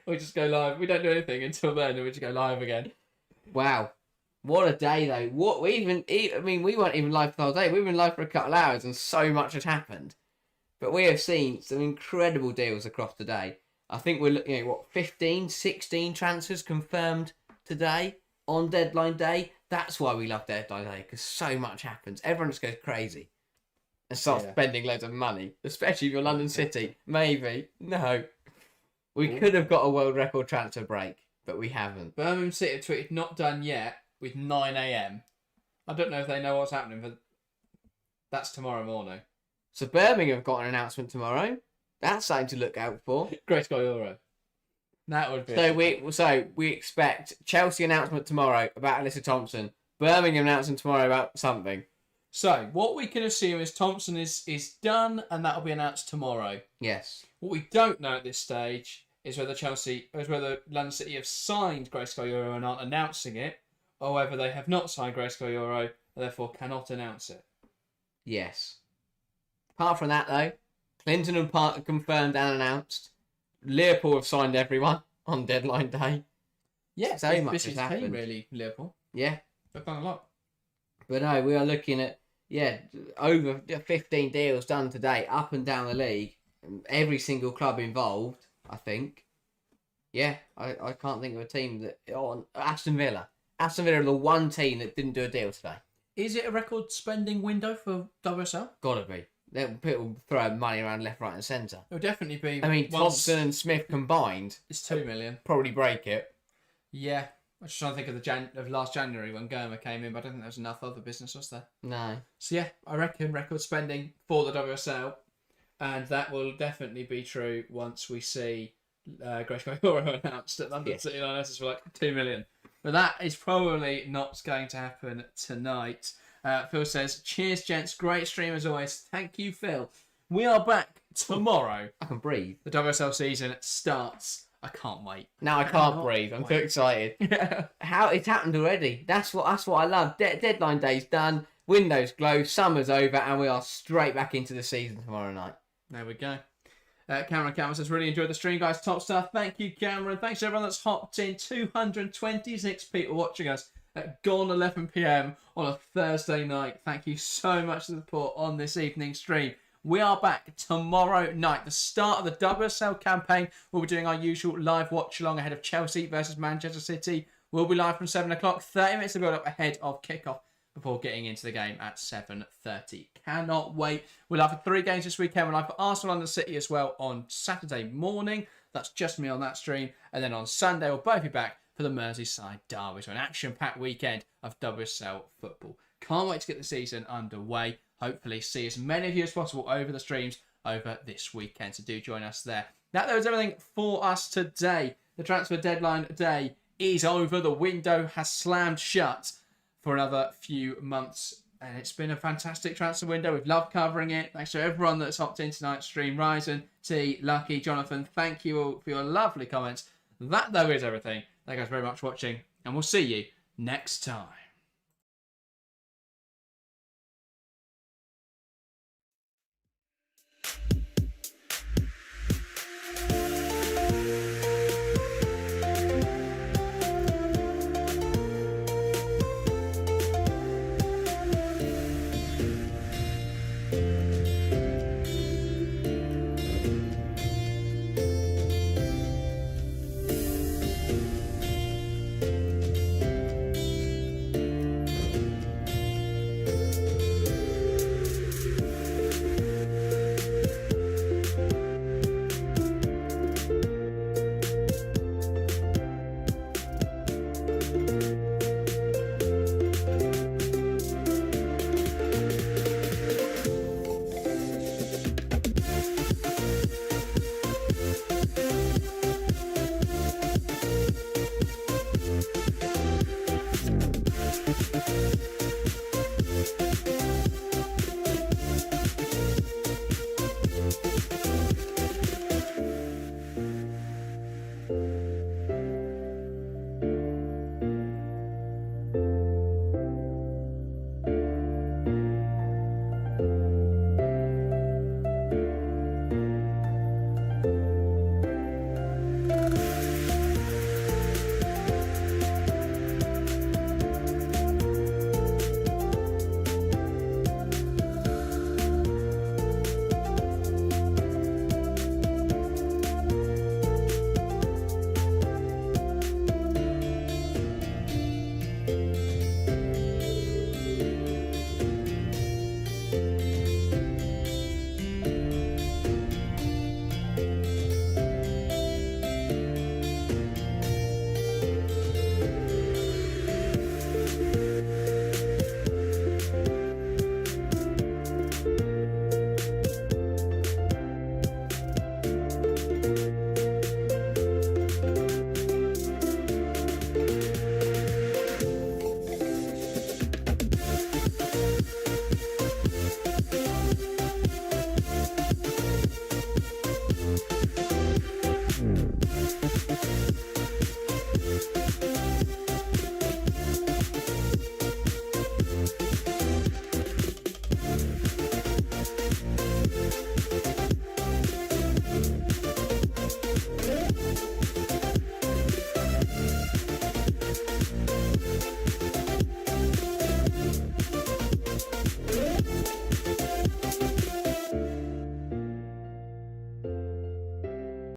We just go live. We don't do anything until then, and we just go live again. Wow. What a day, though. We weren't even live for the whole day. We've been live for a couple of hours, and so much has happened. But we have seen some incredible deals across today. I think we're looking at, 15, 16 transfers confirmed today on deadline day. That's why we love deadline day, because so much happens. Everyone just goes crazy and starts spending loads of money, especially if you're London City. Maybe. No. We could have got a world record transfer break, but we haven't. Birmingham City have tweeted, not done yet, with 9 a.m. I don't know if they know what's happening, but that's tomorrow morning. So Birmingham have got an announcement tomorrow. That's something to look out for. Grace Geyoro. That would be. So we expect Chelsea announcement tomorrow about Alyssa Thompson. Birmingham announcement tomorrow about something. So what we can assume is Thompson is done, and that will be announced tomorrow. Yes. What we don't know at this stage is whether London City have signed Grace Geyoro and aren't announcing it, or whether they have not signed Grace Geyoro and therefore cannot announce it. Yes. Apart from that, though, Clinton and Park are confirmed and announced. Liverpool have signed everyone on deadline day. Yeah, so much has happened. Team, really, Liverpool. Yeah. They've done a lot. But no, we are looking at, over 15 deals done today, up and down the league. Every single club involved, I think. Yeah, I can't think of a team that... Aston Villa. Aston Villa are the one team that didn't do a deal today. Is it a record spending window for WSL? Gotta be. People throw money around left, right and centre. It'll definitely be... I mean, Thompson and Smith combined... It's 2 million. Probably break it. Yeah. I was just trying to think of last January when Goma came in, but I don't think there was enough other business, was there? No. So yeah, I reckon record spending for the WSL And that will definitely be true once we see Grace Geyoro announced at London City Lionesses for like 2 million. But that is probably not going to happen tonight. Phil says, cheers, gents. Great stream as always. Thank you, Phil. We are back tomorrow. I can breathe. The WSL season starts. I can't wait. Now I can't breathe. I'm too excited. How it's happened already. That's what I love. Deadline day's done. Windows closed. Summer's over, and we are straight back into the season tomorrow night. There we go. Cameron says, really enjoyed the stream, guys. Top stuff. Thank you, Cameron. Thanks to everyone that's hopped in. 226 people watching us at gone 11 p.m. on a Thursday night. Thank you so much for the support on this evening's stream. We are back tomorrow night, the start of the WSL campaign. We'll be doing our usual live watch along ahead of Chelsea versus Manchester City. We'll be live from 7 o'clock, 30 minutes to build up ahead of kickoff before getting into the game at 7:30. Cannot wait. We'll have 3 games this weekend. We'll have Arsenal London City as well on Saturday morning. That's just me on that stream. And then on Sunday, we'll both be back for the Merseyside derby. So an action-packed weekend of WSL football. Can't wait to get the season underway. Hopefully see as many of you as possible over the streams over this weekend. So do join us there. That was everything for us today. The transfer deadline day is over. The window has slammed shut for another few months. And it's been a fantastic transfer window. We've loved covering it. Thanks to everyone that's hopped in tonight's stream. Ryzen, T, Lucky, Jonathan, thank you all for your lovely comments. That, though, is everything. Thank you guys very much for watching. And we'll see you next time.